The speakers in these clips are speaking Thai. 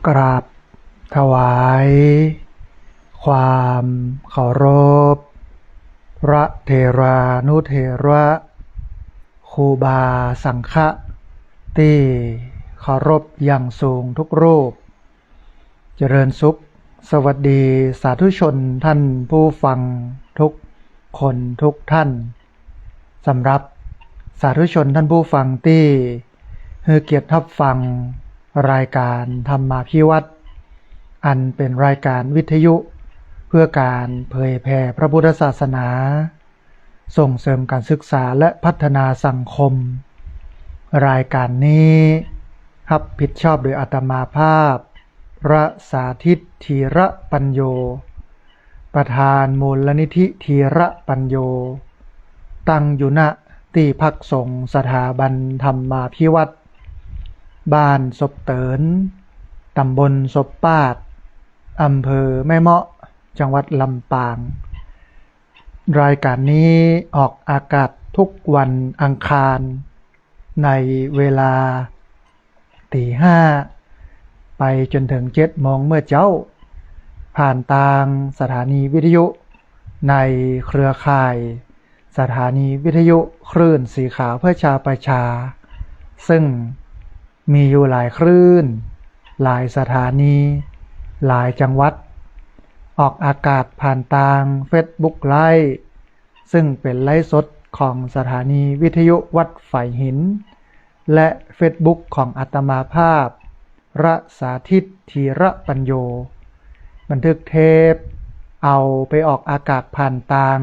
กราบถวายความเคารพพระเถรานุเถระครูบาสังฆะที่เคารพอย่างสูงทุกรูปเจริญสุขสวัสดีสาธุชนท่านผู้ฟังทุกคนทุกท่านสำหรับสาธุชนท่านผู้ฟังที่ให้เกียรติรับฟังรายการธรรมาภิวัตน์อันเป็นรายการวิทยุเพื่อการเผยแผ่พระพุทธศาสนาส่งเสริมการศึกษาและพัฒนาสังคมรายการนี้รับผิดชอบโดยอาตมาภาพพระสาธิตธีระปัญโยประธานมูลนิธิธีระปัญโยตั้งอยู่ณที่พักสงฆ์สถาบันธรรมาภิวัตน์บ้านศพเตินตำบลศพปาดอำเภอแม่เมาะจังหวัดลำปางรายการนี้ออกอากาศทุกวันอังคารในเวลาตี 5ไปจนถึง 7 โมงเมื่อเจ้าผ่านทางสถานีวิทยุในเครือข่ายสถานีวิทยุคลื่นสีขาวเพื่อชาวประชาซึ่งมีอยู่หลายคลื่นหลายสถานีหลายจังหวัดออกอากาศผ่านทาง Facebook Live ซึ่งเป็นไลฟ์สดของสถานีวิทยุวัดไฝหินและ Facebook ของอาตมาภาพพระสาธิตธีระปัญโยบันทึกเทปเอาไปออกอากาศผ่านทาง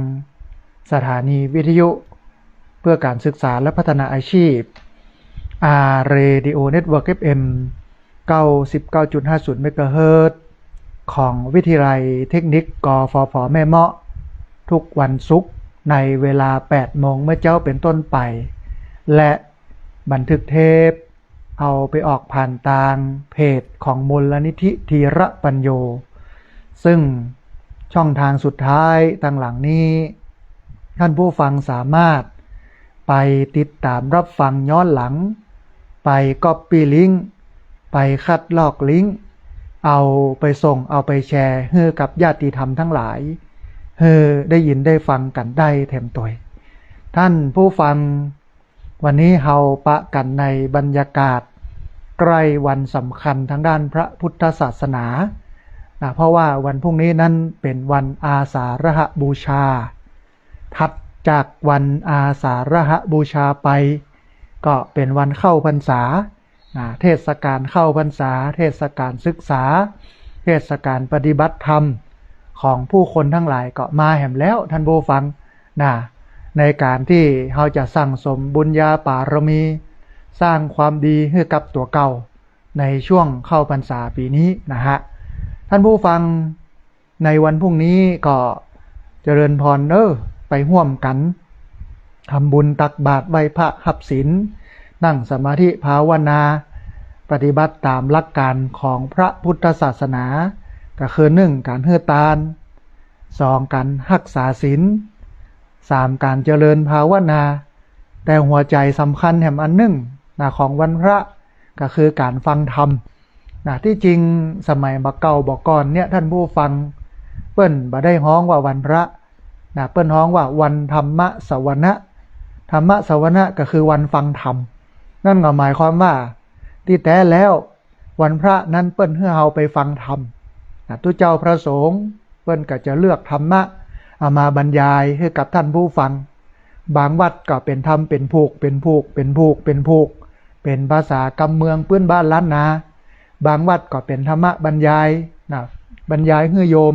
สถานีวิทยุเพื่อการศึกษาและพัฒนาอาชีพRadio Network FM 99.50 เมกะเฮิรตซ์ของวิทยาลัยเทคนิคกฟผแม่เมาะทุกวันศุกร์ในเวลา 8 โมงเมื่อเจ้าเป็นต้นไปและบันทึกเทปเอาไปออกผ่านทางเพจของมูลนิธิธีระปัญโยซึ่งช่องทางสุดท้ายตั้งหลังนี้ท่านผู้ฟังสามารถไปติดตามรับฟังย้อนหลังไปก๊อปปี้ลิงก์ไปคัดลอกลิงก์เอาไปส่งเอาไปแชร์ให้กับญาติธรรมทั้งหลายให้ได้ยินได้ฟังกันได้เต็มตัวท่านผู้ฟังวันนี้เฮาปะกันในบรรยากาศใกล้วันสำคัญทางด้านพระพุทธศาสนาเพราะว่าวันพรุ่งนี้นั้นเป็นวันอาสาฬหบูชาถัดจากวันอาสาฬหบูชาไปก็เป็นวันเข้าพรรษาเทศกาลเข้าพรรษาเทศกาลศึกษาเทศกาลปฏิบัติธรรมของผู้คนทั้งหลายก็มาแห่มแล้วท่านผู้ฟังในการที่เราจะสั่งสมบุญญาบารมีสร้างความดีให้กับตัวเก่าในช่วงเข้าพรรษาปีนี้นะฮะท่านผู้ฟังในวันพรุ่งนี้ก็เจริญพรไปร่วมกันทำบุญตักบาตรไหว้พระหับศีลนั่งสมาธิภาวนาปฏิบัติตามหลักการของพระพุทธศาสนาก็คือ 1. การให้ทาน 2. การรักษาศีล 3. การเจริญภาวนาแต่หัวใจสำคัญแห่งอันหนึ่งของวันพระก็คือการฟังธรรมที่จริงสมัยเก่าก่อนเนี่ยท่านผู้ฟังเปิ้นบ่ได้ฮ้องว่าวันพระเปิ้นฮ้องว่าวันธรรมสวนะธรรมสวนะก็คือวันฟังธรรมนั่นก็หมายความว่าที่แท้แล้ววันพระนั้นเปิ้นให้เฮาไปฟังธรรมทุกเจ้าพระสงฆ์เปิ้นก็จะเลือกธรรมะเอามาบรรยายให้กับท่านผู้ฟังบางวัดก็เป็นธรรมเป็นผูกเป็นภาษากำเมืองพื้นบ้านล้านนาบางวัดก็เป็นธรรมะบรรยายบรรยายให้โยม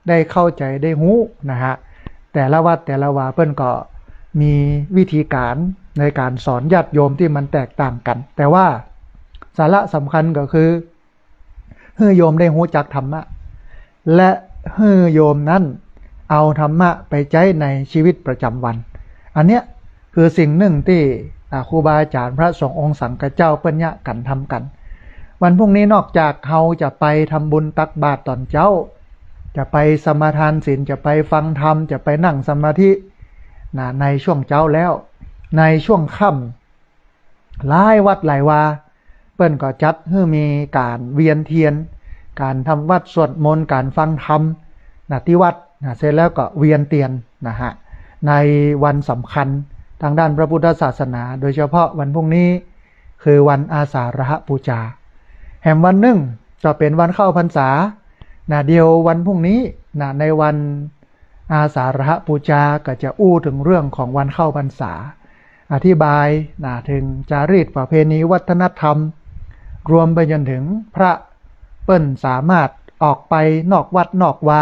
ได้เข้าใจได้รู้นะฮะแต่ละวัดแต่ละวาเปิ้นก็มีวิธีการในการสอนญาติโยมที่มันแตกต่างกันแต่ว่าสาระสำคัญก็คือให้โยมได้รู้จักธรรมะและให้โยมนั้นเอาธรรมะไปใช้ในชีวิตประจำวันอันเนี้ยคือสิ่งหนึ่งที่ครูบาอาจารย์พระสงฆ์องค์สังฆเจ้าเปิ้นยะกันทำกันวันพรุ่งนี้นอกจากเราจะไปทำบุญตักบาตรตอนเช้าจะไปสมาทานศีลจะไปฟังธรรมจะไปนั่งสมาธิในช่วงเช้าแล้วในช่วงค่ำหลายวัดหลายวา เปิ้นก็จัดให้มีการเวียนเทียนการทำวัดสวดมนต์การฟังธรรมที่วัดเสร็จแล้วก็เวียนเทียนนะฮะในวันสำคัญทางด้านพระพุทธศาสนาโดยเฉพาะวันพรุ่งนี้คือวันอาสาฬหบูชาแห่งวันหนึ่งจะเป็นวันเข้าพรรษาเดียววันพรุ่งนี้ในวันอาสาฬหบูชาก็จะอู้ถึงเรื่องของวันเข้าพรรษาอธิบายถึงจารีตประเพณีวัฒนธรรมรวมไปจนถึงพระเปิ้นสามารถออกไปนอกวัดนอกวา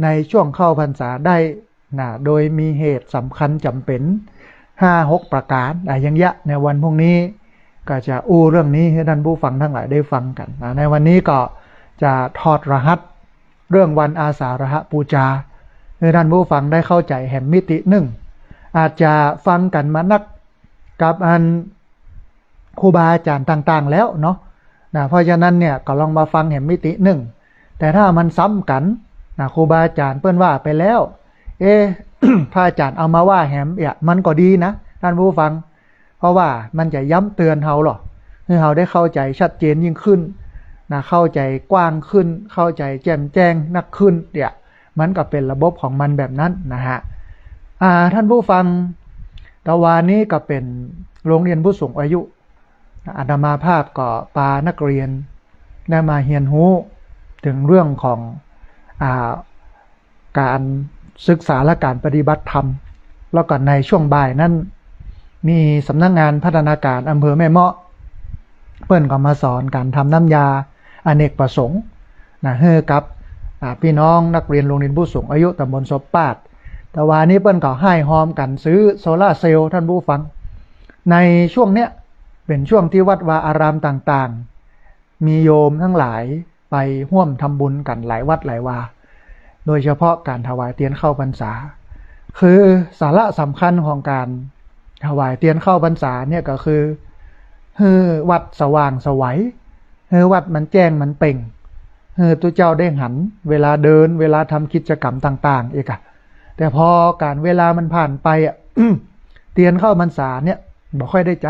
ในช่วงเข้าพรรษาได้โดยมีเหตุสำคัญจำเป็น 5-6 ประการอย่างเงี้ยในวันพรุ่งนี้ก็จะอู้เรื่องนี้ให้ท่านผู้ฟังทั้งหลายได้ฟังกันในวันนี้ก็จะถอดรหัสเรื่องวันอาสาฬหบูชาให้ท่านผู้ฟังได้เข้าใจแห่งมิติหนึ่งอาจจะฟังกันมานักกับอันครูบาอาจารย์ต่างๆแล้วเนาะเพราะฉะนั้นเนี่ยก็ลองมาฟังแห่งมิติหนึ่งแต่ถ้ามันซ้ำกันครูบาอาจารย์เปิ้นว่าไปแล้วพระอาจารย์เอามาว่าแหมมันก็ดีนะท่านผู้ฟังเพราะว่ามันจะย้ำเตือนเราหรอให้เราได้เข้าใจชัดเจนยิ่งขึ้นเข้าใจกว้างขึ้นเข้าใจแจ่มแจ้งนักขึ้นมันก็เป็นระบบของมันแบบนั้นนะฮะท่านผู้ฟังตะวันนี้ก็เป็นโรงเรียนผู้สูงอายุอาตมาภาพก็พานักเรียนได้มาเรียนรู้ถึงเรื่องของการศึกษาและการปฏิบัติธรรมแล้วก็ในช่วงบ่ายนั้นมีสำนักงานพัฒนาการอำเภอแม่เมาะเพื่อนก็มาสอนการทำน้ำยาอเนกประสงค์ให้กับพี่น้องนักเรียนโรงเรียนผู้สูงอายุตำบลศพปาดแต่ว่านี้เปิ้นก็ให้หอมกันซื้อโซล่าเซลล์ท่านผู้ฟังในช่วงเนี้ยเป็นช่วงที่วัดวาอารามต่างๆมีโยมทั้งหลายไปร่วมทำบุญกันหลายวัดหลายวาโดยเฉพาะการถวายเทียนเข้าพรรษาคือสาระสำคัญของการถวายเทียนเข้าพรรษาเนี่ยก็คือให้วัดสว่างสวัยให้วัดมันแจ้งมันเป่งให้ตัวเจ้าได้หันเวลาเดินเวลาทำกิจกรรมต่างๆเอกแต่พอการเวลามันผ่านไปเทียนเข้าพรรษาเนี่ยบ่ค่อยได้ใจ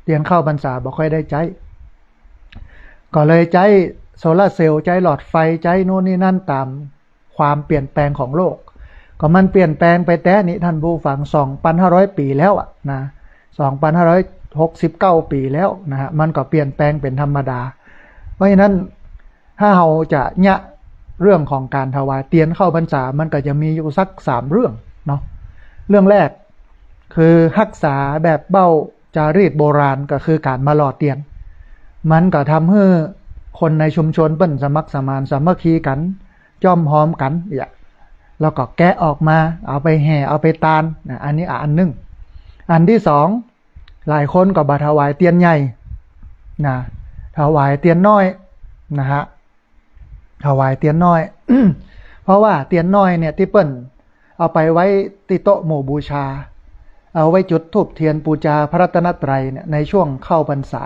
เทียนเข้าพรรษาบ่ค่อยได้ใจก็เลยใจโซลาร์เซลล์ใจหลอดไฟใจโน่นนี่นั่นตามความเปลี่ยนแปลงของโลกก็มันเปลี่ยนแปลงไปแต่นี้ท่านผู้ฟัง 2,500 ปีแล้ว2,569 ปีแล้วมันก็เปลี่ยนแปลงเป็นธรรมดาเพราะฉะนั้นถ้าเราจะเนี่ยเรื่องของการถวายเทียนเข้าพรรษามันก็จะมีอยู่สัก3เรื่องเนาะเรื่องแรกคือรักษาแบบเบ้าจารีตโบราณก็คือการมาหล่อเทียนมันก็ทำให้คนในชุมชนเปิ้นสมัครสมานสามัคคีกันจ้อมหอมกันแล้วก็แกะออกมาเอาไปแห่เอาไปตานอันนี้อันหนึ่งอันที่สองหลายคนก็บ่ถวายเทียนใหญ่ถวายเทียนน้อยถวายเทียนน้อย เพราะว่าเทียนน้อยเนี่ยที่เปิ้นเอาไปไว้ที่โต๊ะหมู่บูชาเอาไว้จุดธูปเทียนบูชาพระรัตนตรัยเนี่ยในช่วงเข้าพรรษา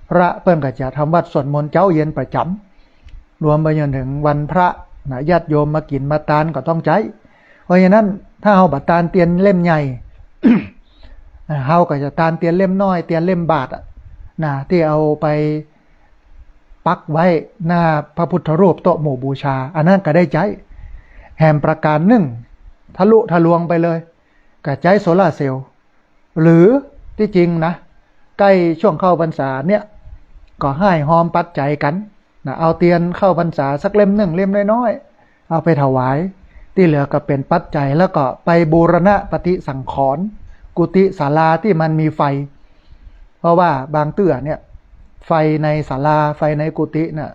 พระเปิ้นก็จะทำวัดสวดมนต์เจ้าเย็นประจำรวมไปจนถึงวันพระญาติโยมมากินมาทานก็ต้องใช้เพราะฉะนั้นถ้าเอาบัตรทานเตียนเล่มใหญ่ เฮาก็จะทานเตียนเล่มน้อยเตียนเล่มบาทที่เอาไปปักไว้หน้าพระพุทธรูปโต๊ะหมู่บูชาอันนั้นก็ได้ใช้แห่งประการหนึ่งทะลุทะลวงไปเลยก็ใช้โซล่าเซลล์หรือที่จริงใกล้ช่วงเข้าพรรษาเนี่ยก็ให้หอมปัจจัยกันเอาเทียนเข้าพรรษาสักเล่มหนึ่งเล่มน้อยๆเอาไปถวายที่เหลือก็เป็นปัจจัยแล้วก็ไปบูรณะปฏิสังขรณ์กุฏิศาลาที่มันมีไฟเพราะว่าบางเตื้อเนี่ยไฟในศาลาไฟในกุฏิน่ะ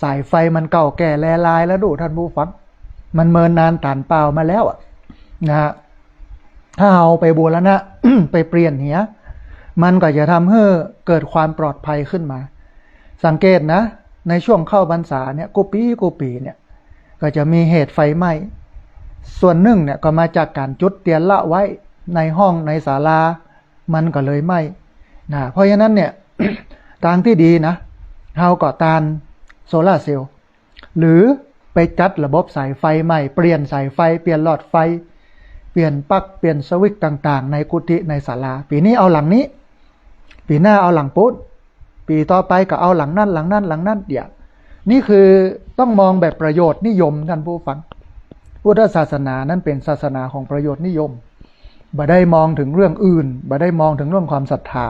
สายไฟมันเก่าแก่แลลายแล้วดูท่านผู้ฟังมันเมินนานตานเปล่ามาแล้วถ้าเอาไปบูรณะ ไปเปลี่ยนเหี้ยมันก็จะทำให้เกิดความปลอดภัยขึ้นมาสังเกตในช่วงเข้าพรรษาเนี่ยกุปีเนี่ยก็จะมีเหตุไฟไหม้ส่วนหนึ่งเนี่ยก็มาจากการจุดเทียนละไว้ในห้องในศาลามันก็เลยไหม้เพราะฉะนั้นเนี่ย ทางที่ดีเฮาก็ตานโซล่าเซลล์หรือไปจัดระบบสายไฟใหม่เปลี่ยนสายไฟเปลี่ยนหลอดไฟเปลี่ยนปลั๊กเปลี่ยนสวิตช์ต่างๆในกุฏิในศาลาปีนี้เอาหลังนี้ ปีหน้าเอาหลังปุ๊ดปีต่อไปก็เอาหลังนั่นหลังนั่นหลังนั่นเดี๋ยวนี่คือต้องมองแบบประโยชน์นิยมท่านผู้ฟังพุทธศาสนานั้นเป็นศาสนาของประโยชน์นิยมบ่ได้มองถึงเรื่องอื่นบ่ได้มองถึงเรื่องความศรัทธา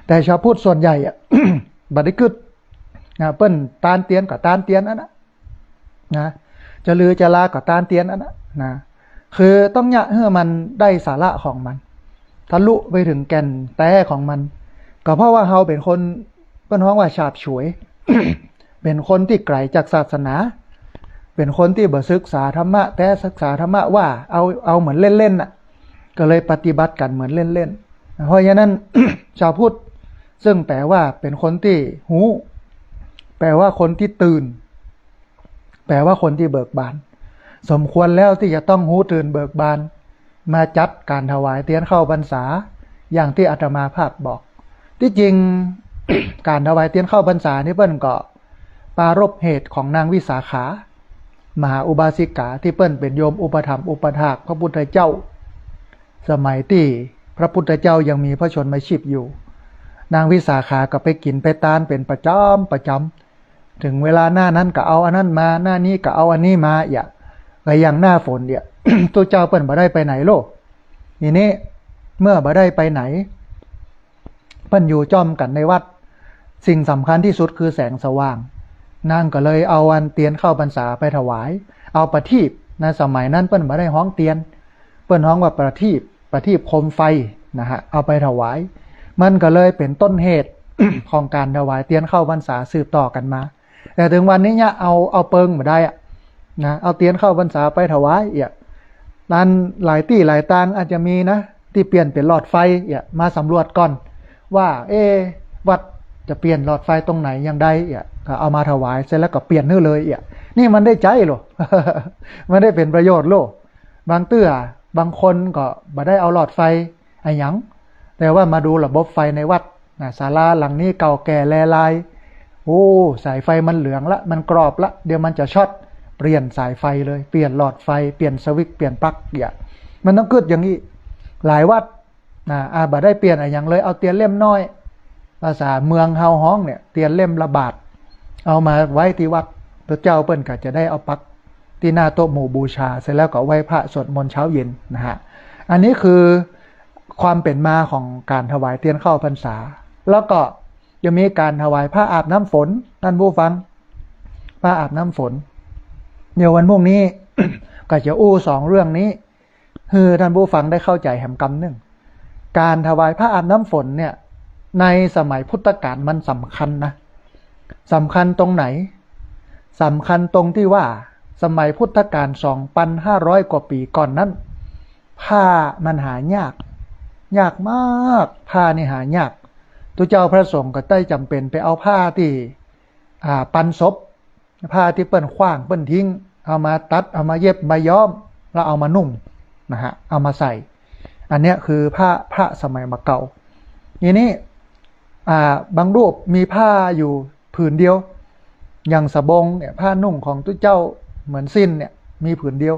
แต่ชาวพุทธส่วนใหญ่อะ บ่ได้กึดนะเปิ้นตานเตียนกับตานเตียนอันนะจะลือจะลากับตานเตียนอันนะคือต้องยะให้มันได้สาระของมันทะลุไปถึงแก่นแท้ของมันก็เพราะว่าเฮาเป็นคนเปิ้นฮ้องว่าฉาบฉวย เป็นคนที่ไกลจากศาสนาเป็นคนที่บ่ศึกษาธรรมะแต่ศึกษาธรรมะว่าเอาเหมือนเล่นๆน่ะก็เลยปฏิบัติกันเหมือนเล่นๆเพราะฉะนั้น ชาวพุทธซึ่งแปลว่าเป็นคนที่หูแปลว่าคนที่ตื่นแปลว่าคนที่เบิกบานสมควรแล้วที่จะต้องหูตื่นเบิกบานมาจัดการถวายเทียนเข้าพรรษาอย่างที่อาตมาภาพบอกที่จริง การถวายเทียนเข้าพรรษานี่เปิ้นก็ปรารภเหตุของนางวิสาขามหาอุบาสิกาที่เปิ้นเป็นโยมอุปถัมภ์อุปถากพระพุทธเจ้าสมัยที่พระพุทธเจ้ายังมีพระชนมาชีพอยู่นางวิสาขาก็ไปกินไปตานเป็นประจำถึงเวลาหน้านั้นก็เอาอันนั้นมาหน้านี้ก็เอาอันนี้มาก็อย่างหน้าฝนเนี่ย ตัวเจ้าเปิ้นบ่ได้ไปไหนโลกทีนี้เมื่อบ่ได้ไปไหนเปิ้นอยู่จ้อมกันในวัดสิ่งสำคัญที่สุดคือแสงสว่างนางก็เลยเอาอันเตียนเข้าพรรษาไปถวายเอาประทีปในสมัยนั้นเปิ้นบ่ได้ฮ้องเตียนเปิ้นฮ้องว่าประทีปโคมไฟนะฮะเอาไปถวายมันก็เลยเป็นต้นเหตุ ของการถวายเตียนเข้าพรรษาสืบต่อกันมาแต่ถึงวันนี้เนี่ยเอาเปิงมาได้อะนะเอาเตียนเข้าพรรษาไปถวายร้านหลายที่หลายตางอาจจะมีนะที่เปลี่ยนเป็นหลอดไฟมาสำรวจก่อนว่าวัดจะเปลี่ยนหลอดไฟตรงไหนอย่างใดก็เอามาถวายเสร็จแล้วก็เปลี่ยนเลยนี่มันได้ใจหรอ มันได้เป็นประโยชน์โลบางเตื้อบางคนก็บ่ได้เอาหลอดไฟไอ้หยังแต่ว่ามาดูระบบไฟในวัดศาลาหลังนี้เก่าแก่แลลายสายไฟมันเหลืองละมันกรอบละเดี๋ยวมันจะช็อตเปลี่ยนสายไฟเลยเปลี่ยนหลอดไฟเปลี่ยนสวิตช์เปลี่ยนปลั๊กมันต้องเกิดอย่างนี้หลายวัดบ่ได้เปลี่ยนอะไรอย่างเลยเอาเตียนเล่มน้อยภาษาเมืองเฮาฮ้องเนี่ยเตียนเล่มละบาทเอามาไว้ที่วัดพระเจ้าเปิ้นก็จะได้เอาปักที่หน้าโต๊ะหมู่บูชาเสร็จแล้วก็ไหว้พระสวดมนต์เช้าเย็นนะฮะอันนี้คือความเป็นมาของการถวายเทียนเข้าพรรษาแล้วก็จะมีการถวายผ้าอาบน้ำฝนท่านผู้ฟังผ้าอาบน้ำฝนเดี๋ยววันพรุ่งนี้ ก็จะสองเรื่องนี้คือท่านผู้ฟังได้เข้าใจแหมกำหนึ่งการถวายผ้าอาบน้ำฝนเนี่ยในสมัยพุทธกาลมันสำคัญนะสำคัญตรงไหนสำคัญตรงที่ว่าสมัยพุทธกาล 2,500 กว่าปีก่อนนั้นผ้ามันหายากมากผ้านี่หายากตัวเจ้าพระสงฆ์ก็ได้จำเป็นไปเอาผ้าที่ปันศพผ้าที่เปิ้นขว้างเปิ้นทิ้งเอามาตัดเอามาเย็บมาย้อมแล้วเอามานุ่งนะฮะเอามาใส่อันเนี้ยคือผ้าสมัยมาเก่าทีนี้บางรูปมีผ้าอยู่ผืนเดียวอย่างสบงเนี่ยผ้านุ่งของตัวเจ้าเหมือนสิ้นเนี่ยมีผืนเดียว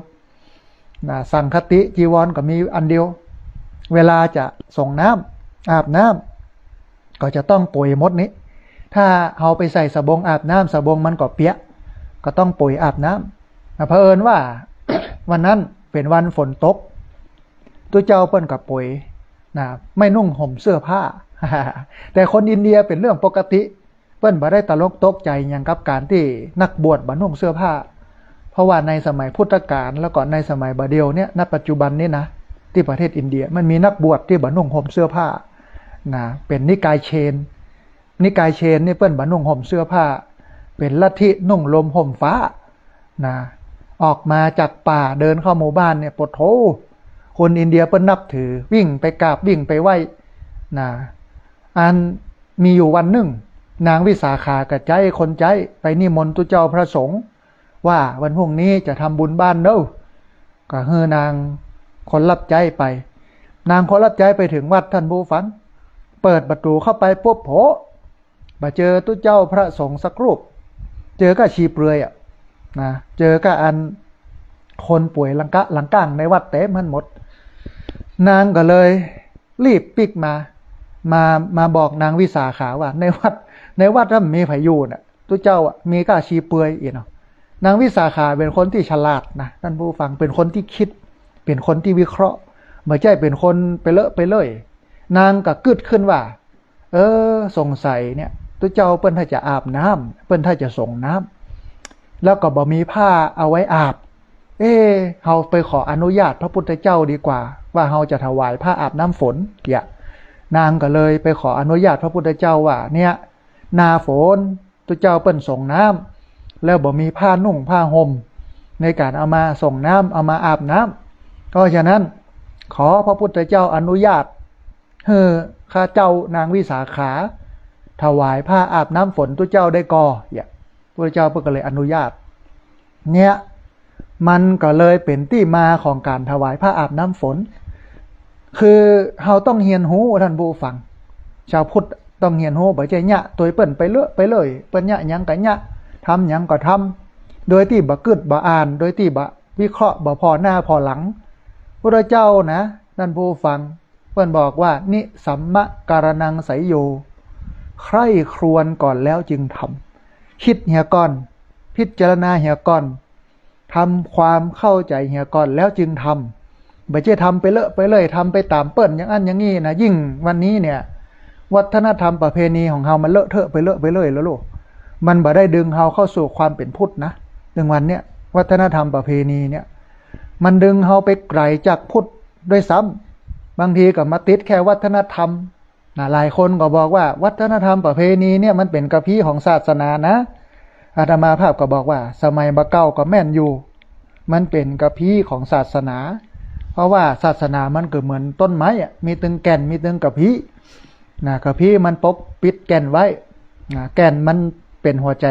สังคติจีวรก็มีอันเดียวเวลาจะส่งน้ำอาบน้ำก็จะต้องโปรยมดนี้ถ้าเอาไปใส่สบงอาบน้ำสบงมันก็เปียกก็ต้องโปรยอาบน้ำเผอิญว่า วันนั้นเป็นวันฝนตกตัวเจ้าเปิ้นกับโปรยไม่นุ่งห่มเสื้อผ้า แต่คนอินเดียเป็นเรื่องปกติเปิ้นบ่ได้ตลกตกใจอย่างกับการที่นักบวชบ่นุ่งเสื้อผ้าเพราะว่าในสมัยพุทธกาลแล้วก็ในสมัยบัดเดียวเนี่ยณปัจจุบันนี้นะที่ประเทศอินเดียมันมีนักบวชที่บ่นุ่งห่มเสื้อผ้าเป็นนิกายเชนนี่เปิ้นบ่นุ่งห่มเสื้อผ้าเป็นลัทธินุ่งลมห่มฟ้าออกมาจากป่าเดินเข้าหมู่บ้านเนี่ยปวดโถคนอินเดียเปิ้นนับถือวิ่งไปกราบวิ่งไปไหว้อันมีอยู่วันหนึ่งนางวิสาขากระใจคนใจไปนิมนต์ตุเจ้าพระสงฆ์ว่าวันพรุ่งนี้จะทำบุญบ้านเด้อก็เฮือนางคนรับใจไปนางคนรับใจไปถึงวัดท่านผู้ฟังเปิดประตูเข้าไปปุ๊บโผมาเจอตุเจ้าพระสงฆ์สักรูปเจอก็ชีเปลือยเจอก็อันคนป่วยหลังก้างในวัดเต็มมันหมดนางก็เลยรีบปิกมา มาบอกนางวิสาขาว่าในวัดนั้นมีไผอยู่น่ะตุเจ้ามีกล้าชีเปลือยอีกเนาะนางวิสาขาเป็นคนที่ฉลาดนะท่านผู้ฟังเป็นคนที่คิดเป็นคนที่วิเคราะห์ไม่ใช่เป็นคนไปเลอะไปเลยนางก็กึดขึ้นว่าสงสัยเนี่ยตุเจ้าเปิ้นถ้าจะอาบน้ำเปิ้นถ้าจะส่งน้ำแล้วก็บ่มีผ้าเอาไว้อาบเฮาไปขออนุญาตพระพุทธเจ้าดีกว่าว่าเฮาจะถวายผ้าอาบน้ำฝนนางก็เลยไปขออนุญาตพระพุทธเจ้าว่าเนี่ยนาฝนตุเจ้าเปิ้นส่งน้ำแล้วบ่มีผ้านุ่งผ้าห่มในการเอามาส่งน้ำเอามาอาบน้ำเพราะฉะนั้นขอพระพุทธเจ้าอนุญาตข้าเจ้านางวิสาขาถวายผ้าอาบน้ำฝนตุเจ้าได้ก่อพระเจ้าก็เลยอนุญาตเนี่ยมันก็เลยเป็นที่มาของการถวายผ้าอาบน้ำฝนคือเราต้องเฮียนหูท่านผู้ฟังชาวพุทธต้องเฮียนหูบ่ใช่ยะตัวเปิ้นไปเลยเปิ้นยะหยังก็ยะทำหยังก็ทำโดยที่บ่กึดบ่อ่านโดยที่บ่วิเคราะห์บ่พอหน้าพอหลังพระเจ้านะท่านผู้ฟังเปิ้นบอกว่านิสัมมะการนังไสยโยใคร่ครวญก่อนแล้วจึงทำคิดเหี่ยก่อนพิจารณาเหี่ยก่อนทำความเข้าใจเหี่ยก่อนแล้วจึงทำไม่ใช่ทำไปเลอะไปเลยทำไปตามเปิ้นอย่างอันอย่างงี้นะยิ่งวันนี้เนี่ยวัฒนธรรมประเพณีของเฮามันเลอะเทอะไปเลยแล้วลูกมันบ่ได้ดึงเฮาเข้าสู่ความเป็นพุทธนะถึงวันเนี้ยวัฒนธรรมประเพณีเนี่ยมันดึงเฮาไปไกลจากพุทธด้วยซ้ำบางทีก็มาติดแค่วัฒนธรรมหลายคนก็บอกว่าวัฒนธรรมประเพณีเนี่ยมันเป็นกระพี้ของศาสนานะอาตมาภาพก็บอกว่าสมัยบะเก้าก็แม่นอยู่มันเป็นกระพี้ของศาสนาเพราะว่าศาสนามันก็เหมือนต้นไม้มีตึงแก่นมีตึงกระพี้กระพี้มันปกปิดแก่นไว้แก่นมันเป็นหัวใจ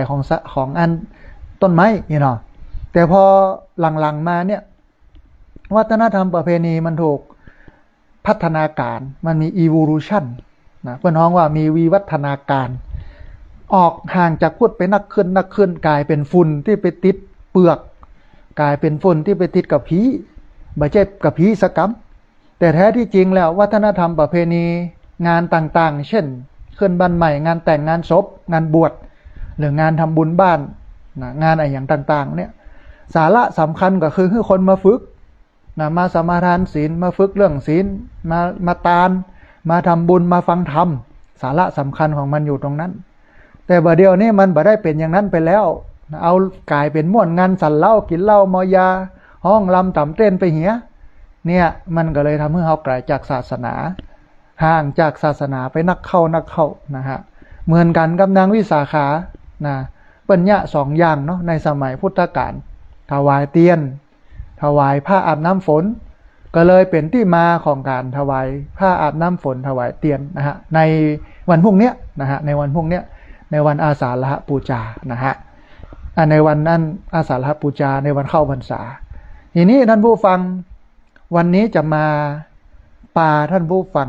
ของอันต้นไม้นี่เนาะแต่พอหลังๆมาเนี่ยวัฒนธรรมประเพณีมันถูกพัฒนาการมันมี evolution เพื่อนน้องว่ามีวิวัฒนาการออกห่างจากพุทธไปนักขึ้นกลายเป็นฝุ่นที่ไปติดเปลือกกลายเป็นฝุ่นที่ไปติดกับผีไม่ใช่กับผีสกรรมแต่แท้ที่จริงแล้ววัฒนธรรมประเพณีงานต่างๆเช่นขึ้นบ้านใหม่งานแต่งงานศพงานบวชหรืองานทำบุญบ้านงานอะไรอย่างต่างๆเนี่ยสาระสำคัญก็คือให้คนมาฝึกมาสมาทานศีลมาฝึกเรื่องศีลมาตานมาทำบุญมาฟังธรรมสาระสำคัญของมันอยู่ตรงนั้นแต่บัดเดียวนี้มันบ่ได้เป็นอย่างนั้นไปแล้วเอากลายเป็นม่วนงานสันเหล้ากินเหล้ามอยาห้องลำต่ำเต้นไปเหียเนี่ยมันก็เลยทำให้เราไกลจากศาสนาห่างจากศาสนาไปนักเข้านะฮะเหมือนกันกับนางวิสาขาปัญญาสองอย่างเนาะในสมัยพุทธกาลถวายเตียนถวายผ้าอาบน้ำฝนก็เลยเป็นที่มาของการถวายผ้าอาบน้ำฝนถวายเตียนนะฮะในวันพรุ่งนี้นะฮะในวันพรุ่งนี้ในวันอาสาฬหบูชานะฮะในวันนั้นอาสาฬหบูชาในวันเข้าพรรษาทีนี้ท่านผู้ฟังวันนี้จะมาพาท่านผู้ฟัง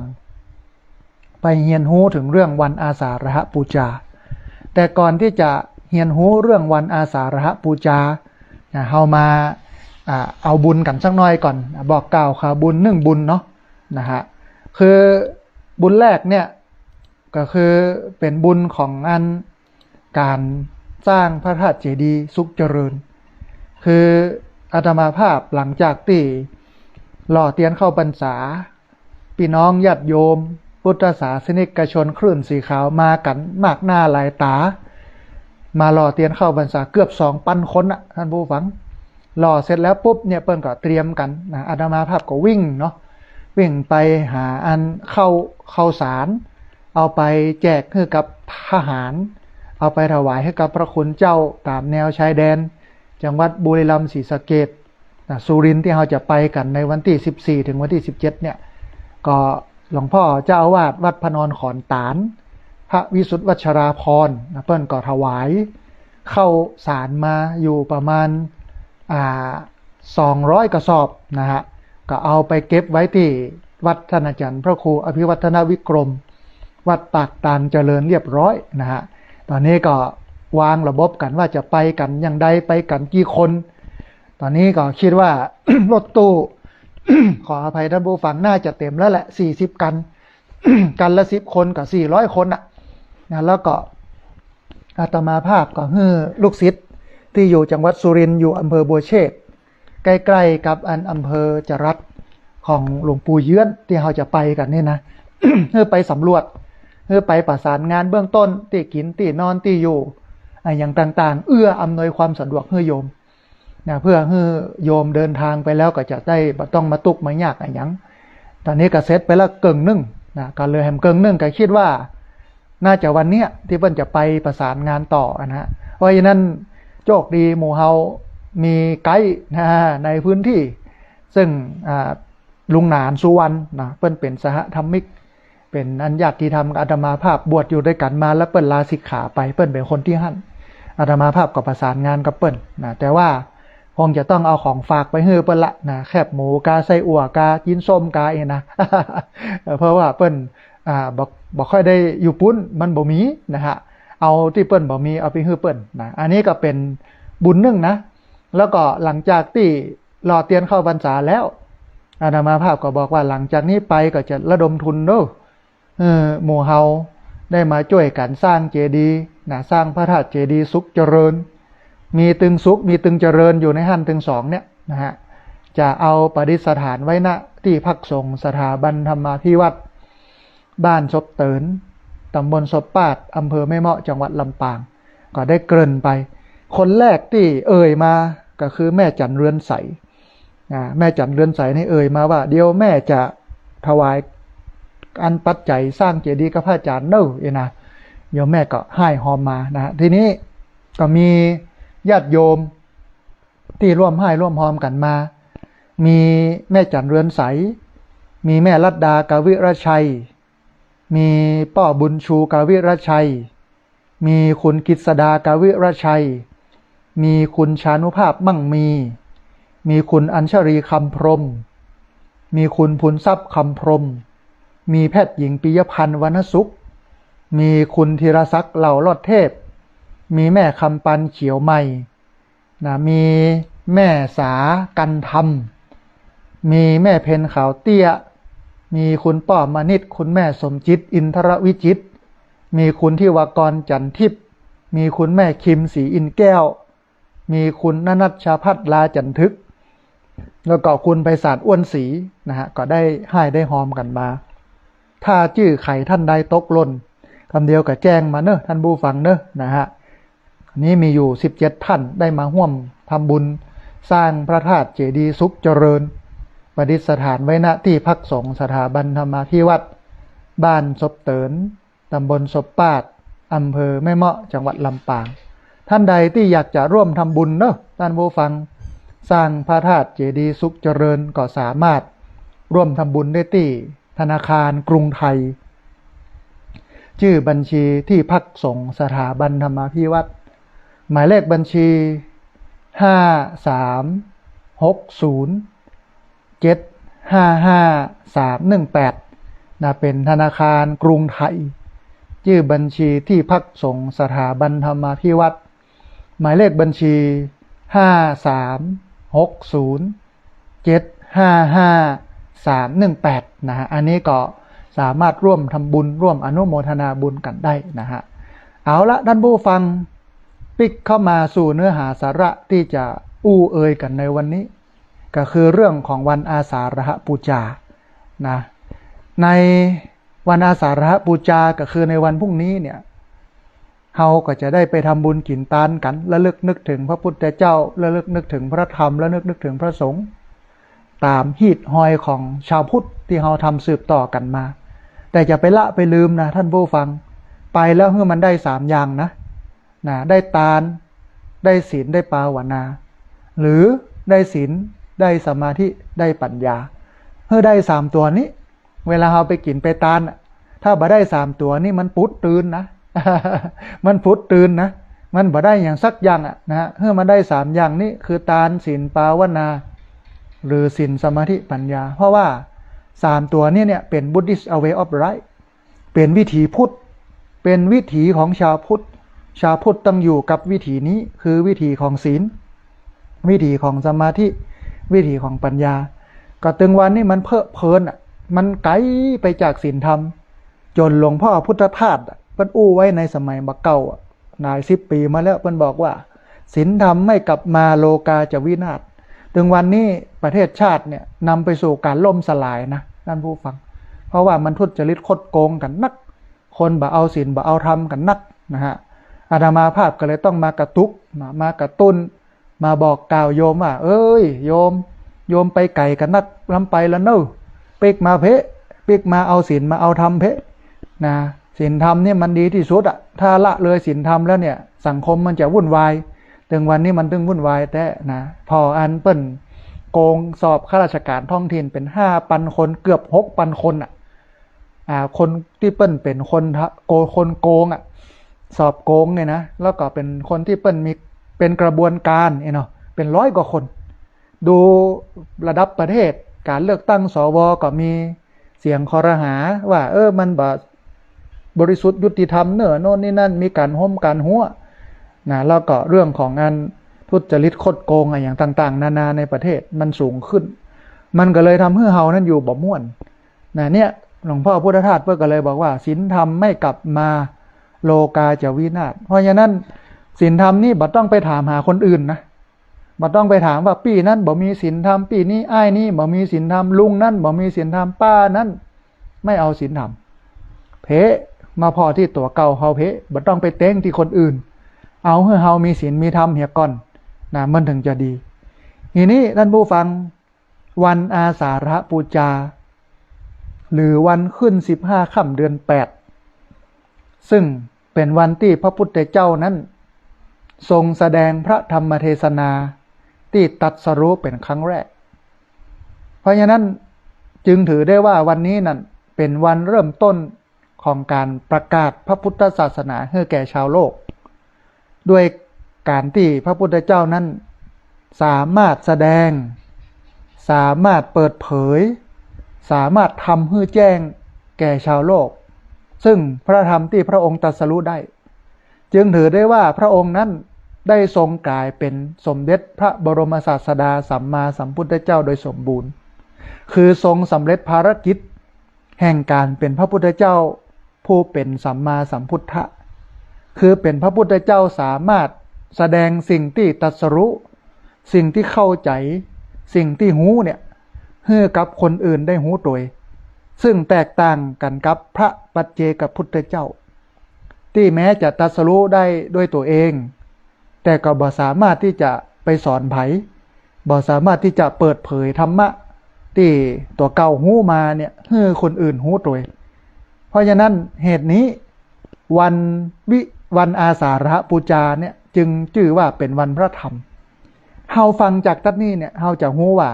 ไปเฮียนฮู้ถึงเรื่องวันอาสาฬหบูชาแต่ก่อนที่จะเฮียนฮู้เรื่องวันอาสาฬหบูชาเฮามาเอาบุญกันสักหน่อยก่อนบอกกล่าวข่าวบุญ1บุญเนาะนะฮะคือบุญแรกเนี่ยก็คือเป็นบุญของอันการสร้างพระธาตุเจดีย์สุขเจริญคืออาตมาภาพหลังจากที่หล่อเตียนเข้าพรรษาพี่น้องญาติโยมพุทธศาสนิกชนคลื่นสีขาวมากันมากหน้าหลายตามาหล่อเตียนเข้าพรรษาเกือบ2,000 คนท่านผู้ฟังหล่อเสร็จแล้วปุ๊บเนี่ยเปิ้นก็เตรียมกันอาตมาภาพก็วิ่งเนาะวิ่งไปหาอันเข้าสารเอาไปแจกให้กับทหารเอาไปถวายให้กับพระคุณเจ้าตามแนวชายแดนจังหวัดบุรีรัมย์ศรีสะเกษสุรินทร์ที่เราจะไปกันในวันที่14ถึงวันที่17เนี่ยก็หลวงพ่อเจ้าอาวาสวัดพนรขอนตาลพระวิสุทธิวัชราภรณ์เปิ้นก็ถวายเข้าสารมาอยู่ประมาณ200 กระสอบนะฮะก็เอาไปเก็บไว้ที่วัดท่านอาจารย์พระครูอภิวัฒนวิกรมวัดปากตาลเจริญเรียบร้อยนะฮะตอนนี้ก็วางระบบกันว่าจะไปกันอย่างใดไปกันกี่คนตอนนี้ก็คิดว่า รถตู้ ขออภัยท่านผู้ฟังน่าจะเต็มแล้วแหละ40 กัน กันละ10 คนกับ400 คนนะแล้วก็อาตมาภาพก็ลูกศิษย์ที่อยู่จังหวัดสุรินทร์อยู่อำเภอบัวเชษใกล้ๆกับอำเภอจรัสของหลวงปู่เยื้อนที่เราจะไปกันนี่นะ ไปสำรวจไปประสานงานเบื้องต้นที่กินที่นอนที่อยู่อย่างต่างๆเอื้ออำนวยความสะดวกให้โยมนะเพื่อให้โยมเดินทางไปแล้วก็จะได้บ่ต้องมาตุกมายากอย่างตอนนี้ก็เสร็จไปแล้วเกิงนึ่งนะก็เลยแฮมเกิงนึ่งก็คิดว่าน่าจะวันเนี้ยที่เพิ่นจะไปประสานงานต่อนะเพราะฉะนั้นโชคดีหมู่เฮามีไกด์นะในพื้นที่ซึ่งลุงหนานสุวรรณนะเพิ่นเป็นสหธรรมิกเป็นอัญญาติธรรมอาตมาภาพบวชอยู่ด้วยกันมาแล้วเปิ้นลาสิกขาไปเปิ้นเป็นคนที่หั่นอาตมาภาพก็ประสานงานกับเปิ้นนะแต่ว่าคงจะต้องเอาของฝากไปให้เปิ้นละนะแคบหมูกาไส้อั่วกากินส้มกาเองนะ เพราะว่าเปิ้นบ่ค่อยได้อยู่ปุ้นมันบ่มีนะฮะเอาที่เปิ้นบ่มีเอาไปให้เปิ้นนะอันนี้ก็เป็นบุญนึงนะแล้วก็หลังจากที่รอเตียนเข้าพรรษาแล้วอาตมาภาพก็บอกว่าหลังจากนี้ไปก็จะระดมทุนเด้อหมู่เฮาได้มาช่วยกันสร้างเจดีย์นะสร้างพระธาตุเจดีย์สุขเจริญมีตึงสุขมีตึงเจริญอยู่ในหั่นตึง2เนี่ยนะฮะจะเอาประดิษฐานไว้ณที่พักสงฆ์สถาบันธรรมาภิวัตรบ้านศพเตินตำบลศพปาดอำเภอแม่เมาะจังหวัดลำปางก็ได้เกริ่นไปคนแรกที่เอ่ยมาก็คือแม่จันเรือนใสแม่จันเรือนใสนี่เอ่ยมาว่าเดี๋ยวแม่จะถวายอันปัจจัยสร้างเจดีย์กับพระอาจารย์เนอะนะโยมแม่ก็ให้หอมมานะทีนี้ก็มีญาติโยมที่ร่วมให้ร่วมหอมกันมามีแม่จันเรือนใสมีแม่รัตดากาวิรชัยมีป้อบุญชูกาวิรชัยมีคุณกิษดากาวิรชัยมีคุณชานุภาพมั่งมีคุณอัญชรีคำพรหมมีคุณพุนทรัพย์คำพรหมมีแพทย์หญิงปิยพันธ์วรรณสุขมีคุณธีรศักดิ์เหล่ารอดเทพมีแม่คำปันเขียวใหม่นะมีแม่สากันธรรมมีแม่เพนขาวเตี้ยมีคุณป้อมนิตคุณแม่สมจิตอินทรวิจิตรมีคุณทิวากรจันทิพย์มีคุณแม่คิมศรีอินแก้วมีคุณณนัชชาพัฒลาจันทึกแล้วก็คุณไพศาลอ้วนศรีนะฮะก็ได้ให้ได้หอมกันมาถ้าชื่อไข่ท่านใดตกหล่นคำเดียวกับแจ้งมาเนอะท่านผู้ฟังเนอะนะฮะนี้มีอยู่17ท่านได้มาร่วมทำบุญสร้างพระธาตุเจดีย์สุขเจริญประดิษฐานไว้ณที่พักสงฆ์สถาบันธรรมาภิวัตรบ้านศพเตินตำบลศพปาดอำเภอแม่เมาะจังหวัดลำปางท่านใดที่อยากจะร่วมทำบุญเนอะท่านผู้ฟังสร้างพระธาตุเจดีย์สุขเจริญก็สามารถร่วมทำบุญได้ที่ธนาคารกรุงไทยชื่อบัญชีที่พักสงฆ์สถาบันธรรมาภิวัตรหมายเลขบัญชี5360755318นะเป็นธนาคารกรุงไทยชื่อบัญชีที่พักสงฆ์สถาบันธรรมาภิวัตรหมายเลขบัญชี5360755318นะฮะอันนี้ก็สามารถร่วมทำบุญร่วมอนุโมทนาบุญกันได้นะฮะเอาละท่านผู้ฟังปิกเข้ามาสู่เนื้อหาสาระที่จะเอ่ยกันในวันนี้ก็คือเรื่องของวันอาสาฬหบูชานะในวันอาสาฬหบูชาก็คือในวันพรุ่งนี้เนี่ยเฮาก็จะได้ไปทำบุญกินทานกันระลึกนึกถึงพระพุทธเจ้าระลึกนึกถึงพระธรรมและนึกถึงพระสงฆ์ตามฮีดหอยของชาวพุทธที่เฮาทำสืบต่อกันมาแต่จะไปละไปลืมนะท่านผู้ฟังไปแล้วเมื่อมันได้3อย่างนะได้ทานได้ศีลได้ภาวนาหรือได้ศีลได้สมาธิได้ปัญญาเมื่อได้3ตัวนี้เวลาเราไปกินไปทานถ้าบ่ได้3ตัวนี้มันปุดตื่นนะ มันปุดตื่นนะมันบ่ได้อย่างสักอย่างนะฮะเมื่อมันได้3อย่างนี้คือทานศีลภาวนาหรือศีลสมาธิปัญญาเพราะว่า3ตัวนี้เนี่ยเป็น Buddhist way of life เป็นวิถีพุทธเป็นวิถีของชาวพุทธต้องอยู่กับวิถีนี้คือวิถีของศีลวิถีของสมาธิวิถีของปัญญาก็ตึงวันนี้มันเพลินมันไกลไปจากศีลธรรม จนหลวงพ่อพุทธทาสเพิ่นอู้ไว้ในสมัยบักเก่าหลาย10 ปีมาแล้วเพิ่นบอกว่าศีลธรรมไม่กลับมาโลกาจะวินาศถึงวันนี้ประเทศชาติเนี่ยนำไปสู่การล่มสลายนะท่านผู้ฟังเพราะว่ามันทุจริตคดโกงกันนักคนบ่เอาศีลบ่เอาธรรมกันนักนะฮะอาตมาภาพก็เลยต้องมากระตุกมากระตุ้นมาบอกกล่าวโยมว่าเอ้ยโยมไปไก่กันนักลำไปแล้วเนอะปิกมาเพะปิกมาเอาศีลมาเอาธรรมเพะนะศีลธรรมเนี่ยมันดีที่สุดอะถ้าละเลยศีลธรรมแล้วเนี่ยสังคมมันจะวุ่นวายถึงวันนี้มันถึงวุ่นวายแต่นะพออันเปิ้นโกงสอบข้าราชการท้องถิ่นเป็น5,000 คนเกือบ6,000 คนคนที่เปิ้นเป็นคนโกงสอบโกงเนี่ยนะแล้วก็เป็นคนที่เปิ้นมีเป็นกระบวนการเนาะเป็น100 กว่าคนดูระดับประเทศการเลือกตั้งสวก็มีเสียงคอรหาว่ามันบริสุทธิ์ยุติธรรมเนอะโน่นนี่นั่นมีการห้มการหัวนะแล้วก็เรื่องของงานทุจริตคดโกงอย่างต่างๆนานาในประเทศมันสูงขึ้นมันก็เลยทำให้เฮานั้นอยู่บ่ม่วนนะเนี่ยหลวงพ่อพุทธทาสเพิ่นก็เลยบอกว่าศีลธรรมไม่กลับมาโลกาจะวินาศเพราะฉะนั้นศีลธรรมนี่บ่ต้องไปถามหาคนอื่นนะบ่ต้องไปถามว่าปีนั้นบ่มีศีลธรรมปีนี้อ้ายนี่บ่มีศีลธรรมลุงนั้นบ่มีศีลธรรมป้านั้นไม่เอาศีลธรรมเพมาพอที่ตัวเก่าเฮาเพบ่ต้องไปเต้งที่คนอื่นเอาให้เฮามีศีลมีธรรมเฮียก่อนนะมันถึงจะดีทีนี้ท่านผู้ฟังวันอาสาฬหบูชาหรือวันขึ้น15 ค่ำเดือน 8ซึ่งเป็นวันที่พระพุทธเจ้านั้นทรงแสดงพระธรรมเทศนาที่ตรัสรู้เป็นครั้งแรกเพราะฉะนั้นจึงถือได้ว่าวันนี้นั่นเป็นวันเริ่มต้นของการประกาศพระพุทธศาสนาให้แก่ชาวโลกด้วยการที่พระพุทธเจ้านั้นสามารถแสดงสามารถเปิดเผยสามารถทำให้แจ้งแก่ชาวโลกซึ่งพระธรรมที่พระองค์ตรัสรู้ได้จึงถือได้ว่าพระองค์นั้นได้ทรงกลายเป็นสมเด็จพระบรมศาสดาสัมมาสัมพุทธเจ้าโดยสมบูรณ์คือทรงสำเร็จภารกิจแห่งการเป็นพระพุทธเจ้าผู้เป็นสัมมาสัมพุทธะคือเป็นพระพุทธเจ้าสามารถแสดงสิ่งที่ตรัสรู้สิ่งที่เข้าใจสิ่งที่หูเนี่ยให้กับคนอื่นได้หูโดยซึ่งแตกต่างกันกับพระปัจเจกพุทธเจ้าที่แม้จะตรัสรู้ได้ด้วยตัวเองแต่ก็บ่สามารถที่จะไปสอนไผบ่สามารถที่จะเปิดเผยธรรมะที่ตัวเก่าหูมาเนี่ยให้คนอื่นหูโดยเพราะฉะนั้นเหตุนี้วันอาสาฬหบูชาเนี่ยจึงชื่อว่าเป็นวันพระธรรมเฮาฟังจากตัดนี้เนี่ยเฮาจะรู้ว่า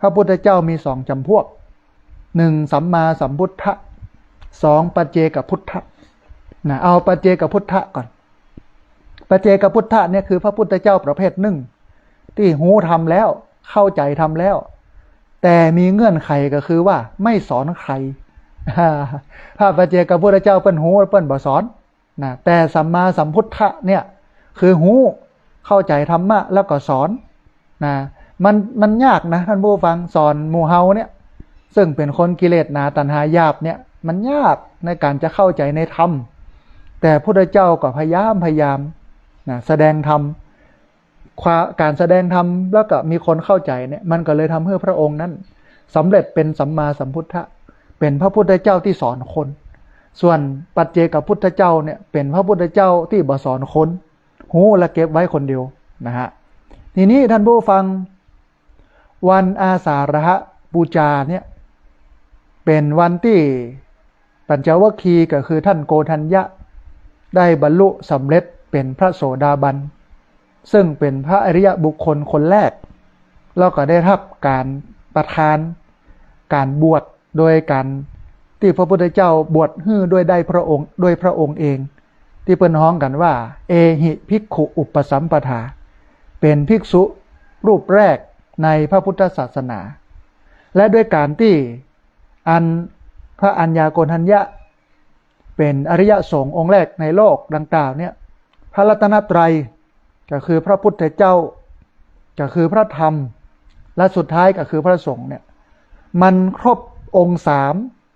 พระพุทธเจ้ามี2 จำพวก1สัมมาสัมพุทธะ2ปัจเจกพุทธะนะเอาปัจเจกพุทธะก่อนปัจเจกพุทธะเนี่ยคือพระพุทธเจ้าประเภท1ที่หูทำแล้วเข้าใจทำแล้วแต่มีเงื่อนไขก็คือว่าไม่สอนใครพระปัจเจกพุทธเจ้าเปิ้นหูเปิ้นบ่สอนนะแต่สัมมาสัมพุทธะเนี่ยคือหูเข้าใจธรรมะแล้วก็สอนนะมันยากนะท่านผู้ฟังสอนหมู่เฮาเนี่ยซึ่งเป็นคนกิเลสหนาตัณหาหยาบเนี่ยมันยากในการจะเข้าใจในธรรมแต่พุทธเจ้าก็พยายามนะแสดงธรรมการแสดงธรรมแล้วก็มีคนเข้าใจเนี่ยมันก็เลยทำให้พระองค์นั้นสำเร็จเป็นสัมมาสัมพุทธะเป็นพระพุทธเจ้าที่สอนคนส่วนปัจเจกพุทธเจ้าเนี่ยเป็นพระพุทธเจ้าที่บ่สอนคนหูและเก็บไว้คนเดียวนะฮะทีนี้ท่านผู้ฟังวันอาสาฬหบูชาเนี่ยเป็นวันที่ปัญจวัคคีย์ก็คือท่านโกฏัญญะได้บรรลุสำเร็จเป็นพระโสดาบันซึ่งเป็นพระอริยบุคคลคนแรกแล้วก็ได้รับการประทานการบวชโดยการที่พระพุทธเจ้าบวชให้ด้วยพระองค์เองที่เปิ้นฮ้องกันว่าเอหิภิกขุอุปสัมปทาเป็นภิกษุรูปแรกในพระพุทธศาสนาและด้วยการที่พระอัญญาโกณทัญญะเป็นอริยสงฆ์องค์แรกในโลกดังกล่าวเนี่ยพระรัตนตรัยก็คือพระพุทธเจ้าก็คือพระธรรมและสุดท้ายก็คือพระสงฆ์เนี่ยมันครบองค์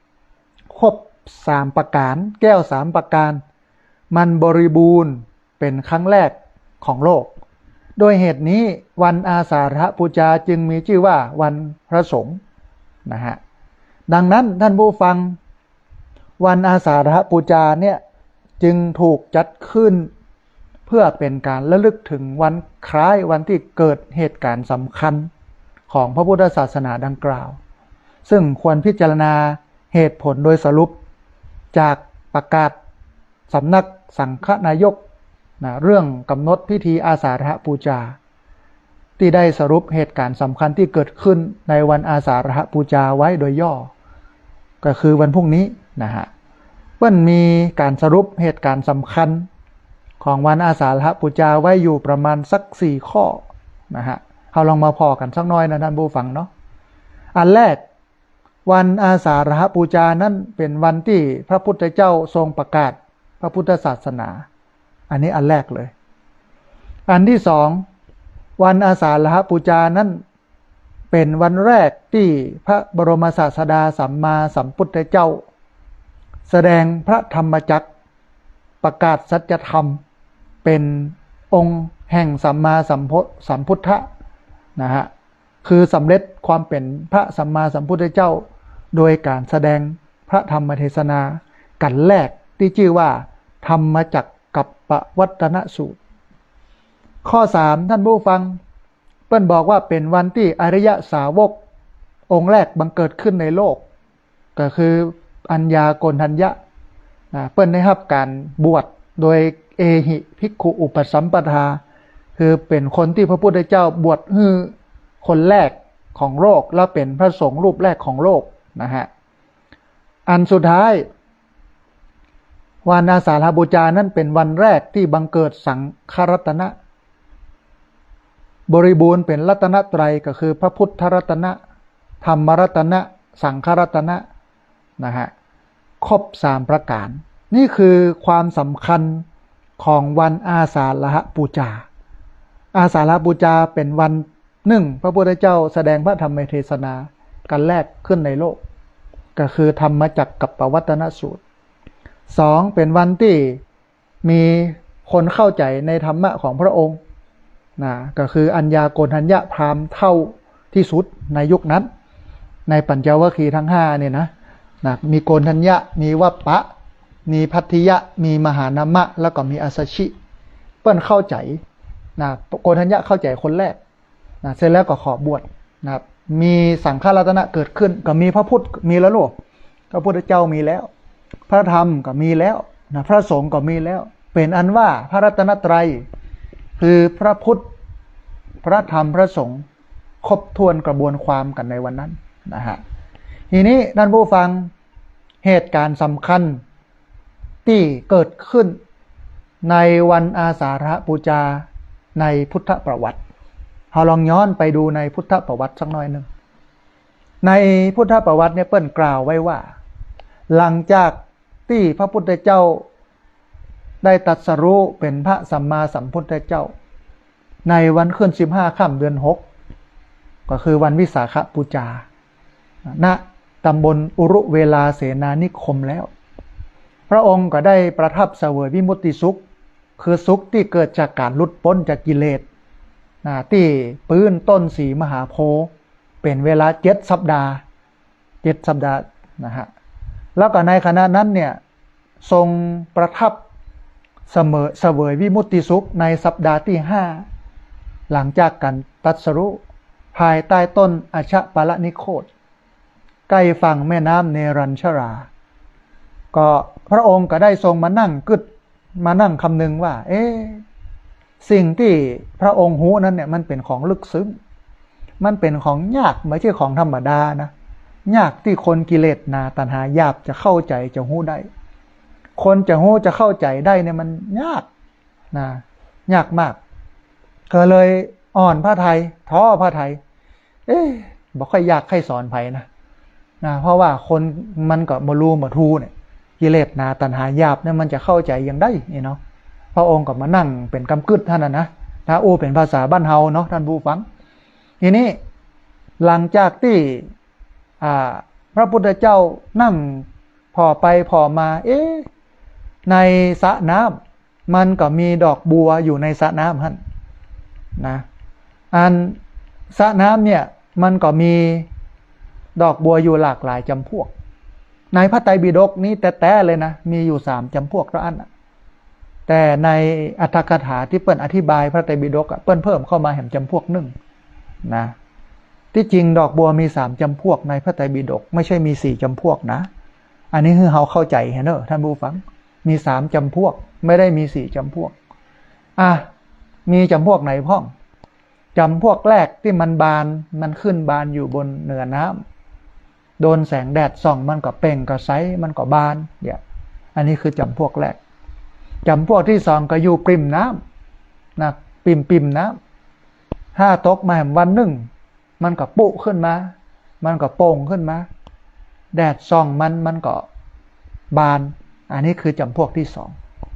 3ครบ 3ประการแก้ว3ประการมันบริบูรณ์เป็นครั้งแรกของโลกโดยเหตุนี้วันอาสาฬหบูชาจึงมีชื่อว่าวันพระสงฆ์นะฮะดังนั้นท่านผู้ฟังวันอาสาฬหบูชาเนี่ยจึงถูกจัดขึ้นเพื่อเป็นการระลึกถึงวันคล้ายวันที่เกิดเหตุการณ์สำคัญของพระพุทธศาสนาดังกล่าวซึ่งควรพิจารณาเหตุผลโดยสรุปจากประกาศสำนักสังฆนายกเรื่องกำหนดพิธีอาสาฬหบูชาที่ได้สรุปเหตุการณ์สำคัญที่เกิดขึ้นในวันอาสาฬหบูชาไว้โดยย่อก็คือวันพรุ่งนี้นะฮะมันมีการสรุปเหตุการณ์สำคัญของวันอาสาฬหบูชาไว้อยู่ประมาณสัก4ข้อนะฮะเราลองมาพอกันสักน้อยนะท่านผู้ฟังเนาะอันแรกวันอาสาฬหบูชานั้นเป็นวันที่พระพุทธเจ้าทรงประกาศพระพุทธศาสนาอันนี้อันแรกเลยอันที่สองวันอาสาฬหบูชานั้นเป็นวันแรกที่พระบรมศาสดาสัมมาสัมพุทธเจ้าแสดงพระธรรมจักรประกาศสัจธรรมเป็นองค์แห่งสัมมาสัมพุทธะนะฮะคือสำเร็จความเป็นพระสัมมาสัมพุทธเจ้าโดยการแสดงพระธรรมเทศนากันแรกที่ชื่อว่าธรรมจักรกัปปวัตตนสูตรข้อ3ท่านผู้ฟังเปิ้นบอกว่าเป็นวันที่อริยสาวกองค์แรกบังเกิดขึ้นในโลกก็คืออัญญาโกณทัญญะเปิ้นได้รับการบวชโดยเอหิภิกขุอุปสัมปทาคือเป็นคนที่พระพุทธเจ้าบวชให้คนแรกของโลกและเป็นพระสงฆ์รูปแรกของโลกนะฮะอันสุดท้ายวันอาสาฬหบูชานั้นเป็นวันแรกที่บังเกิดสังฆรัตนะบริบูรณ์เป็นรัตนตรัยก็คือพระพุทธรัตนะธรรมรัตนะสังฆรัตนะนะฮะครบ3ประการนี่คือความสำคัญของวันอาสาฬหบูชาอาสาฬหบูชาเป็นวันหนึ่งพระพุทธเจ้าแสดงพระธรรมเทศนากันแรกขึ้นในโลกก็คือธรรมจักรกัปปวัตตนสูตร2เป็นวันที่มีคนเข้าใจในธรรมะของพระองค์นะก็คืออัญญาโกณทัญญะพราหมณ์เท่าที่สุดในยุคนั้นในปัญจวัคคีย์ทั้ง5เนี่ยนะมีโกณทัญญะมีวัปปะมีพัทธิยะมีมหานามะแล้วก็มีอัสสชิเปิ้นเข้าใจนะโกณทัญญะเข้าใจคนแรกนะเสร็จแล้วก็ขอบวชนะครับมีสังฆรัตนะเกิดขึ้นก็มีพระพุทธมีแล้วโลกพระพุทธเจ้ามีแล้วพระธรรมก็มีแล้วนะพระสงฆ์ก็มีแล้วเป็นอันว่าพระรัตนตรัยคือพระพุทธพระธรรมพระสงฆ์ครบถ้วนกระบวนความกันในวันนั้นนะฮะทีนี้ท่านผู้ฟังเหตุการณ์สำคัญที่เกิดขึ้นในวันอาสาฬหบูชาในพุทธประวัติเราลองย้อนไปดูในพุทธประวัติสักหน่อยหนึ่งในพุทธประวัติเนี่ยเปิ้นกล่าวไว้ว่าหลังจากที่พระพุทธเจ้าได้ตรัสรู้เป็นพระสัมมาสัมพุทธเจ้าในวันขึ้น15ค่ำเดือน6ก็คือวันวิสาขบูชาณตำบลอุรุเวลาเสนานิคมแล้วพระองค์ก็ได้ประทับเสวยวิมุตติสุขคือสุขที่เกิดจากการหลุดพ้นจากกิเลสที่ปื้นต้นสีมหาโพธิ์เป็นเวลา7 สัปดาห์นะฮะแล้วก็ในขณะนั้นเนี่ยทรงประทับเสวยวิมุตติสุขในสัปดาห์ที่5หลังจากการตรัสรู้ภายใต้ต้นอชปารนิโคธใกล้ฝั่งแม่น้ำเนรัญชราก็พระองค์ก็ได้ทรงมานั่งคำนึงว่าสิ่งที่พระองค์หูนั้นเนี่ยมันเป็นของลึกซึ้งมันเป็นของยากไม่ใช่ของธรรมดานะยากที่คนกิเลสตัณหาหยาบจะเข้าใจจะหูได้คนจะหูจะเข้าใจได้เนี่ยมันยากยากมากก็เลยอ่อนพระทัยท้อพระทัยบอกค่อยอยากให้สอนไผนะเพราะว่าคนมันก็บ่รู้บ่ทูเนี่ยกิเลสตัณหาหยาบเนี่ยมันจะเข้าใจยังได้เนาะพระองค์ก็มานั่งเป็นกำกึดท่านนะถ้าเป็นภาษาบ้านเฮาเนาะท่านผู้ฟังทีนี้หลังจากที่พระพุทธเจ้านั่ง พอไปพอมาในสระน้ำมันก็มีดอกบัวอยู่ในสระน้ำหั่นนะอันสระน้ำเนี่ยมันก็มีดอกบัวอยู่หลากหลายจำพวกในพระไตรปิฎกนี้แต่เลยนะมีอยู่3จำพวกเท่านั้นแต่ในอรรถกถาที่เปิ้นอธิบายพระไตรปิฎกเปิ้นเพิ่มเข้ามาแห่งจำพวกหนึ่งนะที่จริงดอกบัวมี3จำพวกในพระไตรปิฎกไม่ใช่มี4จำพวกนะอันนี้คือเฮาเข้าใจเห็นเนอะท่านผู้ฟังมี3จำพวกไม่ได้มี4จำพวกมีจำพวกไหนพ้องจำพวกแรกที่มันบานมันขึ้นบานอยู่บนเหนือน้ำโดนแสงแดดส่องมันก็เป่งก็ใสมันก็บานเนี่ยอันนี้คือจำพวกแรกจำพวกที่2ก็อยู่ปริมน้ำนะปิ่มน้ำถ้าตกมาวันหนึ่งมันก็ปุขึ้นมามันก็โป่งขึ้นมาแดดส่องมันก็บานอันนี้คือจำพวกที่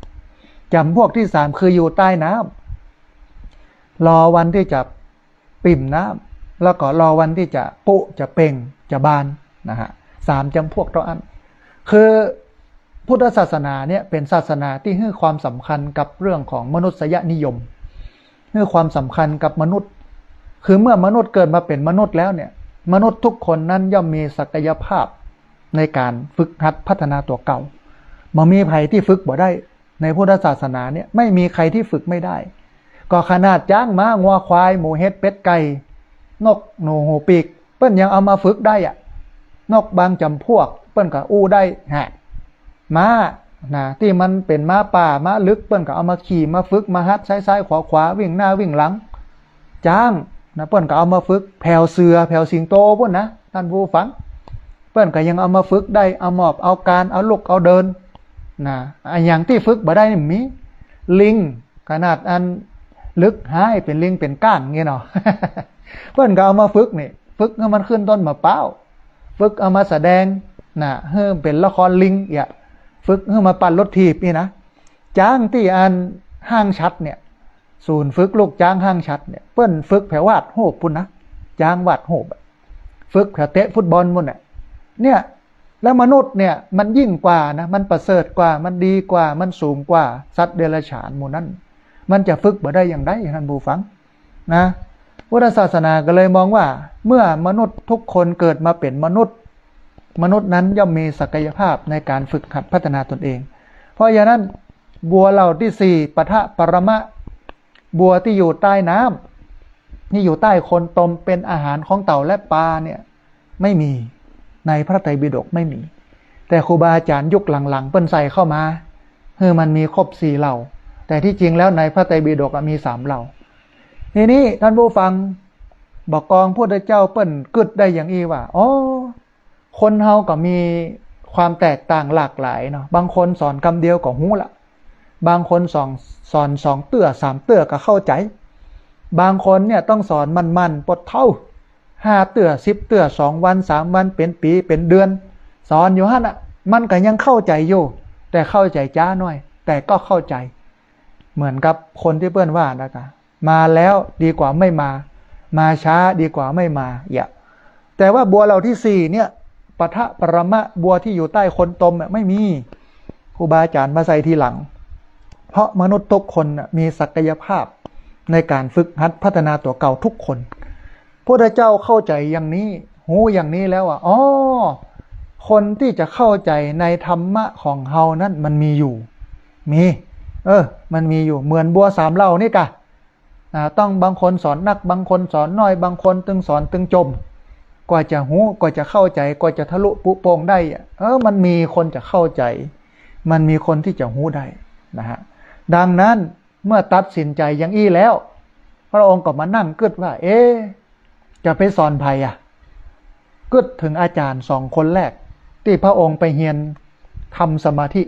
2จำพวกที่3คืออยู่ใต้น้ำรอวันที่จะปิ่มน้ำแล้วก็รอวันที่จะปุจะเป่งจะบานนะฮะ3จำพวกตัวอันคือพุทธศาสนาเนี่ยเป็นศาสนาที่ให้ความสำคัญกับเรื่องของมนุษยนิยมให้ความสำคัญกับมนุษย์คือเมื่อมนุษย์เกิดมาเป็นมนุษย์แล้วเนี่ยมนุษย์ทุกคนนั้นย่อมมีศักยภาพในการฝึกหัดพัฒนาตัวเก่าบ่มีใครที่ฝึกบ่ได้ในพุทธศาสนาเนี่ยไม่มีใครที่ฝึกไม่ได้ก็ขนาดจ้างม้างัวควายหมูเห็ดเป็ดไก่นกหนูหูปีกเปิ้นยังเอามาฝึกได้นกบางจำพวกเปิ้นก็อู้ได้ม้านะที่มันเป็นม้าป่าม้าลึกเปิ้นก็เอามาขี่มาฝึกมาฮัดซ้ายๆขวาๆวิ่งหน้าวิ่งหลังจ้างนะเปิ้นก็เอามาฝึกแผ่วเสือแผ่วสิงโตพุ่นนะท่านผู้ฟังเปิ้นก็ยังเอามาฝึกได้เอาหมอบเอาการเอาลุกเอาเดินนะอย่างที่ฝึกบ่ได้นี่มีลิงขนาดอันลึกหายเป็นลิงเป็นก้างเงี้ยเนาะ เปิ้นก็เอามาฝึกนี่ฝึกให้มันขึ้นต้นมะพร้าวฝึกเอามาแสดงนะให้เป็นละครลิงฝึกให้มาปั่นรถถีบนี่นะจ้างที่อันห้างชัดเนี่ยศูนย์ฝึกลูกจ้างห้างชัดเนี่ยเปิ้นฝึกแผววาดโหบพุ่นนะจ้างวาดโหบฝึกแผวเตะฟุตบอลพุ่นเนี่ยแล้วมนุษย์เนี่ยมันยิ่งกว่านะมันประเสริฐกว่ามันดีกว่ามันสูงกว่าสัตว์เดรัจฉานหมู่นั้นมันจะฝึกบ่ได้อย่างไรท่านผู้ฟังนะพุทธศาสนาก็เลยมองว่าเมื่อมนุษย์ทุกคนเกิดมาเป็นมนุษย์นั้นย่อมมีศักยภาพในการฝึกหัดพัฒนาตนเองเพราะฉะนั้นบัวเหล่าที่4ปะทะปรมะบัวที่อยู่ใต้น้ำนี่อยู่ใต้โคนตมเป็นอาหารของเต่าและปลาเนี่ยไม่มีในพระไตรปิฎกไม่มีแต่ครูบาอาจารย์ยุคหลังๆเปิ้นใส่เข้ามามันมีครบ4เหล่าแต่ที่จริงแล้วในพระไตรปิฎกมี3เหล่าทีนี้ท่านผู้ฟังบอกกองพุทธเจ้าเปิ้นกึดได้อย่างอีว่าคนเฮาก็มีความแตกต่างหลากหลายเนาะบางคนสอนคำเดียวก็หูละบางคนสอน2เตื้อ3เตื้อก็เข้าใจบางคนเนี่ยต้องสอนมันปดเท่า5เตื้อ10เตื้อ2วัน3วันเป็นปีเป็นเดือนสอนอยู่หั่นมันก็ยังเข้าใจอยู่แต่เข้าใจจ้าหน่อยแต่ก็เข้าใจเหมือนกับคนที่เปิ้นว่านะคะมาแล้วดีกว่าไม่มาช้าดีกว่าไม่มาแต่ว่าบัวเหล่าที่4เนี่ยปะทะปรมะบัวที่อยู่ใต้คนตมไม่มีครูบาอาจารย์มาใส่ทีหลังเพราะมนุษย์ทุกคนมีศักยภาพในการฝึกหัดพัฒนาตัวเก่าทุกคนพระเจ้าเข้าใจอย่างนี้หูอย่างนี้แล้วคนที่จะเข้าใจในธรรมะของเฮานั้นมันมีอยู่มันมีอยู่เหมือนบัว3เหล่านี่กะต้องบางคนสอนนักบางคนสอนน้อยบางคนตึงสอนตึงจมกว่าจะหูกว่าจะเข้าใจกว่าจะทะลุปุโปงได้มันมีคนจะเข้าใจมันมีคนที่จะหูได้นะฮะดังนั้นเมื่อตัดสินใจอย่างอี้แล้วพระองค์ก็มานั่งกึดว่าจะไปสอนไผกึดถึงอาจารย์2คนแรกที่พระองค์ไปเฮียนทำสมาธิ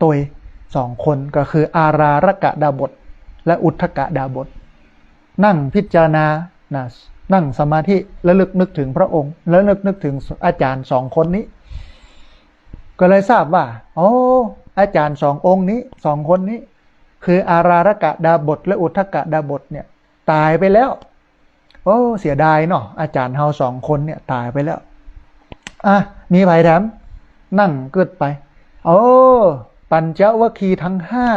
ตัว2คนก็คืออารารกดาบทและอุทธกดาบทนั่งพิจารณานั่งสมาธิแล้วนึกถึงพระองค์แล้วนึกถึงอาจารย์2คนนี้ก็เลยทราบว่าอาจารย์2องค์นี้2คนนี้คืออารารกดาบทและอุทธกดาบทเนี่ยตายไปแล้วเสียดายเนาะอาจารย์เฮา2คนเนี่ยตายไปแล้วมีไผแถม นั่งเกิดไปปัญจวัคคีย์ทั้งห้า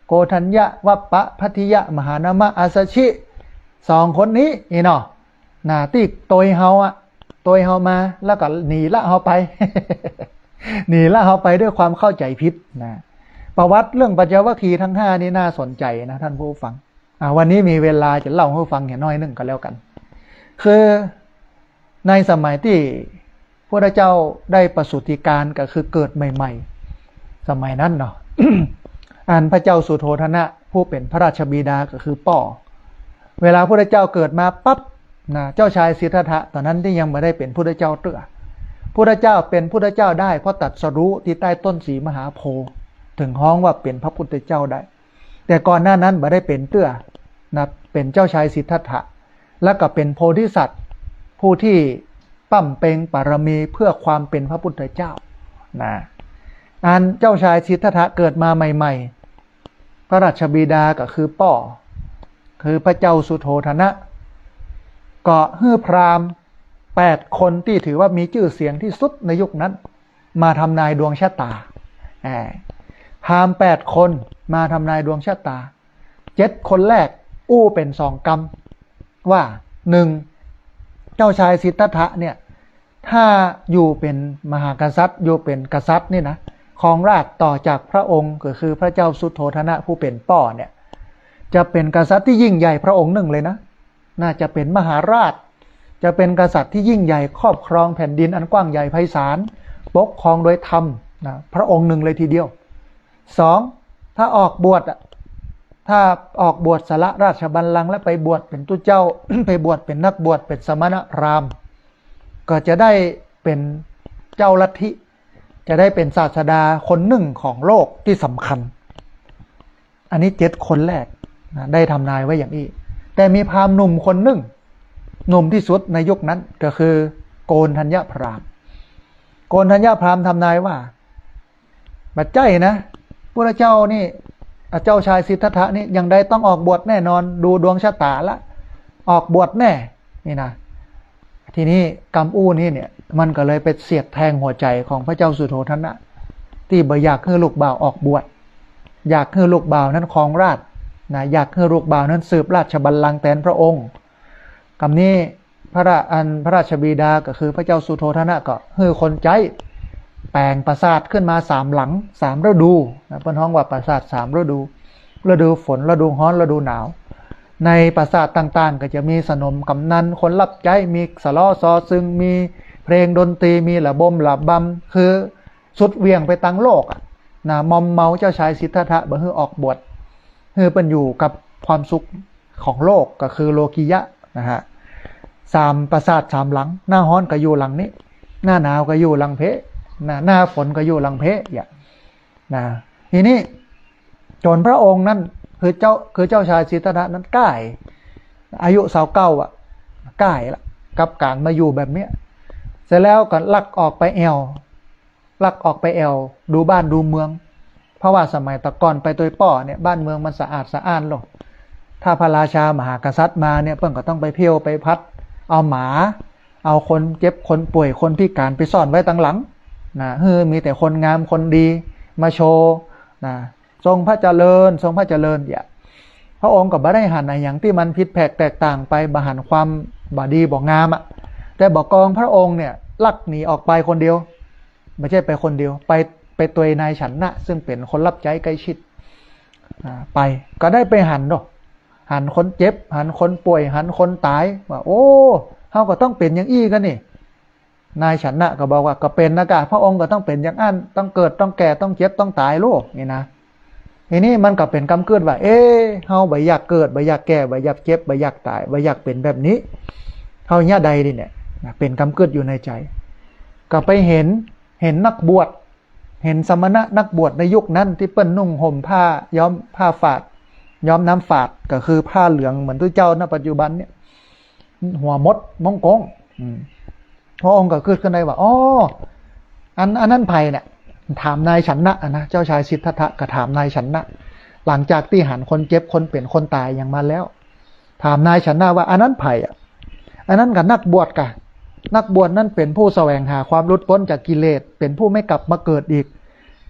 โกฏัญญะวัปปะพัทธิยะมหานามะอาสชิสองคนนี้นี่เนาะที่ตัวเฮามาแล้วก็หนีละเฮาไป หนีละเฮาไปด้วยความเข้าใจผิดนะประวัติเรื่องปัญจวัคคีย์ทั้งห้านี่น่าสนใจนะท่านผู้ฟังวันนี้มีเวลาจะเล่าให้ฟังอย่างน้อยนึงก็แล้วกันคือในสมัยที่พระเจ้าได้ประสูติการก็คือเกิดใหม่ๆสมัยนั้นเนาะ พระเจ้าสุโธทนะผู้เป็นพระราชบิดาก็คือป่อเวลาพระเจ้าเกิดมาปั๊บเจ้าชายสิทธัตถะตอนนั้นที่ยังไม่ได้เป็นพระเจ้าเตื้อพระเจ้าเป็นพระเจ้าได้เพราะตรัสรู้ที่ใต้ต้นสีมหาโพธิ์ถึงฮ้องว่าเป็นพระพุทธเจ้าได้แต่ก่อนหน้านั้นไม่ได้เป็นเตื้อเป็นเจ้าชายสิทธัตถะและก็เป็นโพธิสัตว์ผู้ที่ปั้มเปงปารมีเพื่อความเป็นพระพุทธเจ้าเจ้าชายสิทธัตถะเกิดมาใหม่ๆพระราชบิดาก็คือป่อคือพระเจ้าสุโธทนะก็ฮื้อพราหมณ์8 คนที่ถือว่ามีชื่อเสียงที่สุดในยุคนั้นมาทำนายดวงชะตาพราหมณ์8 คนมาทำนายดวงชะตา7 คนแรกเป็น2 กรรมว่า1เจ้าชายสิทธัตถะเนี่ยถ้าอยู่เป็นมหากษัตริย์อยู่เป็นกษัตริย์นี่นะครองราชย์ต่อจากพระองค์ก็คือพระเจ้าสุโธทนะผู้เป็นป่อเนี่ยจะเป็นกษัตริย์ที่ยิ่งใหญ่พระองค์หนึ่งเลยนะน่าจะเป็นมหาราชจะเป็นกษัตริย์ที่ยิ่งใหญ่ครอบครองแผ่นดินอันกว้างใหญ่ไพศาลปกครองโดยธรรมพระองค์หนึ่งเลยทีเดียว2ถ้าออกบวชสละราชบัลลังก์และไปบวชเป็นตุเจ้า ไปบวชเป็นนักบวชเป็นสมณพราหมณ์ก็จะได้เป็นเจ้าลัทธิจะได้เป็นศาสดาคนหนึ่งของโลกที่สำคัญอันนี้7 คนแรกได้ทำนายไว้อย่างนี้แต่มีพราหมณ์หนุ่มคนหนึ่งหนุ่มที่สุดในยุคนั้นก็คือโกณฑัญญพราหมณ์โกณฑัญญพราหมณ์ทำนายว่าบัดใจนะพระเจ้านี่เจ้าชายสิทธัตถะนี่ยังได้ต้องออกบวชแน่นอนดูดวงชะตาละออกบวชแน่นี่นะทีนี้กรรมอู้นี่เนี่ยมันก็เลยไปเสียดแทงหัวใจของพระเจ้าสุโธทนะที่บ่อยากให้ลูกบ่าวออกบวชอยากให้ลูกบ่าวนั้นครองราชย์อยากให้ลูกบ่าวนั้นสืบราชบัลลังก์แทนพระองค์คำนี้พระราชบิดาก็คือพระเจ้าสุโธทนะก็ให้คนใจแปลงปราสาทขึ้นมา3 หลัง3 ฤดูเป็นห้องว่าปราสาท3 ฤดูฝนฤดูร้อนฤดูหนาวในปราสาทต่างๆก็จะมีสนมกำนันคนรับใช้มีสล้อซอซึงมีเพลงดนตรีมีระบำคือสุดเวียงไปตั้งโลกมอมเมาเจ้าชายสิทธัตถะบ่ให้ออกบวชให้เป็นอยู่กับความสุขของโลกก็คือโลกิยะนะฮะ3 ปราสาท3 หลังหน้าร้อนก็อยู่หลังนี้หน้าหนาวก็อยู่หลังเพหน้าฝนก็อยู่หลังเพทีนี้จนพระองค์นั้นคือเจ้าชายสิทธัตถะนั้นก่ายอายุ29ก่ายละกับการมาอยู่แบบเนี้ยเสร็จแล้วก็ลักออกไปแอวดูบ้านดูเมืองเพราะว่าสมัยตะก่อนไปตัวป่อเนี่ยบ้านเมืองมันสะอาดสะอ้านหรอกถ้าพระราชามหากษัตริย์มาเนี่ยเพิ่งก็ต้องไปเพียวไปพัดเอาหมาเอาคนเจ็บคนป่วยคนพิการไปซ่อนไว้ตั้งหลังมีแต่คนงามคนดีมาโชว์ทรงพระเจริญอย่าพระองค์ก็บ่ได้หันในอย่างที่มันผิดแผกแตกต่างไปบ่หันความบ่ดีบ่งามแต่บอกกองพระองค์เนี่ยลักหนีออกไปคนเดียวไม่ใช่ไปคนเดียวไปตัวนายฉันนะซึ่งเป็นคนรับใช้ใกล้ชิดไปก็ได้ไปหันคนเจ็บหันคนป่วยหันคนตายว่าโอ้เขาก็ต้องเป็นอย่างอี้กันนี่นายฉันนะก็บอกว่าก็เป็นนะกะพระองค์ก็ต้องเป็นอย่างอันต้องเกิดต้องแก่ต้องเจ็บต้องตายโลกนี่นะทีนี้มันก็เป็นกำเกิดว่าเฮาบ่อยากเกิดบ่อยากแก่บ่อยากเจ็บบ่อยากตายบ่อยากเป็นแบบนี้เฮาเนี่ยใดดิเนี่ยเป็นกำเกิดอยู่ในใจก็ไปเห็นนักบวชเห็นสมณะนักบวชในยุคนั้นที่เปิ้นนุ่งห่มผ้าย้อมผ้าฝาดย้อมน้ำฝาดก็คือผ้าเหลืองเหมือนที่เจ้าณปัจจุบันเนี่ยหัวมดมงกงพระองค์ก็ขึ้นได้ว่าอันนั้นไผ่เนี่ยถามนายฉันนะนะเจ้าชายสิทธัตถะก็ถามนายฉันนะหลังจากที่หันคนเจ็บคนเป็นคนตายอย่างมาแล้วถามนายฉันนะว่าอันนั้นไผ่อันนั้นกับนักบวชกะ นักบวชนั่นเป็นผู้แสวงหาความหลุดพ้นจากกิเลสเป็นผู้ไม่กลับมาเกิดอีก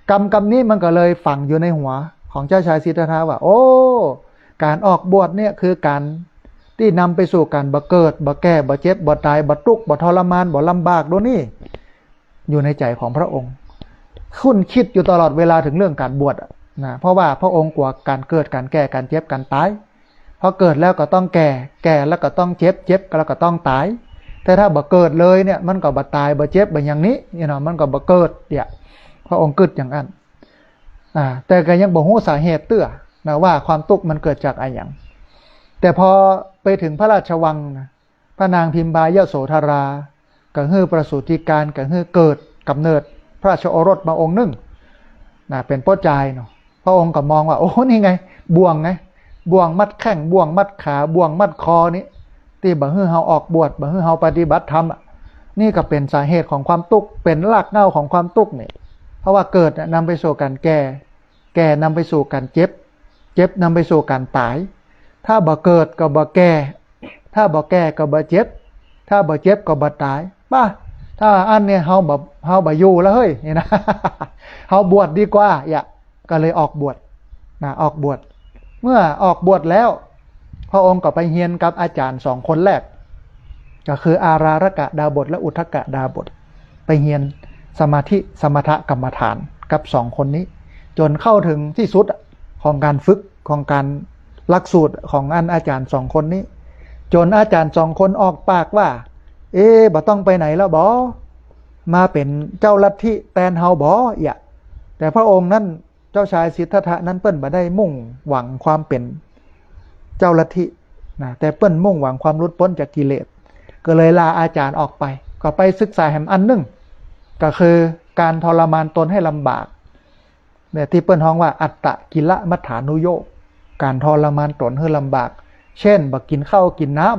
กรรมนี้มันก็เลยฝังอยู่ในหัวของเจ้าชายสิทธัตถะว่าโอ้การออกบวชเนี่ยคือการที่นำไปสู่การบ่เกิดบ่แก่บ่เจ็บบ่ตายบ่ทุกข์บ่ทรมานบ่ลำบากด้วยนี่อยู่ในใจของพระองค์คุ้นคิดอยู่ตลอดเวลาถึงเรื่องการบวชนะเพราะว่าพระองค์กลัวการเกิดการแก่การเจ็บการตายพอเกิดแล้วก็ต้องแก่แล้วก็ต้องเจ็บแล้วก็ต้องตายแต่ถ้าบ่เกิดเลยเนี่ยมันก็บ่ตายบ่เจ็บบ่อย่างนี้มันก็บ่เกิดเนี่ยพระองค์กึดอย่างนั้นแต่ก็ยังบ่รู้สาเหตุนะว่าความทุกข์มันเกิดจากอะไรอย่างแต่พอไปถึงพระราชวังนะพระนางพิมพายโสธราก็ฮื้อประสูติการก็ฮื้อเกิดกำเนิดพระราชโอรสมาองค์หนึ่งนะเป็นพ่อจายเนาะพระองค์ก็มองว่าโอ้นี่ไงบ่วงไงบ่วงมัดแข้งบ่วงมัดขาบ่วงมัดคอนี้ที่บ่ฮื้อเฮาออกบวชบ่ฮื้อเฮาปฏิบัติธรรมนี่ก็เป็นสาเหตุของความทุกข์เป็นรากเหง้าของความทุกข์นี่เพราะว่าเกิดนำไปสู่การแก่นำไปสู่การเจ็บนำไปสู่การตายถ้าบ่เกิดก็บ่แก่ถ้าบ่แก่ก็บ่เจ็บถ้าบ่เจ็บก็บ่ตายป่ะถ้าอันเนี่ยเฮาบ่อยู่แล้วเฮ้ยนี่นะเฮาบวชดีกว่าก็เลยออกบวชนะออกบวชเมื่อออกบวชแล้วพระองค์ก็ไปเรียนกับอาจารย์2คนแรกก็คืออารารกะดาบทและอุทกะดาบทไปเรียนสมาธิสมถกรรมฐานกับ2คนนี้จนเข้าถึงที่สุดของการฝึกของการหลักสูตรของอาจารย์2คนนี้จนอาจารย์2คนออกปากว่าบ่ต้องไปไหนแล้วบ่มาเป็นเจ้าลัทธิแทนเฮาบ่แต่พระองค์นั้นเจ้าชายสิทธัตถะนั้นเปิ้นบ่ได้มุ่งหวังความเป็นเจ้าลัทธินะแต่เปิ้นมุ่งหวังความหลุดพ้นจากกิเลสก็เลยลาอาจารย์ออกไปก็ไปศึกษาแห่งอันหนึ่งก็คือการทรมานตนให้ลำบากเนี่ยที่เปิ้นฮ้องว่าอัตตกิลมัฏฐานุโยคการทรมานตนให้ลำบากเช่นบ่กินข้าวกินน้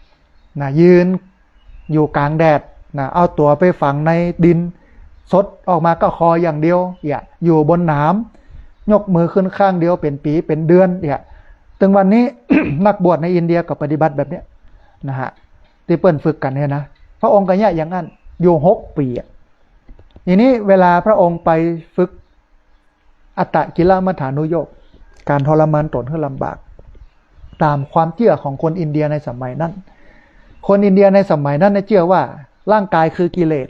ำนะยืนอยู่กลางแดดนะเอาตัวไปฝังในดินสดออกมาก็คออย่างเดียวอยู่บนหนามยกมือขึ้นข้างเดียวเป็นปีเป็นเดือนถึงวันนี้ นักบวชในอินเดียก็ปฏิบัติแบบนี้นะฮะที่เปิ้นฝึกกันเนี่ยนะพระองค์ก็อย่างนั้นอยู่6 ปีทีนี้เวลาพระองค์ไปฝึกอัตตกิลมัฏฐานุโยคการทรมานตนให้ลำบากตามความเชื่อของคนอินเดียในสมัยนั้นคนอินเดียในสมัยนั้นเชื่อว่าร่างกายคือกิเลส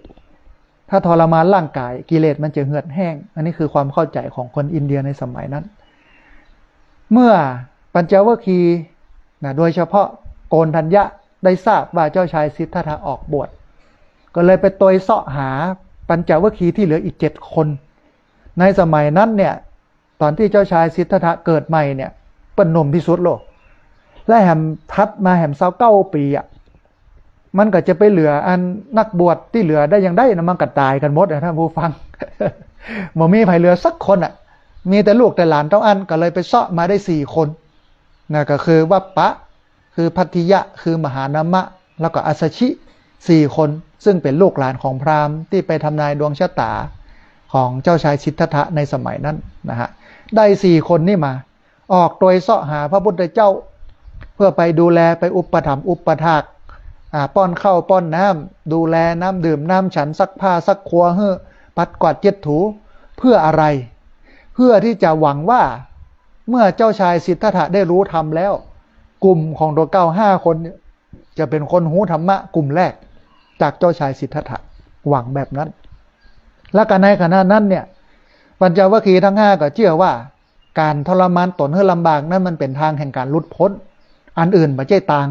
ถ้าทรมานร่างกายกิเลสมันจะเหือดแห้งอันนี้คือความเข้าใจของคนอินเดียในสมัยนั้นเมื่อปัญจวัคคีย์โดยเฉพาะโกณฑัญญะได้ทราบว่าเจ้าชายสิทธัตถะออกบวชก็เลยไปโตยเสาะหาปัญจวัคคีย์ที่เหลืออีก7 คนในสมัยนั้นเนี่ยตอนที่เจ้าชายสิทธัตถะเกิดใหม่เนี่ยเป็นหนุ่มที่สุดโลกและแหมทัดมาแหม29 ปีมันก็จะไปเหลืออันนักบวชที่เหลือได้ยังได้นะมันก็ตายกันหมดท่านผู้ฟัง บ่มีใครเหลือสักคนมีแต่ลูกแต่หลานเท่าอันก็เลยไปเสาะมาได้4 คนนะก็คือวัปปะคือพัทธิยะคือมหานามะแล้วก็อัสสชิ4 คนซึ่งเป็นลูกหลานของพราหมณ์ที่ไปทำนายดวงชะตาของเจ้าชายสิทธัตถะในสมัยนั้นนะฮะได้4 คนนี่มาออกโดยเสาะหาพระพุทธเจ้าเพื่อไปดูแลไปอุปถัมภ์อุปถากป้อนข้าวป้อนน้ำดูแลน้ำดื่มน้ำฉันซักผ้าซักครัวปัดกวาดเช็ดถูเพื่ออะไรเพื่อที่จะหวังว่าเมื่อเจ้าชายสิทธัตถะได้รู้ธรรมแล้วกลุ่มของตัวเก้า5 คนจะเป็นคนหูธรรมะกลุ่มแรกจากเจ้าชายสิทธัตถะหวังแบบนั้นและกันในขณะนั้นเนี่ยปัญจวัคคีย์ทั้ง5ก็เชื่อว่าการทรมานตนให้ลำบากนั้นมันเป็นทางแห่งการหลุดพ้นอันอื่นไม่ใช่ทาง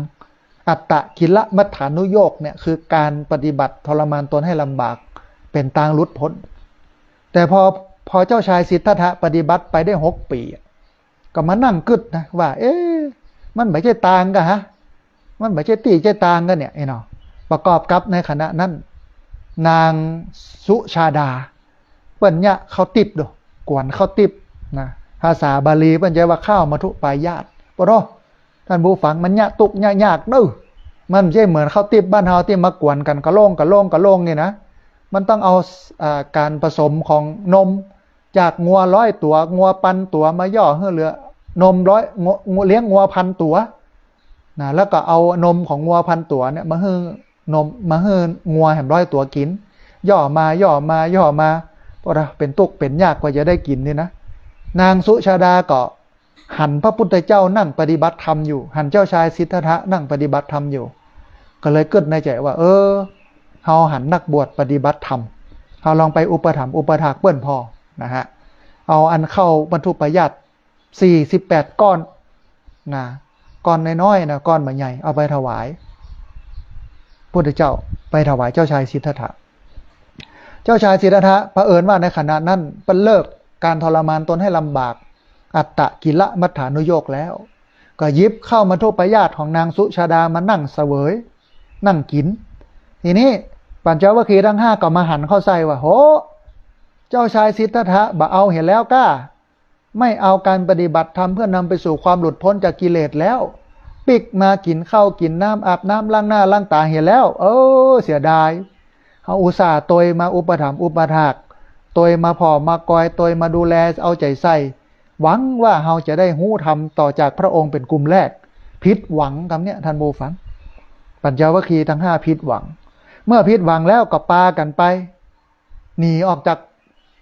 อัตตกิลมัฏฐานุโยคเนี่ยคือการปฏิบัติทรมานตนให้ลำบากเป็นทางหลุดพ้นแต่พอเจ้าชายสิทธัตถะปฏิบัติไปได้6 ปีก็มานั่งกึดนะว่ามันไม่ใช่ทางกันมันไม่ใช่ตีใช่ทางกันเนี่ยประกอบกับในขณะนั้นนางสุชาดาเปิ้นเนี่ยเขาติบดูกวนเขาติบนะภาษาบาลีเปิ้นจะว่าข้าวมัทุปายาตปะเนาะท่านผู้ฟังมันยะตุกยากเด้อมันไม่ใช่เหมือนข้าวติบบ้านเฮาที่มากวนกันกะโล่งนี่นะมันต้องเอาการผสมของนมจากงัว100 ตัวงัว1,000 ตัวมาย่อให้เหลือนม100เลี้ยงงัว1,000 ตัวนะแล้วก็เอานมของงัว1,000 ตัวเนี่ยมาให้ นมมาเฮินงัวแหมร้อยตัวกินย่อมาเพราะเป็นตุกเป็นยากกว่าจะได้กินนี่นะนางสุชาดาก็หันพระพุทธเจ้านั่งปฏิบัติธรรมอยู่หันเจ้าชายสิทธัตถะนั่งปฏิบัติธรรมอยู่ก็เลยเกิดในใจว่าเฮาหันนักบวชปฏิบัติธรรมเฮาลองไปอุปถัมภ์อุปถากเปิ้นพอนะฮะเอาอันเข้าบรรทุปประหยัด48ก้อนนะก้อนน้อยๆนะก้อนใหญ่เอาไปถวายพุทธเจ้าไปถวายเจ้าชายสิทธัตถะเจ้าชายสิทธัตถะเผอิญว่าในขณะนั้นเปิ้นเลิกการทรมานตนให้ลำบากอัตตกิลมัฏฐานุโยคแล้วก็ยิบเข้ามาทุปประหยัดของนางสุชาดามานั่งเสวยนั่งกินทีนี้ปัญจวัคคีย์ทั้ง5ก็มาหันเข้าใส่ว่าโหเจ้าชายสิทธัตถะบ่เอาเห็นแล้วก้าไม่เอาการปฏิบัติธรรมเพื่อนำไปสู่ความหลุดพ้นจากกิเลสแล้วปิกมากินข้าวกินน้ำอาบน้ำล้างหน้าล้างตาเห็นแล้วเสียดายเขาอุตส่าห์ตยมาอุปถัมภ์อุปถากตยมาพ่อมากอยตยมาดูแลเอาใจใส่หวังว่าเราจะได้หู้ธรรมต่อจากพระองค์เป็นกลุ่มแรกผิดหวังคำเนี้ยท่านโบฟังปัญจวัคคีย์ทั้ง5ผิดหวังเมื่อผิดหวังแล้วก็ปากันไปหนีออกจาก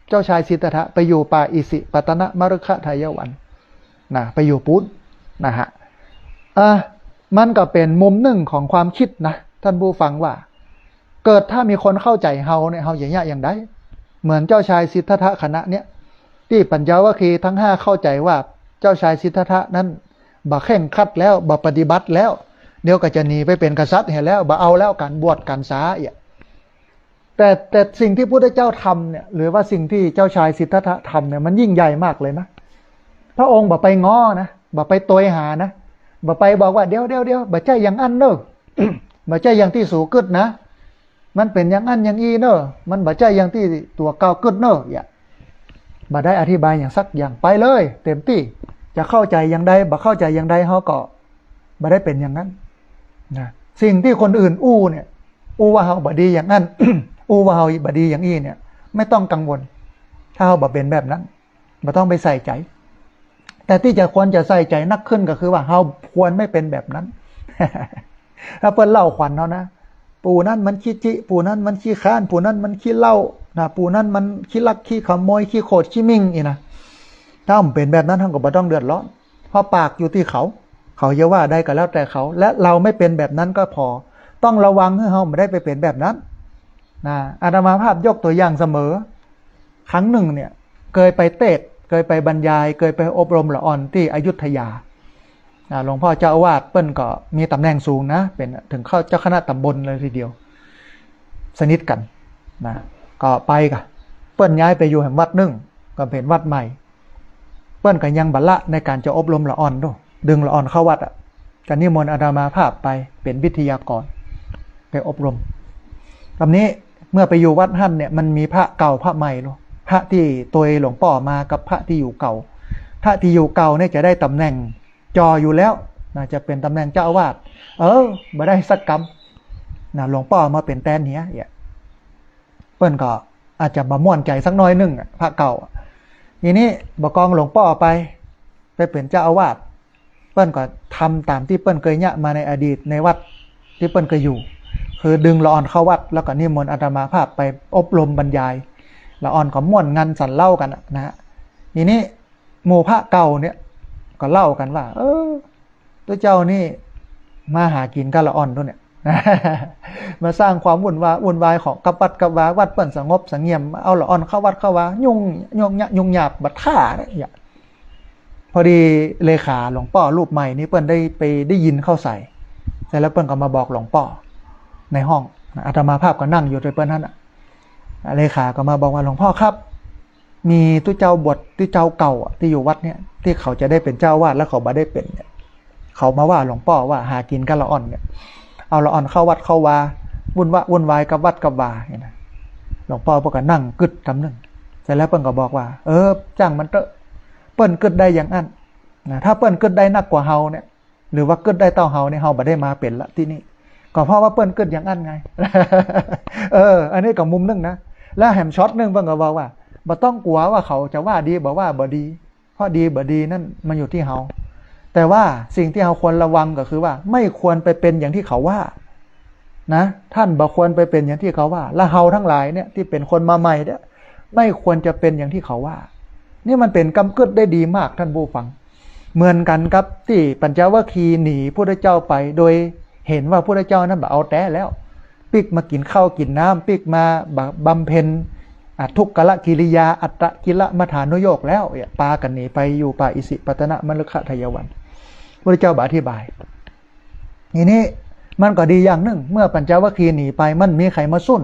เจ้าชายสิทธัตถะไปอยู่ป่าอิสิปตนมฤคทายวันนะไปอยู่ปุ้นนะฮะมันก็เป็นมุมหนึ่งของความคิดนะท่านผู้ฟังว่าเกิดถ้ามีคนเข้าใจเฮาเนี่ยเฮาอย่างใดเหมือนเจ้าชายสิทธัตถะคณะเนี้ยที่ปัญจวัคคีย์ทั้ง5เข้าใจว่าเจ้าชายสิทธัตถะนั้นบ่เข่งคัดแล้วบ่ปฏิบัติแล้วเดี๋ยวก็จะหนีไปเป็นกษัตริย์เห็นแล้วบ่เอาแล้วการบวชการสาแต่สิ่งที่พระพุทธเจ้าทำเนี่ยหรือว่าสิ่งที่เจ้าชายสิทธัตถะทำเนี่ยมันยิ่งใหญ่มากเลยนะพระองค์บ่ไปง้อนะบ่ไปตยหานะบ่ไปบอกว่าเดี๋ยวบ่ใจอย่างอันเนอะ บ่ใจอย่างที่สูกึดนะมันเป็นอย่างอันอย่างอีเนอะมันบ่ใจอย่างที่ตัวเก่ากึดเนอะบ่ได้อธิบายอย่างสักอย่างไปเลยเต็มที่จะเข้าใจอย่างใดบ่เข้าใจอย่างใดเฮาก็บ่ได้เป็นอย่างนั้นนะสิ่งที่คนอื่นเนี่ยว่าเฮาบ่ดีอย่างนั้น ว่าเฮาบ่ดีอย่างอีเนี่ยไม่ต้องกังวลถ้าเฮาบ่เป็นแบบนั้นบ่ต้องไปใส่ใจแต่ที่จะควรจะใส่ใจนักขึ้นก็คือว่าเฮาควรไม่เป็นแบบนั้น ถ้าเปิ้นเล่าขวัญเฮานะปู่นั้นมันขี้จิปู่นั้นมันขี้ค้านปู่นั้นมันขี้เหล้านะปู่นั้นมันขี้ลักขี้ขโมยขี้โคตรขี้มิ่งอีนะถ้ามันเป็นแบบนั้นท่านก็บ่ต้องเดือดร้อนเพราะปากอยู่ที่เขาจะว่าได้ก็แล้วแต่เขาและเราไม่เป็นแบบนั้นก็พอต้องระวังให้เฮาไม่ได้ไปเป็นแบบนั้นนะอาตมาภาพยกตัวอย่างเสมอครั้งหนึ่งเนี่ยเคยไปเทศเคยไปบรรยายเคยไปอบรมละอ่อนที่อยุธยาหลวงพ่อเจ้าอาวาสเปิ้นก็มีตำแหน่งสูงนะเป็นถึงเข้าเจ้าคณะตำบลเลยทีเดียวสนิทกันนะก็ไปกันเปิ้นย้ายไปอยู่แห่งวัดนึงก็เป็นวัดใหม่เปิ้นก็ยังบัลละในการจะอบรมละอ่อนด้วยดึงละอ่อนเข้าวัดกันนิมนต์อาตมาภาพไปเป็นวิทยากรไปอบรมตอนนี้เมื่อไปอยู่วัดหั่นเนี่ยมันมีพระเก่าพระใหม่เนาะพระที่ตัวหลวงพ่อมากับพระที่อยู่เก่าพระที่อยู่เก่าเนี่ยจะได้ตำแหน่งจออยู่แล้วนะจะเป็นตำแหน่งเจ้าอาวาสมาได้สักกรรมนะหลวงพ่อมาเป็นแทนเนี้ยเปิ้นก็อาจจะมาม่วนใจสักน้อยนึงพระเก่าทีนี้บกองหลวงพ่อไปเป็นเจ้าอาวาสเปิ้นก็ทำตามที่เปิ้นเคยเนี่ยมาในอดีตในวัดที่เปิ้นเคยอยู่คือดึงละอ่อนเข้าวัดแล้วก็นิมนต์อาตมาภาพไปอบรมบรรยายละอ่อนก็ม่วนงันสั่นเล่ากันนะฮะทีนี้หมู่พระเก่าเนี่ยก็เล่ากันว่าตัวเจ้านี่มาหากินกันละอ่อนตัวเนี่ย มาสร้างความวุ่นวายของกับวัดกับวาวัดเปิ้นสงบสงเงียมเอาละอ่อนเข้าวัดเข้าวายุ่งหยาบบัดท่าเนี่ยพอดีเลขาหลวงพ่อรูปใหม่นี่เปิ้นได้ยินเข้าใส่เสร็จแล้วเปิ้นก็มาบอกหลวงพ่อในห้องอาตมาภาพก็นั่งอยู่ด้วยเปิ้นนั่นเลขาก็มาบอกว่าหลวงพ่อครับมีตู้เจ้าบทตู้เจ้าเก่าที่อยู่วัดเนี่ยที่เขาจะได้เป็นเจ้าวาดแล้วเขาบ่ได้เป็นเนี่ยเขามาว่าหลวงพ่อว่าหากินกันละอ่อนเนี่ยเอาละอ่อนเข้าวัดเข้าวาวุ่นวายกับวัดกับวาเนี่ยนะหลวงพ่อก็นั่งกึดคำนึงเสร็จแล้วเปิ้นก็บอกว่าจ้างมันเตอะเปิ้นกึดได้อย่างนั้นนะถ้าเปิ้นกึดได้นักกว่าเฮาเนี่ยหรือว่ากึดได้เต้าเฮาเนี่ยเฮาบ่ได้มาเป็นละที่นี่ก็เพราะว่าเปิ้นกึดอย่างนั้นไง อันนี้ก็มุมนึงนะแล้วแหมช็อตนึงเปิ้นก็บอกว่าบ่ต้องกลัวว่าเขาจะว่าดีบ่ว่าบ่ดีเพราะดีบ่ดีนั่นมันอยู่ที่เฮาแต่ว่าสิ่งที่เฮาควรระวังก็คือว่าไม่ควรไปเป็นอย่างที่เขาว่า นะท่านบ่ควรไปเป็นอย่างที่เขาว่าและเฮาทั้งหลายเนี่ยที่เป็นคนมาใหม่เนี่ยไม่ควรจะเป็นอย่างที่เขาว่านี่มันเป็นกำกึศได้ดีมากท่านผู้ฟังเหมือนกันกับที่ปัญจวัคคีย์หนีพระเจ้าไปโดยเห็นว่าพระเจ้านั้นบ่เอาแต่แล้วปิกมากินข้าวกินน้ำปิกมาบำเพ็ญทุกขละกิริยาอัตตกิละมัฏฐานุโยคแล้วปากันหนีไปอยู่ป่าอิสิปตนะมฤคทายวันพระเจ้าอธิบายทีนี้มันก็ดีอย่างหนึ่งเมื่อปัญจวัคคีย์หนีไปมันมีใครมาสุ่น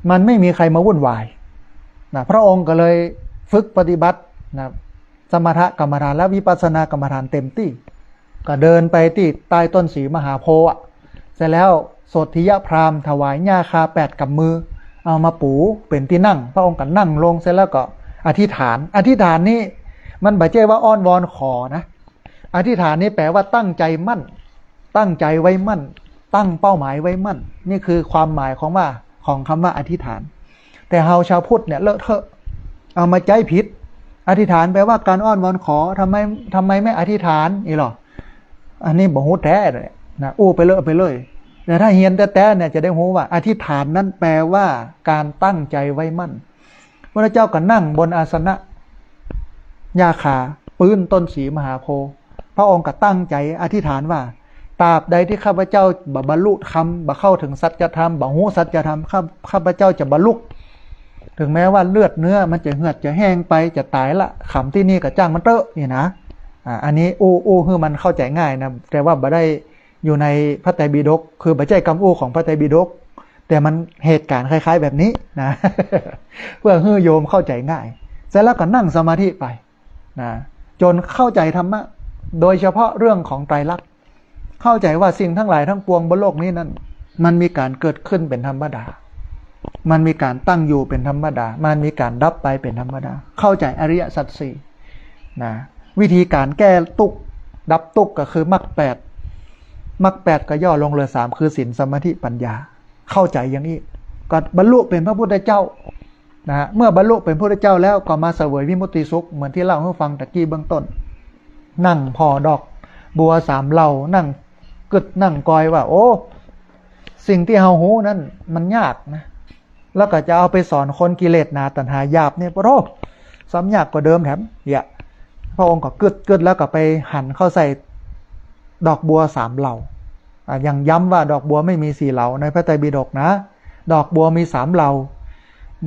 มันไม่มีใครมาวุ่นวายนะพระองค์ก็เลยฝึกปฏิบัตินะสมถกรรมฐานและวิปัสสนากรรมฐานเต็มที่ก็เดินไปที่ใต้ต้นศรีมหาโพธิ์เสร็จแล้วโสธิยพราหมณ์ถวายหญ้าคา8กับมือเอามาปูเป็นที่นั่งพระองค์ก็นั่งลงเสร็จแล้วก็อธิษฐานนี้มันไม่ใช่ว่าอ้อนวอนขอนะอธิษฐานนี้แปลว่าตั้งใจมั่นตั้งใจไว้มั่นตั้งเป้าหมายไว้มั่นนี่คือความหมายของคำว่าอธิษฐานแต่เฮาชาวพุทธเนี่ยเลอะเทอะเอามาใจผิดอธิษฐานแปลว่าการอ้อนวอนขอทำไมไม่อธิษฐานอีหรออันนี้บ่ฮู้แท้เลยนะอู้ไปเลยแต่ถ้าเฮียนแท้ๆเนี่ยจะได้รู้ว่าอธิษฐานนั้นแปลว่าการตั้งใจไว้มั่นพระเจ้าก็นั่งบนอาสนะหญ้าคาปื้นต้นศรีมหาโพธิ์พระองค์ก็ตั้งใจอธิษฐานว่าตราบใดที่ข้าพเจ้าบรรลุธรรมเข้าถึงสัจธรรมหูสัจธรรมข้าพเจ้าจะบรรลุถึงแม้ว่าเลือดเนื้อมันจะเหือดจะแห้งไปจะตายละขำที่นี่กับจ้างมันเตอะนี่นะอันนี้อู้คือมันเข้าใจง่ายนะแต่ว่าบ่ได้อยู่ในพระไตรปิฎกคือบ่ใช่คำอู้ของพระไตรปิฎกแต่มันเหตุการณ์คล้ายๆแบบนี้นะ เพื่อให้โยมเข้าใจง่ายเสร็จแล้วก็นั่งสมาธิไปนะจนเข้าใจธรรมะโดยเฉพาะเรื่องของไตรลักษณ์เข้าใจว่าสิ่งทั้งหลายทั้งปวงบนโลกนี้นั้นมันมีการเกิดขึ้นเป็นธรรมดามันมีการตั้งอยู่เป็นธรรมดามันมีการดับไปเป็นธรรมดาเข้าใจอริยสัจสี่นะวิธีการแก้ตุกดับตุกก็คือมรรค8ก็ย่อลงเหลือ3คือศีลสมาธิปัญญาเข้าใจอย่างนี้ก็บรรลุเป็นพระพุทธเจ้านะเมื่อบรรลุเป็นพระพุทธเจ้าแล้วก็มาเสวยวิมุตติสุขเหมือนที่เล่าให้ฟังตะกี้เบื้องต้นนั่งพอดอกบัว3เหล่านั่งกึดนั่งกอยว่าโอ้สิ่งที่เฮาหูนั้นมันยากนะแล้วก็จะเอาไปสอนคนกิเลสนาตัณหาหยาบเนี่ยโอ้ซ้ำยากกว่าเดิมแถมพระองค์ก็กึดแล้วก็ไปหั่นเข้าใส่ดอกบัว3เหล่ายังย้ำว่าดอกบัวไม่มี4เหล่าในพระไตรปิฎกนะดอกบัวมี3เหล่า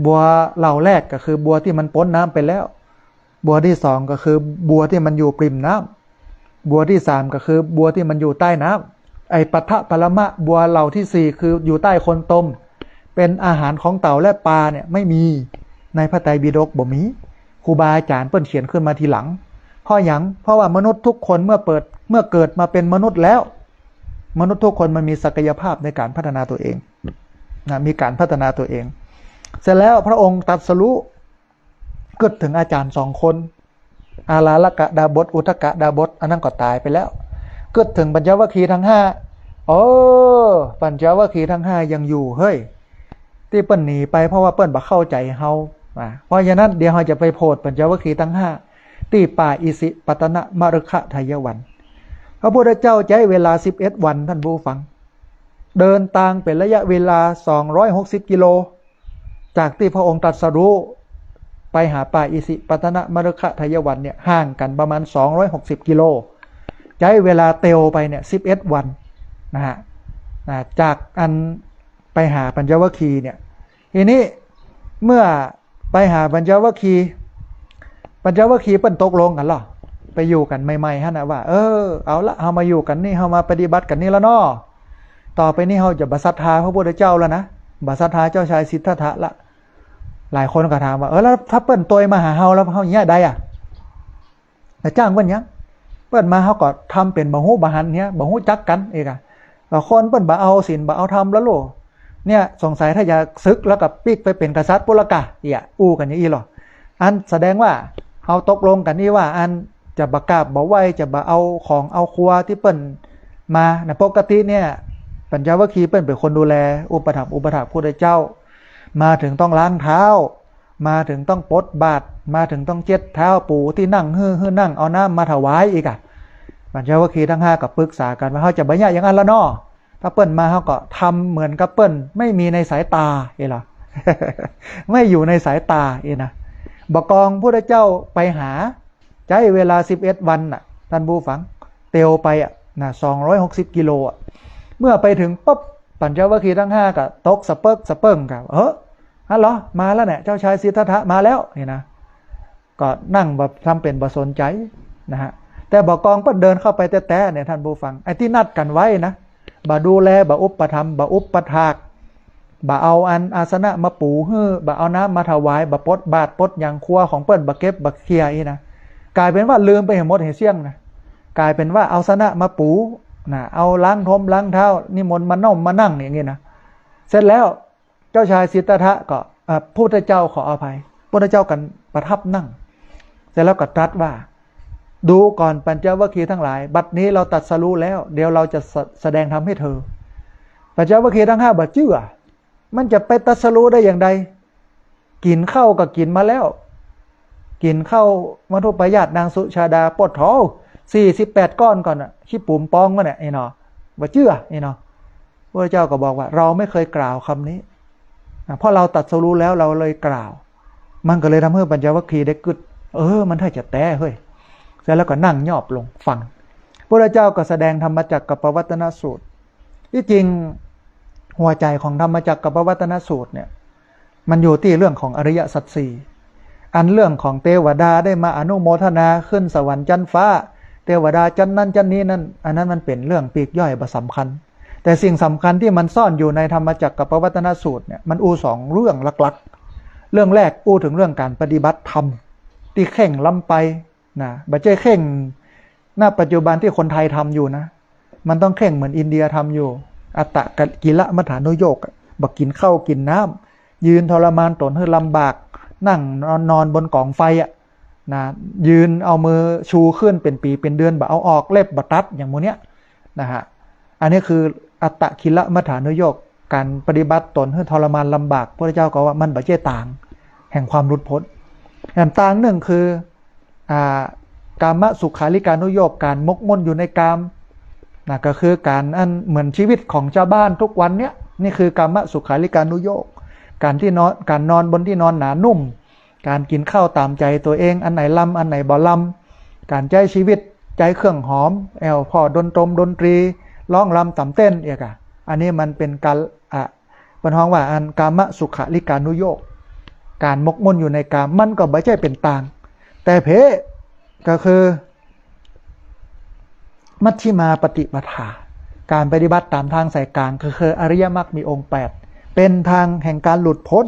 บัวเหล่าแรกก็คือบัวที่มันพ้นน้ำไปแล้วบัวที่2ก็คือบัวที่มันอยู่ปริมน้ำบัวที่3ก็คือบัวที่มันอยู่ใต้น้ำไอปัทะปรมะบัวเหล่าที่4คืออยู่ใต้คนต้มเป็นอาหารของเต่าและปลาเนี่ยไม่มีในพระไตรปิฎกบ่มีครูบาอาจารย์เปิ้นเขียนขึ้นมาทีหลังเพราะว่ามนุษย์ทุกคนเมื่อเกิดมาเป็นมนุษย์แล้วมนุษย์ทุกคนมันมีศักยภาพในการพัฒนาตัวเองนะมีการพัฒนาตัวเองเสร็จแล้วพระองค์ตรัสรู้เกิดถึงอาจารย์2คนอาลาลกะดาบทอุทกะดาบทอันนั้นก็ตายไปแล้วเกิดถึงปัญจวัคคีย์ทั้ง5ปัญจวัคคีย์ทั้ง5ยังอยู่เฮ้ยที่เปิ้นหนีไปเพราะว่าเปิ้นบ่เข้าใจเฮาเพราะฉะนั้นเดี๋ยวเราจะไปโพธปัญจวัคคีย์ทั้ง5ที่ป่าอิสิปตนะมฤคทายวันพระพุทธเจ้าใช้เวลา11วันท่านผู้ฟังเดินทางเป็นระยะเวลา260กิโลจากที่พระองค์ตรัสรู้ไปหาป่าอิสิปตนะมฤคทายวันเนี่ยห่างกันประมาณ260กิโลใช้เวลาเตลไปเนี่ย11วันนะฮะจากอันไปหาปัญจวัคคีย์เนี่ยทีนี้เมื่อไปหาปัญจวัคคีย์เปิ้นตกลงกันหรอไปอยู่กันใหม่ๆฮะนะว่าเอาละเฮามาอยู่กันนี่เฮามาปฏิบัติกันนี่แล้วเนาะต่อไปนี่เฮาจะบัศรัทธาพระพุทธเจ้าแล้วนะบัศรัทธาเจ้าชายสิทธัตถะละหลายคนก็ถามว่าแล้วถ้าเปิ้นตัวมาหาเฮาแล้วเฮาอย่างเงี้ยได้แต่จ้างเปิ้นยังเปิ้นมาเฮาก็ทำเป็นบ่ฮู้บ่หันเนี่ยบ่ฮู้จักกันเองคนเปิ้นบ่เอาศีลบ่เอาธรรมแล้วโลเนี่ยสงสัยถ้าอยากศึกแล้วก็ปิกไปเป็นกษัตริย์ปุรกะอู้กันอย่างนี้หรออันแสดงว่าเฮาตกลงกันนี่ว่าอันจะบ่กราบบ่ไหว้จะบ่เอาของเอาครัวที่เปิ้นมานะปกติเนี่ยปัญจวัคคีย์เปิ้นเป็นคนดูแลอุปถัมภ์พระพุทธเจ้ามาถึงต้องล้างเท้ามาถึงต้องปดบาตรมาถึงต้องเจ็ดเท้าปู่ที่นั่งฮือนั่งเอาน้ำมาถวายอีกปัญจวัคคีย์ทั้ง5ก็ปรึกษากันว่าเฮาจะบ่ยะอย่างนั้นละเนาะ ถ้าเปิ้นมาเขาก็ทำเหมือนกับเปิ้นไม่มีในสายตาเหรอ ไม่อยู่ในสายตานะบกองพระเจ้าไปหาใช้เวลา11 วันน่ะท่านผู้ฟังเตียวไปนะ260 กิโลเมื่อไปถึงปุ๊บปัญจวัคคีย์ทั้ง5ก็ตกสะเปิ้งกับฮัลโหลมาแล้วเนี่ยเจ้าชายสิทธัตถะมาแล้วนี่นะก็นั่งแบบทำเป็นบ่สนใจนะฮะแต่บกองก็เดินเข้าไปแต้ๆเนี่ยท่านผู้ฟังไอ้ที่นัดกันไว้นะบ่ดูแลบ่อุปถัมภ์บ่อุปถากบ่เอาอันอาสนะมาปูฮื้อบ่เอาน้ำมาถวายบ่ปดบาทปดอย่างครัวของเปิ้นบ่เก็บบ่เคลียร์นะกลายเป็นว่าลืมไปหมดเสี่ยงนะกลายเป็นว่าเอาสนะมาปูนะเอาล้างทมล้างเท้านิมนต์มาน่อมมานั่งอย่างงี้นะเสร็จแล้วเจ้าชายสิทธัตถะก็พุทธเจ้าขออภัยพุทธเจ้ากันประทับนั่งเสร็จแล้วก็ตรัสว่าดูก่อนปัญจวัคคีย์ทั้งหลายบัดนี้เราตรัสรู้แล้วเดี๋ยวเราจะแสดงธรรมให้เธอปัญจวัคคีย์ทั้ง5บ่เชื่อมันจะไปตรัสรู้ได้อย่างไรกินข้าวก็กินมาแล้วกินข้าวมัทุปยาตนางสุชาดาปดท้อ48 ก้อนก่อนขี้ปุ่มปองมันเนี่ยไอ้หนอบ่เชื่อไอ้หนอพระเจ้าก็บอกว่าเราไม่เคยกล่าวคำนี้เพราะเราตรัสรู้แล้วเราเลยกล่าวมันก็เลยทำให้ปัญจวัคคีย์ได้กึดมันถ้าจะแต้เฮ้ยเสร็จแล้วก็นั่งยอบลงฟังพระเจ้าก็แสดงธรรมจักรกับปวัตตนสูตรที่จริงหัวใจของธรรมจักรกับปวัตตนสูตรเนี่ยมันอยู่ที่เรื่องของอริยสัจสี่อันเรื่องของเทวดาได้มาอนุโมทนาขึ้นสวรรค์ชั้นฟ้าเทวดาชั้นนั้นชั้นนี้นั่นอันนั้นมันเป็นเรื่องปีกย่อยบ่สำคัญแต่สิ่งสำคัญที่มันซ่อนอยู่ในธรรมจักรกับปวัตตนสูตรเนี่ยมัน2 เรื่องหลักๆเรื่องแรกถึงเรื่องการปฏิบัติธรรมที่เข่งล้ำไปนะบัจเจเข่งณปัจจุบันที่คนไทยทำอยู่นะมันต้องเข่งเหมือนอินเดียทำอยู่อัตตะกิละมัฏฐานุโยกบักกินข้าวกินน้ำยืนทรมานตนให้ลำบากนั่งนอนบนกองไฟนะยืนเอามือชูขึ้นเป็นปีเป็นเดือนบ่เอาออกเล็บบ่ตัดอย่างโมเนี้ยนะฮะอันนี้คืออัตตะกิละมัฏฐานุโยกการปฏิบัติตนให้ทรมานลำบากพระเจ้าก็ว่ามันบัจเจต่างแห่งความหลุดพ้นอย่างต่างหนึ่งคือกามสุขาริการุโยกการมกมุ่นอยู่ในกามนะก็คือการอันเหมือนชีวิตของชาวบ้านทุกวันเนี้ยนี่คือกามสุขาริการุโยกการนอนบนที่นอนหนานุ่มการกินข้าวตามใจตัวเองอันไหนลำอันไหนบ่ลำการใจชีวิตใจเครื่องหอมพอดนตรีร้องรำต่ำเต้นเอกอันนี้มันเป็นการเป็นห้องว่าอันกามสุขาริการุโยกการมกมุ่นอยู่ในกามมันก็ไม่ใช่เป็นต่างแต่เพก็คือมัชฌิมาปฏิปทาการปฏิบัติตามทางสายกลางคืออริยมรรคมีองค์8เป็นทางแห่งการหลุดพ้น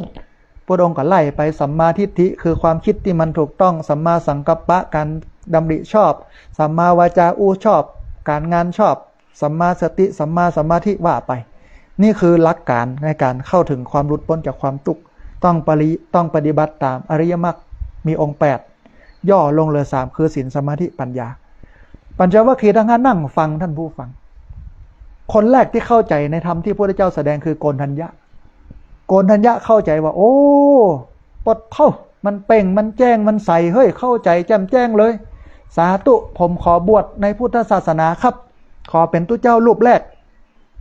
พระองค์ก็ไล่ไปสัมมาทิฏฐิคือความคิดที่มันถูกต้องสัมมาสังกัปปะการดำริชอบสัมมาวาจาชอบการงานชอบสัมมาสติสัมมาสมาธิว่าไปนี่คือหลักการในการเข้าถึงความหลุดพ้นจากความทุกข์ต้องปฏิบัติตามอริยมรรคมีองค์8ย่อลงเหลือ3คือศีลสมาธิปัญญาปัญจวัคคีย์ทั้ง5นั่งฟังท่านผู้ฟังคนแรกที่เข้าใจในธรรมที่พระพุทธเจ้าแสดงคือโกณฑัญญะเข้าใจว่าโอ้ปดเท่ามันเป่งมันแจ้งมันใสเฮ้ยเข้าใจแจ่มแจ้งเลยสาธุผมขอบวชในพุทธศาสนาครับขอเป็นตัวเจ้ารูปแรก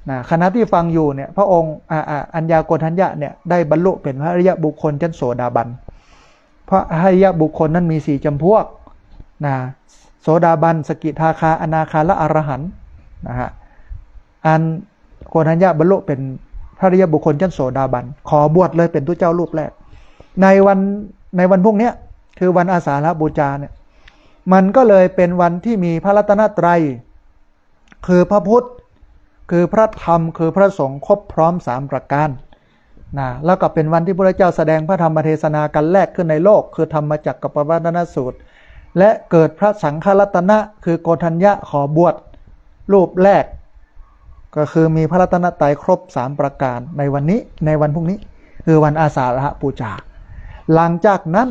นะขณะที่ฟังอยู่เนี่ยพระองค์อัญญาโกณฑัญญะเนี่ยได้บรรลุเป็นพระอริยบุคคลชั้นโสดาบันเพราะอริยบุคคลนั้นมี4 จำพวกนะโสดาบันสกิทาคาอนาคาและอรหันต์นะฮะอันโกณฑัญญะบรรลุเป็นพระอริยบุคคลชั้นโสดาบันขอบวชเลยเป็นตัวเจ้ารูปแรกในวันพวกนี้คือวันอาสาฬบูชาเนี่ยมันก็เลยเป็นวันที่มีพระรัตนตรัยคือพระพุทธคือพระธรรมคือพระสงฆ์ครบพร้อม3 ประการนะแล้วก็เป็นวันที่พระเจ้าแสดงพระธรรมเทศนากันแรกขึ้นในโลกคือธรรมจักรกับปวัตตนสูตรและเกิดพระสังฆรัตนะคือโกณฑัญญะขอบวชรูปแรกก็คือมีพระรัตนตรัยครบ3 ประการในวันนี้ในวันพรุ่งนี้คือวันอาสาฬหบูชาหลังจากนั้น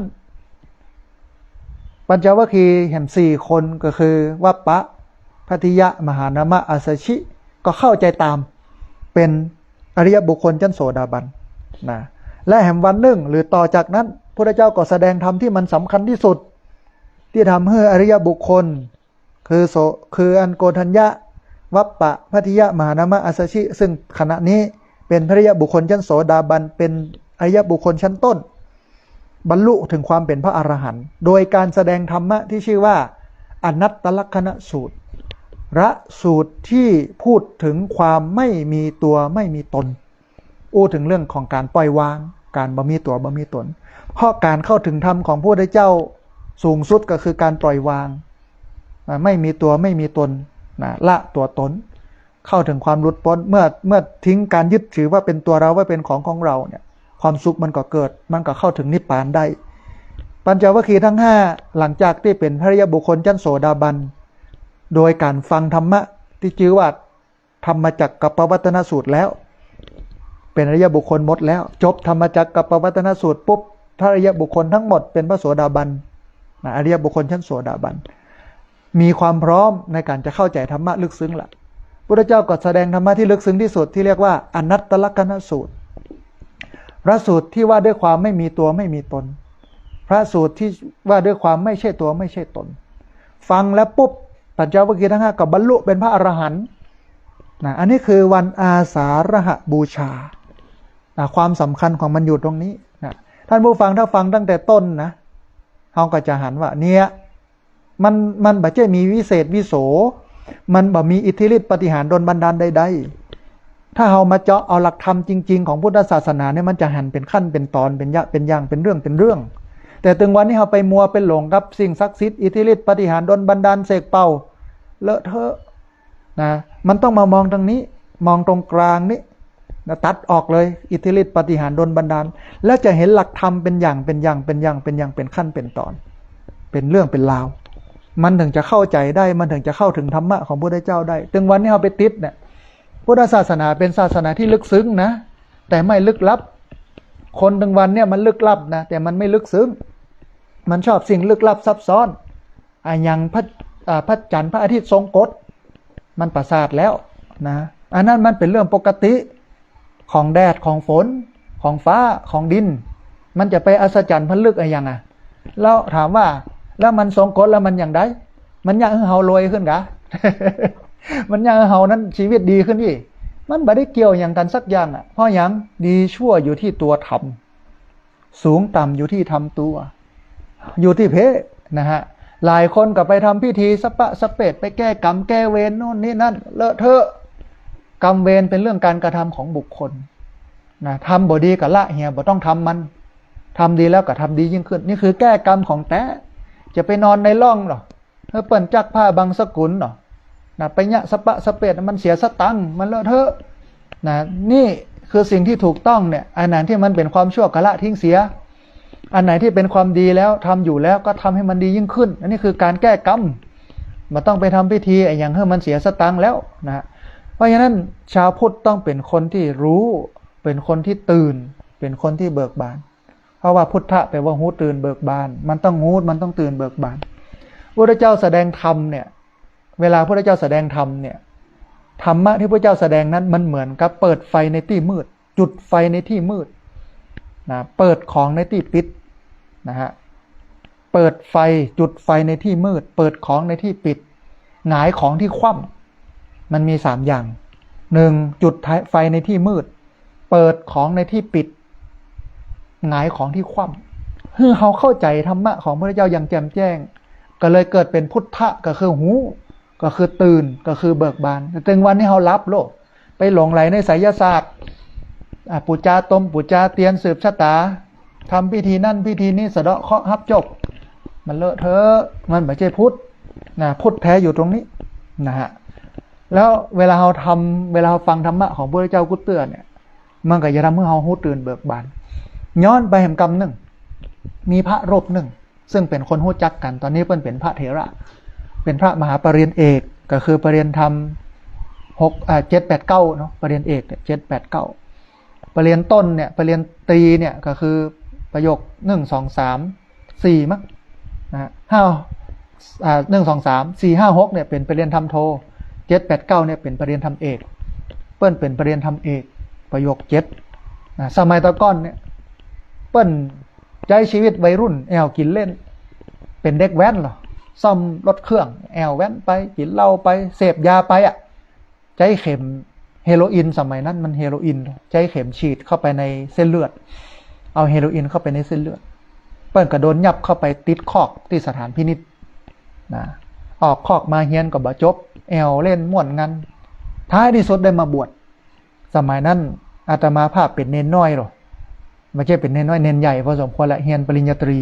ปัญจวัคคีย์เห็น4 คนก็คือวัปปะพัทธิยะมหานามะอาสชิก็เข้าใจตามเป็นอริยบุคคลชั้นโสดาบันนะและแห่งวันหนึ่งหรือต่อจากนั้นพระเจ้าก็แสดงธรรมที่มันสำคัญที่สุดที่ทำให้อริยบุคคลคืออันโกณฑัญญะ วัปปะพัทธิยะมหานามะอัสสชิซึ่งขณะนี้เป็นพระอริยบุคคลชั้นโสดาบันเป็นอริยบุคคลชั้นต้นบรรลุถึงความเป็นพระอรหันต์โดยการแสดงธรรมะที่ชื่อว่าอนัตตลักขณสูตรระสูตรที่พูดถึงความไม่มีตัวไม่มีตนอู้ถึงเรื่องของการปล่อยวางการบ่มีตัวบ่มีตนเพราะการเข้าถึงธรรมของพระพุทธเจ้าสูงสุดก็คือการปล่อยวางไม่มีตัวไม่มีตนละตัวตนเข้าถึงความหลุดพ้นเมื่อทิ้งการยึดถือว่าเป็นตัวเราว่าเป็นของเราเนี่ยความสุขมันก็เกิดมันก็เข้าถึงนิพพานได้ปัญจวัคคีย์ทั้ง5หลังจากที่เป็นพระอริยบุคคลชั้นโสดาบันโดยการฟังธรรมะที่ชื่อว่าธรรมจักรกับปวัตตนสูตรแล้วเป็นอริยบุคคลหมดแล้วจบธรรมจักรกับปวัตตนสูตรปุ๊บพระอริยบุคคลทั้งหมดเป็นพระโสดาบันอริยบุคคลชั้นโสดาบันมีความพร้อมในการจะเข้าใจธรรมะลึกซึ้งละพระเจ้าก็แสดงธรรมะที่ลึกซึ้งที่สุดที่เรียกว่าอนัตตลักขณสูตรพระสูตรที่ว่าด้วยความไม่มีตัวไม่มีตนพระสูตรที่ว่าด้วยความไม่ใช่ตัวไม่ใช่ตนฟังแล้วปุ๊บปัญจวัคคีย์ทั้ง5ก็บรรลุเป็นพระอรหันต์อันนี้คือวันอาสาฬหบูชาความสำคัญของมันอยู่ตรงนี้ท่านผู้ฟังถ้าฟังตั้งแต่ต้นนะเราก็จะหันว่าเนี่ยมันบ่ใช่มีวิเศษวิโสมันบ่มีอิทธิฤทธิปาฏิหาริย์ดลบันดาลใดๆถ้าเรามาเจาะเอาหลักธรรมจริงๆของพุทธศาสนาเนี่ยมันจะหันเป็นขั้นเป็นตอนเป็นเป็นอย่างเป็นเรื่องแต่ถึงวันนี้เราไปมัวเป็นหลงกับสิ่งศักดิ์สิทธิ์อิทธิฤทธิปาฏิหาริย์ดลบันดาลเสกเป่าเลอะเทอะมันต้องมามองตรงนี้มองตรงกลางนี้ตัดออกเลยอิทธิฤทธิปาฏิหาริย์ดลบันดาลแล้วจะเห็นหลักธรรมเป็นอย่างเป็นขั้นเป็นตอนเป็นเรื่องเป็นราวมันถึงจะเข้าใจได้มันถึงจะเข้าถึงธรรมะของพระพุทธเจ้าได้ถึงวันนี้เราไปติดเนี่ยพุทธศาสนาเป็นศาสนาที่ลึกซึ้งนะแต่ไม่ลึกลับคนถึงวันเนี่ยมันลึกลับนะแต่มันไม่ลึกซึ้งมันชอบสิ่งลึกลับซับซ้อนอย่างพระจันทร์พระอาทิตย์ทรงกฎมันประสาทแล้วนะอันนั้นมันเป็นเรื่องปกติของแดดของฝนของฟ้าของดินมันจะไปอัศจรรย์พันลึกอะไรอย่างแล้วถามว่าแล้วมันทรงกฎแล้วมันอย่างไรมันอยากให้เฮารวยขึ้นกะ มันอยากให้เฮานั้นชีวิตดีขึ้นอีกมันไม่ได้เกี่ยวอย่างกันสักอย่างเพราะอย่างดีชั่วอยู่ที่ตัวทำสูงต่ำอยู่ที่ทำตัวอยู่ที่เพศนะฮะหลายคนก็ไปทำพิธีสปะสเปดไปแก้กรรมแก้เวรโน่นนี่นั่นเลอะเทอะกรรมเวรเป็นเรื่องการกระทำของบุคคลนะทำบ่ดีกับละเหียบ่ต้องทำมันทำดีแล้วก็ทำดียิ่งขึ้นนี่คือแก้กรรมของแท้จะไปนอนในร่องหรอเปิ่นจักผ้าบางสกุลหรอนะไปเนี่ยสปะสเปดมันเสียสตังค์มันเลอะเทอะนะนี่คือสิ่งที่ถูกต้องเนี่ยอันไหนที่มันเป็นความชั่วก็ละทิ้งเสียอันไหนที่เป็นความดีแล้วทำอยู่แล้วก็ทำให้มันดียิ่งขึ้นอันนี้คือการแก้กรรมมันต้องไปทำพิธีอย่างให้มันเสียสตังค์แล้วนะเพราะฉะนั้นชาวพุทธต้องเป็นคนที่รู้เป็นคนที่ตื่นเป็นคนที่เบิกบานเพราะว่าพุทธะแปลว่าหูตื่นเบิกบานมันต้องหูมันต้องตื่นเบิกบานพระเจ้าแสดงธรรมเนี่ยเวลาพระเจ้าแสดงธรรมเนี่ยธรรมะที่พระเจ้าแสดงนั้นมันเหมือนกับเปิดไฟในที่มืดจุดไฟในที่มืดนะเปิดของในที่ปิดนะฮะเปิดไฟจุดไฟในที่มืดเปิดของในที่ปิดหงายของที่คว่ำมันมี3อย่าง1จุดไฟในที่มืดเปิดของในที่ปิดหงายของที่คว่ำคือเขาเข้าใจธรรมะของพระเจ้าอย่างแจ่มแจ้งก็เลยเกิดเป็นพุทธะก็คือหูก็คือตื่นก็คือเบิกบานแต่ถึงวันนี้เขารับโลกไปหลงไหลในไสยศาสตร์ปูจาตมปูจาเตียนสืบชะตาทำพิธีนั่นพิธีนี้สะเดาะเคราะห์ฮับจบมันเลอะเทอะมันไม่ใช่พุทธนะพุทธแท้อยู่ตรงนี้นะฮะแล้วเวลาเราฟังธรรมะของพระเจ้ากุเตือนเนี่ยมันก็จะทำให้เราหูตื่นเบิกบานย้อนไปแห่งกรรมหนึ่งมีพระรูปหนึ่งซึ่งเป็นคนหู้จักกันตอนนี้เพิ่นเป็นพระเถระเป็นพระมหาปรริญญาเอกก็คือปรริญญาธรรม7 8 9เนาะปรริญญาเอก7 8 9ปรริญญาต้นเนี่ยปรริญญาตรีเนี่ยก็คือประโยค1 2 3 4มั้งนะ1 2 3 4 5 6เนี่ยเป็นปรริญญาธรรมโท7 8 9เนี่ยเป็นปรริญญาธรรมเอกเปิ้นเป็นปรริญญาธรรมเอกประโยค7นะสมัยตะก้อนเนี่ยเปิ้นใจชีวิตวัยรุ่นแอวกินเล่นเป็นเด็กแว้นเหรอซ่อมรถเครื่องแอวแว้นไปกินเหล้าไปเสพยาไป ใจเข็มเฮโรอีนสมัยนั้นมันเฮโรอีนใจเข็มฉีดเข้าไปในเส้นเลือดเอาเฮโรอีนเข้าไปในเส้นเลือดเปิ้นก็โดนยับเข้าไปติดคอกที่สถานพินิจนะออกคอกมาเฮียนก็บ่จบแอวเล่นม่วนงันท้ายที่สุดได้มาบวชสมัยนั้นอาตมาภาพเป็นเนนน้อยหรอไม่ใช่เป็นเนนน้อยเนนใหญ่พอสมควรละเฮียนปริญญาตรี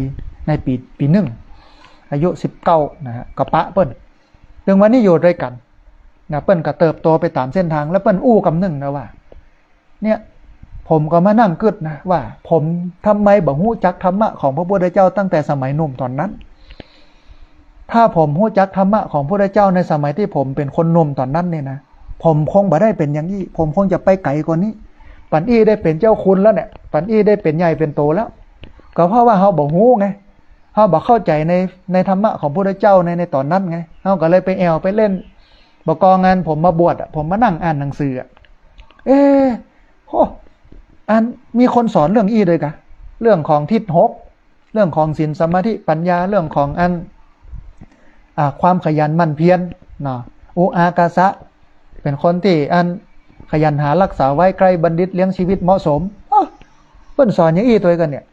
ในปีหนึ่งอายุ19นะฮะกับปะเปิ้นถึงวันนี้อยู่ด้วยกันนะเปิ้นก็เติบโตไปตามเส้นทางแล้วเปิ้นอู้กำหนึ่งนะว่าเนี่ยผมก็มานั่งกึดนะว่าผมทำไมบ่ฮู้จักธรรมะของพระพุทธเจ้าตั้งแต่สมัยหนุ่มตอนนั้นถ้าผมฮู้จักธรรมะของพระพุทธเจ้าในสมัยที่ผมเป็นคนหนุ่มตอนนั้นเนี่ยนะผมคงบ่ได้เป็นอย่างนี้ผมคงจะไปไกลกว่านี้ปันอี้ได้เป็นเจ้าคุณแล้วเนี่ยปันอี้ได้เป็นใหญ่เป็นโตแล้วก็เพราะว่าเฮาบ่ฮู้ไงเฮาบ่เข้าใจในธรรมะของพระพุทธเจ้าในตอนนั้นไงเฮาก็เลยไปแอวไปเล่นบ่กองานผมมาบวชผมมานั่งอ่านหนังสือโหอันมีคนสอนเรื่องอี้เลยกะเรื่องของทิศหกเรื่องของศีลสมาธิปัญญาเรื่องของความขยันหมั่นเพียรเนาะอุอากาสะเป็นคนที่ขยันหารักษาไว้ใกล้บัณฑิตเลี้ยงชีวิตเหมาะสมเพิ่นสอนอย่างอี้ตัวกันเนี่ย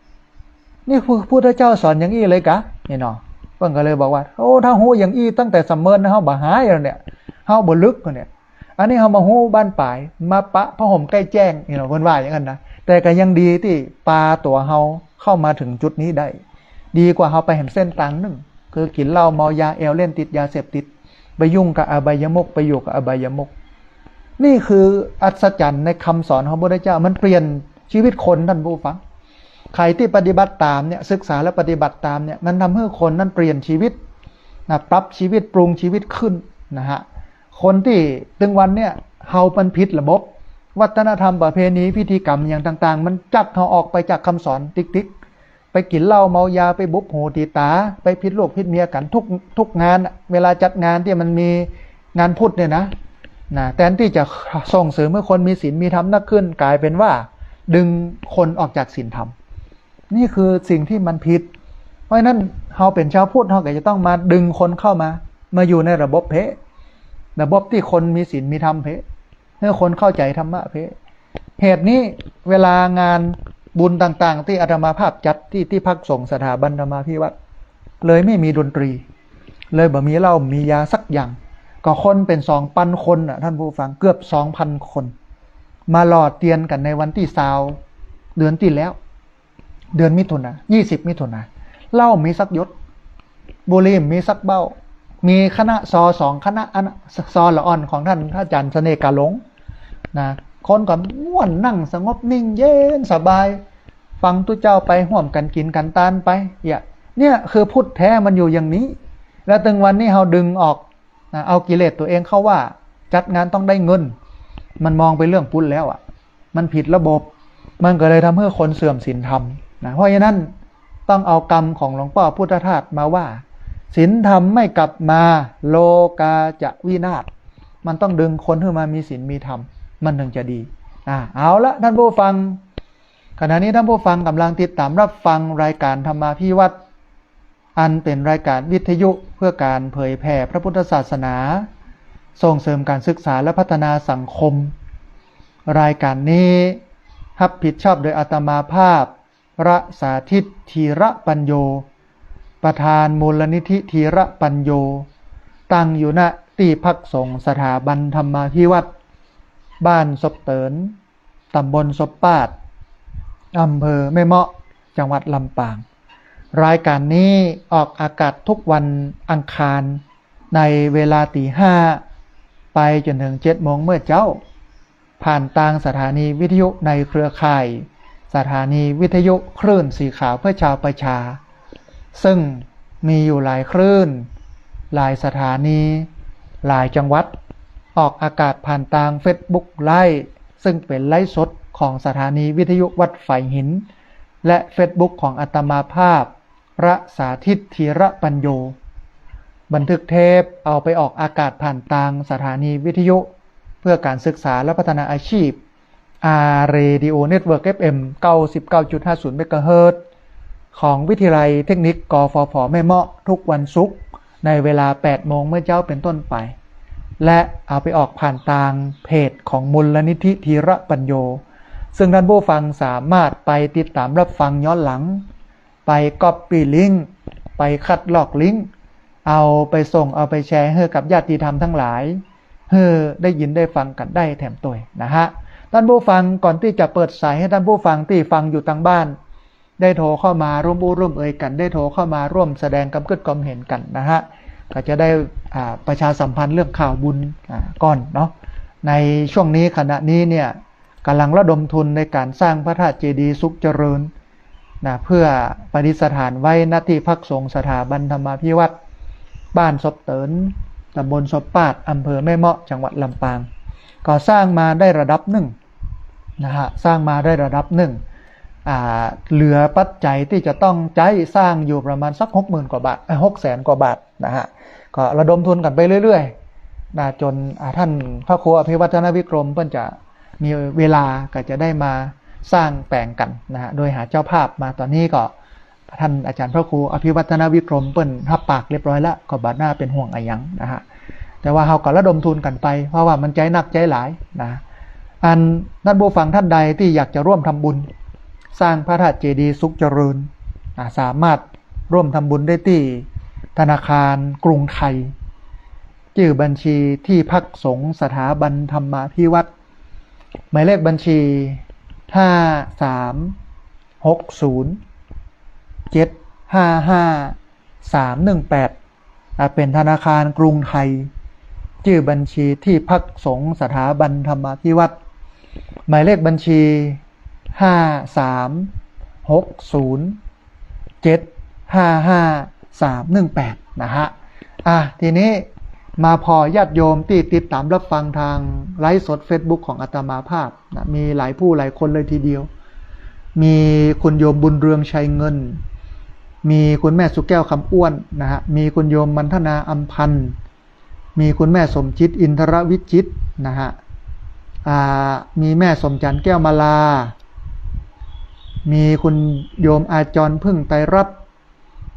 นี่พระพุทธเจ้าสอนอย่างอี้เลยกะนี่เนาะเพิ่นก็เลยบอกว่าโอ้ถ้าฮู้อย่างอี้ตั้งแต่สำเมินนะเฮาบ่หายแล้วเนี่ยเฮาบ่ลึกเนี่ยอันนี้เฮามาฮู้บ้านปลายมาปะผ้าห่มใกล้แจ้งนี่เนาะเพิ่นว่าอย่างนั้นนะแต่ก็ยังดีที่ปลาตัวเฮาเข้ามาถึงจุดนี้ได้ดีกว่าเฮาไปเห็นเส้นต่างนึงคือกินเหล้าเมายาแอลเล่นติดยาเสพติดไปยุ่งกับอบายมุขไปอยู่กับอบายมุขนี่คืออัศจรรย์ในคำสอนของพระพุทธเจ้ามันเปลี่ยนชีวิตคนท่านผู้ฟังใครที่ปฏิบัติตามเนี่ยศึกษาและปฏิบัติตามเนี่ยมันทำให้คนนั้นเปลี่ยนชีวิตนะปรับชีวิตปรุงชีวิตขึ้นนะฮะคนที่ถึงวันเนี่ยเฮามันผิดระบบวัฒนธรรมประเพณีพิธีกรรมอย่างต่างๆมันจัดเฮาออกไปจากคำสอนติ๊กๆไปกินเหล้าเมายาไปบุบหูตีตาไปพิษลูกพิษเมียกันทุกงานเวลาจัดงานที่มันมีงานพุทธเนี่ยนะแทนที่จะส่งเสริมให้คนมีศีลมีธรรมนักขึ้นกลายเป็นว่าดึงคนออกจากศีลธรรมนี่คือสิ่งที่มันผิดเพราะฉะนั้นเฮาเป็นชาวพุทธเฮาก็จะต้องมาดึงคนเข้ามาอยู่ในระบบเพระบบที่คนมีศีลมีธรรมเพให้คนเข้าใจธรรมะเพเหตุนี้เวลางานบุญต่างๆที่อาตมาภาพจัดที่พักสงฆ์สถาบันธรรมาภิวัตรเลยไม่มีดนตรีเลยบ่มีเหล้ามียาสักอย่างก็คนเป็น 2,000 คนท่านผู้ฟังเกือบ 2,000 คนมาหล่อเตียนกันในวันที่20เดือนที่แล้วเดือนมิถุนายน20มิถุนายนเหล้ามีสักยศบุหรี่มีสักเบ้ามีคณะ2คณะซอละอ่อนของท่านอาจารย์เสน่ห์กาหลงนะคนก็ม่วนนั่งสงบนิ่งเย็นสบายฟังตุเจ้าไปห่วมกันกินกันตานไปเนี่ยคือพุทธแท้มันอยู่อย่างนี้แล้วถึงวันนี้เฮาดึงออกเอากิเลสตัวเองเข้าว่าจัดงานต้องได้เงินมันมองไปเรื่องพุทธแล้วมันผิดระบบมันก็เลยทำให้คนเสื่อมศีลธรรมนะเพราะฉะนั้นต้องเอากรรมของหลวงพ่อพุทธทาสมาว่าศีลธรรมไม่กลับมาโลกาจะวินาศมันต้องดึงคนให้มามีศีลมีธรรมมันถึงจะดีเอาละท่านผู้ฟังขณะนี้ท่านผู้ฟังกำลังติดตามรับฟังรายการธรรมาภิวัตรอันเป็นรายการวิทยุเพื่อการเผยแผ่พระพุทธศาสนาส่งเสริมการศึกษาและพัฒนาสังคมรายการนี้รับผิดชอบโดยอาตมาภาพระสาธิตธีระปัญโยประธานมูลนิธิธีระปัญโยตั้งอยู่ณที่พักสงฆ์สถาบันธรรมาภิวัตรบ้านศพเตินตำบลศพปาดอำเภอแม่เมาะจังหวัดลำปางรายการนี้ออกอากาศทุกวันอังคารในเวลา5 ไปจนถึง7 โมงเมื่อเจ้าผ่านทางสถานีวิทยุในเครือข่ายสถานีวิทยุคลื่นสีขาวเพื่อชาวประชาซึ่งมีอยู่หลายคลื่นหลายสถานีหลายจังหวัดออกอากาศผ่านทาง Facebook ไลฟ์ซึ่งเป็นไลฟ์สดของสถานีวิทยุวัดไฝหินและ Facebook ของอาตมาภาพพระสาธิตธีระปัญโยบันทึกเทปเอาไปออกอากาศผ่านทางสถานีวิทยุเพื่อการศึกษาและพัฒนาอาชีพ Radio Network FM 99.50 เมกะเฮิรตซ์ของวิทยาลัยเทคนิคกฟผแม่เมาะทุกวันศุกร์ในเวลา 8 โมงเมื่อเจ้าเป็นต้นไป และเอาไปออกผ่านทางเพจของมูลนิธิธีระปัญโยซึ่งท่านผู้ฟังสามารถไปติดตามรับฟังย้อนหลังไปก๊อปปี้ลิงก์ไปคัดลอกลิงก์เอาไปส่งเอาไปแชร์ให้กับญาติธรรมทั้งหลายให้ได้ยินได้ฟังกันได้แถมตัวนะฮะท่านผู้ฟังก่อนที่จะเปิดสายให้ท่านผู้ฟังที่ฟังอยู่ทางบ้านได้โทรเข้ามาร่วมบูร่วมเอ่ยกันได้โทรเข้ามาร่วมแสดงความคิดความเห็นกันนะฮะก็จะได้ประชาสัมพันธ์เรื่องข่าวบุญก่อนเนาะในช่วงนี้ขณะนี้เนี่ยกำลังระดมทุนในการสร้างพระธาตุเจดีย์สุขเจริญนะเพื่อประดิษฐานไว้ณที่พักสงฆ์สถาบันธรรมาภิวัตรบ้านศพเตินตำบลศพปาดอำเภอแม่เมาะจังหวัดลำปางก่อสร้างมาได้ระดับหนึ่งนะฮะสร้างมาได้ระดับหนึ่งเหลือปัจจัยที่จะต้องใช้สร้างอยู่ประมาณสัก60,000 กว่าบาท600,000 กว่าบาทนะฮะก็ระดมทุนกันไปเรื่อยๆนะจนท่านพระครูอภิวัฒนวิกรมเพิ่นจะมีเวลาก็จะได้มาสร้างแปลงกันนะฮะโดยหาเจ้าภาพมาตอนนี้ก็ท่านอาจารย์พระครูอภิวัฒนวิกรมเปิ้นรับปากเรียบร้อยแล้วก็บัดหน้าเป็นห่วงอะไรยังนะฮะแต่ว่าเฮาก็ระดมทุนกันไปเพราะว่ามันใจหนักใจหลายนะท่านผู้ฟังท่านใดที่อยากจะร่วมทำบุญสร้างพระธาตุเจดีย์สุขเจริญสามารถร่วมทำบุญได้ที่ธนาคารกรุงไทยชื่อบัญชีที่พักสงฆ์สถาบันธรรมาภิวัตรหมายเลขบัญชี5360755318เป็นธนาคารกรุงไทยชื่อบัญชีที่พักสงฆ์สถาบันธรรมาภิวัตรหมายเลขบัญชี5360755318นะฮะทีนี้มาพอญาติโยมที่ติดตามรับฟังทางไลฟ์สด Facebook ของอาตมาภาพนะมีหลายผู้หลายคนเลยทีเดียวมีคุณโยมบุญเรืองชัยเงินมีคุณแม่สุแก้วคำอ้วนนะฮะมีคุณโยมมันธนาอัมพันธ์มีคุณแม่สมจิตอินทรวิจิตรนะฮะมีแม่สมจันทร์แก้วมาลามีคุณโยมอาจรพึ่งไตรรัตน์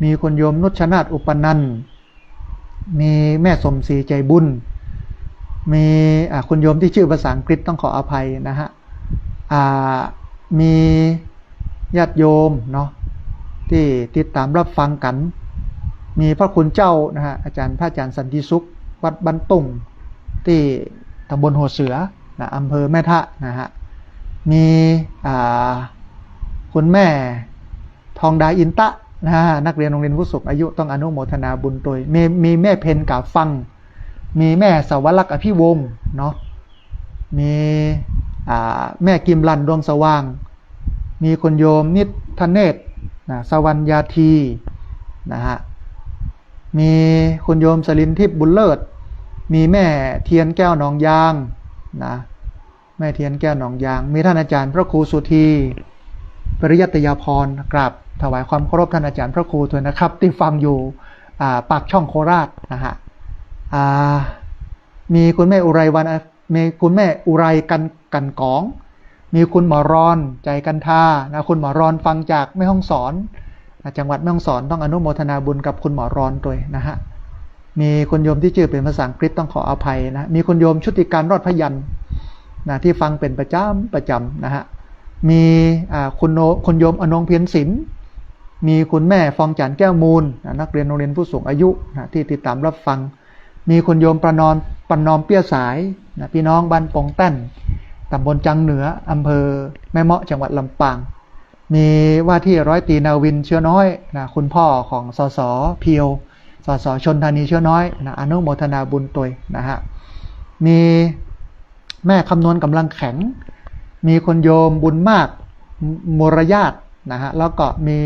มีคุณโยมนุชนาถอุปนันท์มีแม่สมศรีใจบุญมีคุณโยมที่ชื่อภาษาอังกฤษต้องขออภัยนะฮะมีญาติโยมเนาะที่ติดตามรับฟังกันมีพระคุณเจ้านะฮะพระอาจารย์สันติสุขวัดบ้านตุ่งที่ตำบลหัวเสือนะอำเภอแม่ทะนะฮะมีคุณแม่ทองดาอินตะนะฮะนักเรียนโรงเรียนผู้สูงอายุต้องอนุโมทนาบุญโดยมีแม่เพนกาฟังมีแม่สวรักษ์อภิวงศ์เนาะมีแม่กิมลันดวงสว่างมีคุณโยมนิทเนศนะสวรรยาทีนะฮะมีคุณโยมสลินทิพย์บุญเลิศมีแม่เทียนแก้วหนองยางนะแม่เทียนแก้วหนองยางมีท่านอาจารย์พระครูสุธีปริยัตยาพรกราบถวายความเคารพท่านอาจารย์พระครูด้วยนะครับที่ฟังอยู่ปากช่องโคราชนะฮะมีคุณแม่อุไรวันมีคุณแม่อุไรกันกองมีคุณหมอรอนใจกันทานะคุณหมอรอนฟังจากแม่ฮ่องสอนจังหวัดแม่ฮ่องสอนต้องอนุโมทนาบุญกับคุณหมอรอนด้วยนะฮะมีคุณโยมที่ชื่อเป็นภาษาอังกฤษต้องขออภัยนะมีคุณโยมชุติการรอดพยัญชนะที่ฟังเป็นประจำนะฮะมีคุณโยมอนงเพียรศิลป์มีคุณแม่ฟองจันทร์แก้วมูลนักเรียนโรงเรียนผู้สูงอายุนะที่ติดตามรับฟังมีคุณโยมประนอมเปี้ยสายนะพี่น้องบ้านปงแต้นตำบลจังเหนืออำเภอแม่เมาะจังหวัดลำปางมีว่าที่ร้อยตรีนาวินเชื้อน้อยนะคุณพ่อของสสเพียวสสชนธานีเชื้อน้อยนะอนุโมทนาบุญตัวนะฮะมีแม่คำนวณกำลังแข็งมีคุณโยมบุญมากมรญาตินะฮะแล้วก็มี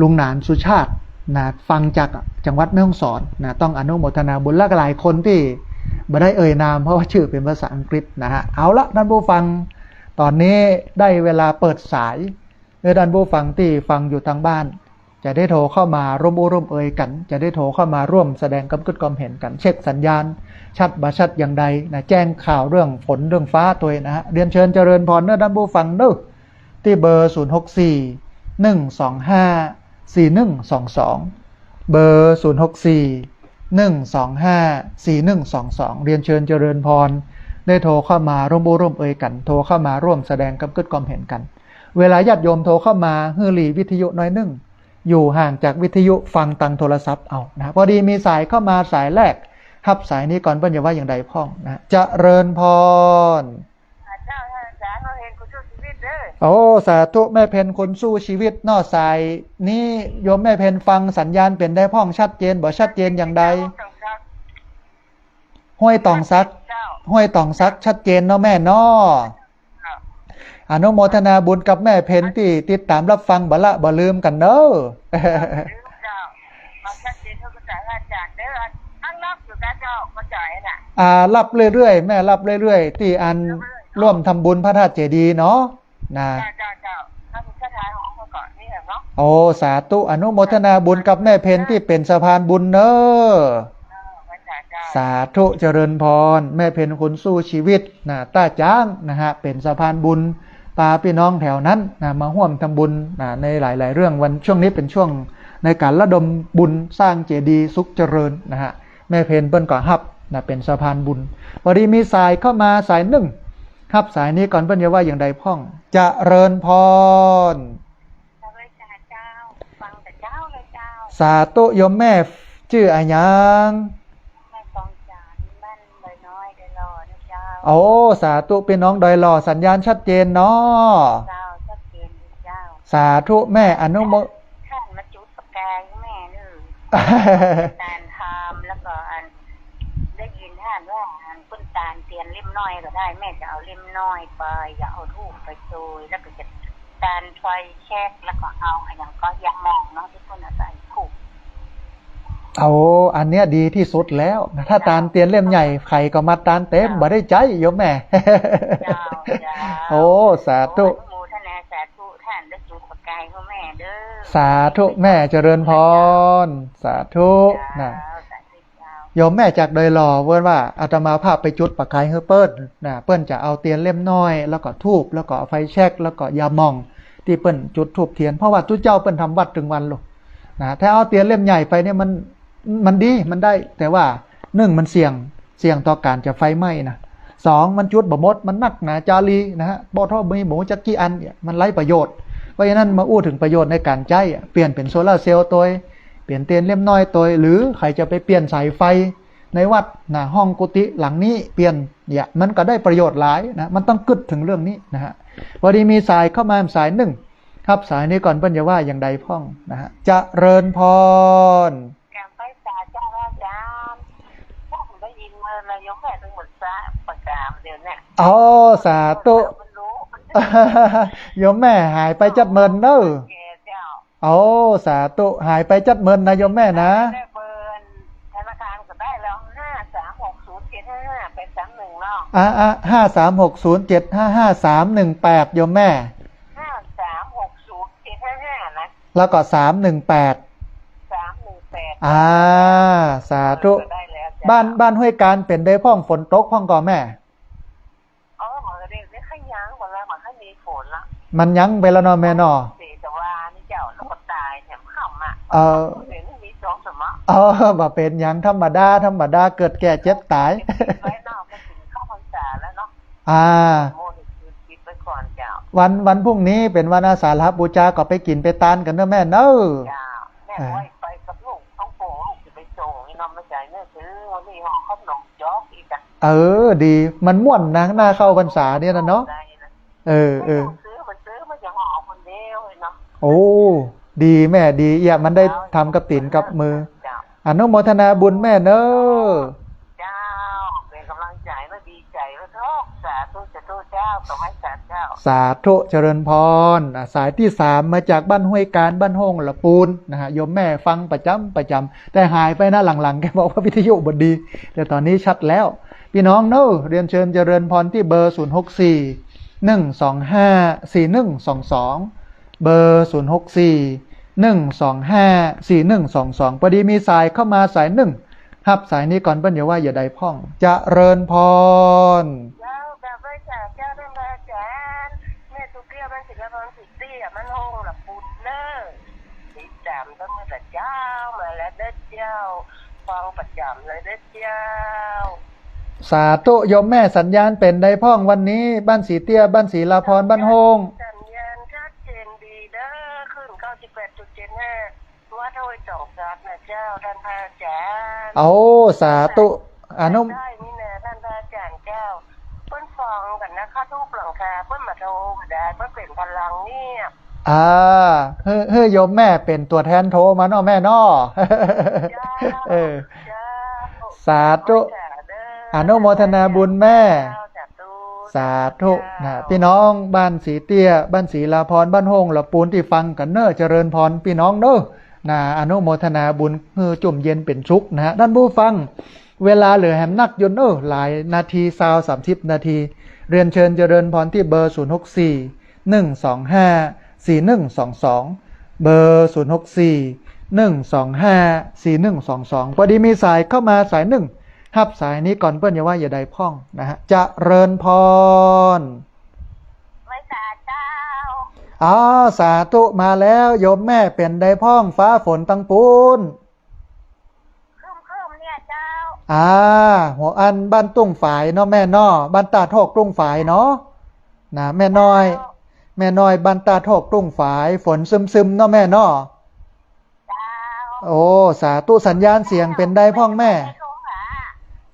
ลุงหนานสุชาตินะฟังจากจังหวัดแม่ฮ่องสอนนะต้องอนุโมทนาบุญและหลายคนที่ไม่ได้เอ่ยนามเพราะว่าชื่อเป็นภาษาอังกฤษนะฮะเอาละท่านผู้ฟังตอนนี้ได้เวลาเปิดสายท่านผู้ฟังที่ฟังอยู่ทางบ้านจะได้โทรเข้ามาร่วมเอ่ยกันจะได้โทรเข้ามาร่วมแสดงความคิดความเห็นกันเช็คสัญญาณชัดบ่ชัดอย่างใดนะแจ้งข่าวเรื่องฝนเรื่องฟ้าตัวนะฮะเรียนเชิญเจริญพรท่านผู้ฟังเด้อที่เบอร์064 125 4122เบอร์064 1254122เรียนเชิญเจริญพรได้โทรเข้ามาร่วมร่วมเอ่ยกันโทรเข้ามาร่วมแสดงกับกึศความเห็นกันเวลาญาติโยมโทรเข้ามาฮือหลีวิทยุน้อยนึ่งอยู่ห่างจากวิทยุฟังตังโทรศัพท์เอานะพอดีมีสายเข้ามาสายแรกฮับสายนี้ก่อนเปิ้ลจะว่าอย่างใดพ้องนะเจริญพรโอ้สาธุแม่เพนคนสู้ชีวิตนอกสายนี้โยมแม่เพนฟังสัญญาณเป็นได้พ้องชัดเจนบ่ชัดเจนอย่างใดห้วยตองซักชัดเจนเนาะแม่เนาะอนุโมทนาบุญกับแม่เพนที่ติดตามรับฟังบ่ละบ่ลืมกันเนอะรับเรื่อยๆแม่รับเรื่อยๆที่อันร่วมทำบุญพระธาตุเจดีย์เนาะนะโอ้สาธุอนุโมทนาบุญกับแม่เพนที่เป็นสะพานบุญเนอะสาธุเจริญพรแม่เพนคนสู้ชีวิตนะต้าจ้างนะฮะเป็นสะพานบุญปาพี่น้องแถวนั้นนะมาร่วมทำบุญนะในหลายๆเรื่องวันช่วงนี้เป็นช่วงในการระดมบุญสร้างเจดีย์สุขเจริญนะฮะแม่เพนเปิ้นก่อฮับนะเป็นสะพานบุญพอดีมีสายเข้ามาสายหนึ่งฮับสายนี้ก่อนเปิ้นจะว่าอย่างใดพ้องเจริญพรสาธุโยมแม่ชื่ออะไรยังโอ้สาธุเป็นน้องดอยหล่อสัญญาณชัดเจนเนาะสาธุแม่อนุโมท่านมาจุดประกายแม่นึงตาลทามแล้วก็อันได้ยินท่านว่าอันปุ้นตาลเตียนเล่มน้อยก็ได้แม่จะเอาเล่มน้อยไปอย่าเอาทูบไปโชยแล้วก็จะตาลไฟแช็กแล้วก็เอาอย่างก็ยังมองเนาะที่ปุ้นอาศัยถูกเอาอันเนี้ยดีที่สุดแล้วถ้าตาลเตียนเล่มใหญ่ใครก็มาตาลเต็มบ่ได้ใจโยมแม่โอ้สาธุสาธุแม่เจริญพรสาธุนะโยมแม่จากโดยหล่อเว้นว่าอาตมาภาพไปจุดปากไข่เฮเปิ้ลนะเปิ้ลจะเอาเตียนเล่มน้อยแล้วก็ทูบแล้วก็ไฟแช็กแล้วก็ยามองที่เปิ้ลจุดทูบเทียนเพราะว่าทุกเจ้าเปิ้ลทำวัดถึงวันลูกนะถ้าเอาเตียนเล่มใหญ่ไปเนี่ยมันดีมันได้แต่ว่า1มันเสี่ยงต่อการจะไฟไหม้นะ2มันจุดบ่หมดมันนักนะจารีนะฮะบ่ท่อมีหมูจักกี่อันเนี่ยมันไร้ประโยชน์เพราะฉะนั้นมาอู้ถึงประโยชน์ในการใช้เปลี่ยนเป็นโซลาร์เซลล์ตัวเปลี่ยนเตียนเล่มน้อยตัวหรือใครจะไปเปลี่ยนสายไฟในวัดนะห้องกุฏิหลังนี้เปลี่ยนเนี่ยมันก็ได้ประโยชน์หลายนะมันต้องกึดถึงเรื่องนี้นะฮะพอดีมีสายเข้ามาสายหนึ่งครับสายนี้ก่อนเปิ้ลจะว่าอย่างใดพ้องนะฮะเจริญพรการไปสาเจ้าอาจารย์ถ้าผมได้ยินเมื่อนายกแม่ถึงหมดซะประกาศเดี๋ยวนี้อ๋อสาธุโยมแม่หายไปจัดเมินเนอะโอ้สาธุหายไปจัดเมินนะโยมแม่นะธนาคารก็ได้แล้ว536075เป็น31แล้ว5360755318โยมแม่536075นะแล้วก็318สาธุบ้านห้วยการเป็นได้พ่องฝนตกพ่องก่อแม่มันยั้งไปแล้วเนาะแม่เนาะบ่เป็นยังธรรมดาเกิดแก่เจ็บตายวันพรุ่งนี้เป็นวันอาสาฬหบูชาก็ไปกินไปตานกันเนอะแม่เนอะแม่ไปกับลูกต้องโป่งลูกจะไปส่งนี่น้องไม่ใจเนื้อซื้อวันนี้ห่อข้าวหนมจอกอีกอ่ะดีมันม่วนนะหน้าเข้าพรรษาเนี่ยนะเนาะซื้อมันจะห่อคนเดียวเลยเนาะโอ้ดีแม่ดีอย่ามันได้ทำกับตินกับมืออนุโมทนาบุญแม่เนอะเจ้าเป็นกำลังใจและดีใจและทุกสาธุเจ้าต่อให้สาธุเจริญพรสายที่3มาจากบ้านห้วยการบ้านห้องละปูนนะฮะโยมแม่ฟังประจำแต่หายไปนะหลังๆแกบอกว่าวิทยุบดีแต่ตอนนี้ชัดแล้วพี่น้องเนอะเรียนเชิญเจริญพรที่เบอร์064 125 4122เบอร์064 125 4122พอดีมีสายเข้ามาสายหนึ่งฮับสายนี้ก่อนเปิ้ลอย่าว่าอย่าใดพ้องเจริญพรมันโฮงหลับปุดเนอร์ติดตามตั้งแต่เจ้ามาแล้วเด้อเจ้าพ ฟังประจำเลยเด้อเจ้าสาธุโยมแม่สัญญาณเป็นได้พ่องวันนี้บ้านสีเตี้ยบ้านสีลาพรบ้านโฮงสัญญาณชัดเจนดีเด้อขึ้น98.75วัดห้วยจ่องซักนะเจ้าท่านพระอาจารย์เอาสาธุอนุได้นี่นะท่านพระอาจารย์เจ้าเพิ่นฟังกันนะคะทุกหลังคาเพิ่นมาโทรได้เพิ่นเป็นพลังเนี่ยเฮ้ยโยมแม่เป็นตัวแทนโทรมาเนาะแม่เนาะสาธุอนุโมทนาบุญแม่สาธุนะพี่น้องบ้านสีเตี้ยบ้านสีลาพรบ้านโฮงละปูนที่ฟังกันเนอเจริญพรพี่น้องเนอนะอนุโมทนาบุญจุ่มเย็นเป็นสุขนะด้านผู้ฟังเวลาเหลือแหมนักยนต์หลายนาที30 นาทีเรียนเชิญเจริญพรที่เบอร์0641254122เบอร์0641254122พอดีมีสายเข้ามาสายหนึ่งฮับสายนี้ก่อนเปิ้ลอย่าว่าอย่าใดพ่องนะฮะจะเริญพรไว้สาเจ้าสาธุมาแล้วโยมแม่เป็นใดพ่องฟ้าฝนตั้งปูนคืมเนี่ยเจ้าหัวอันบ้านตุ้งฝายเนาะแม่นอบ้านตาทอกตุ้งฝายเนาะนะแม่น้อยบ้านตาทอกตุ้งฝายฝนซึมเนาะแม่นอโอ้สาธุสัญญาณเสียงเป็นได้พ่องแม่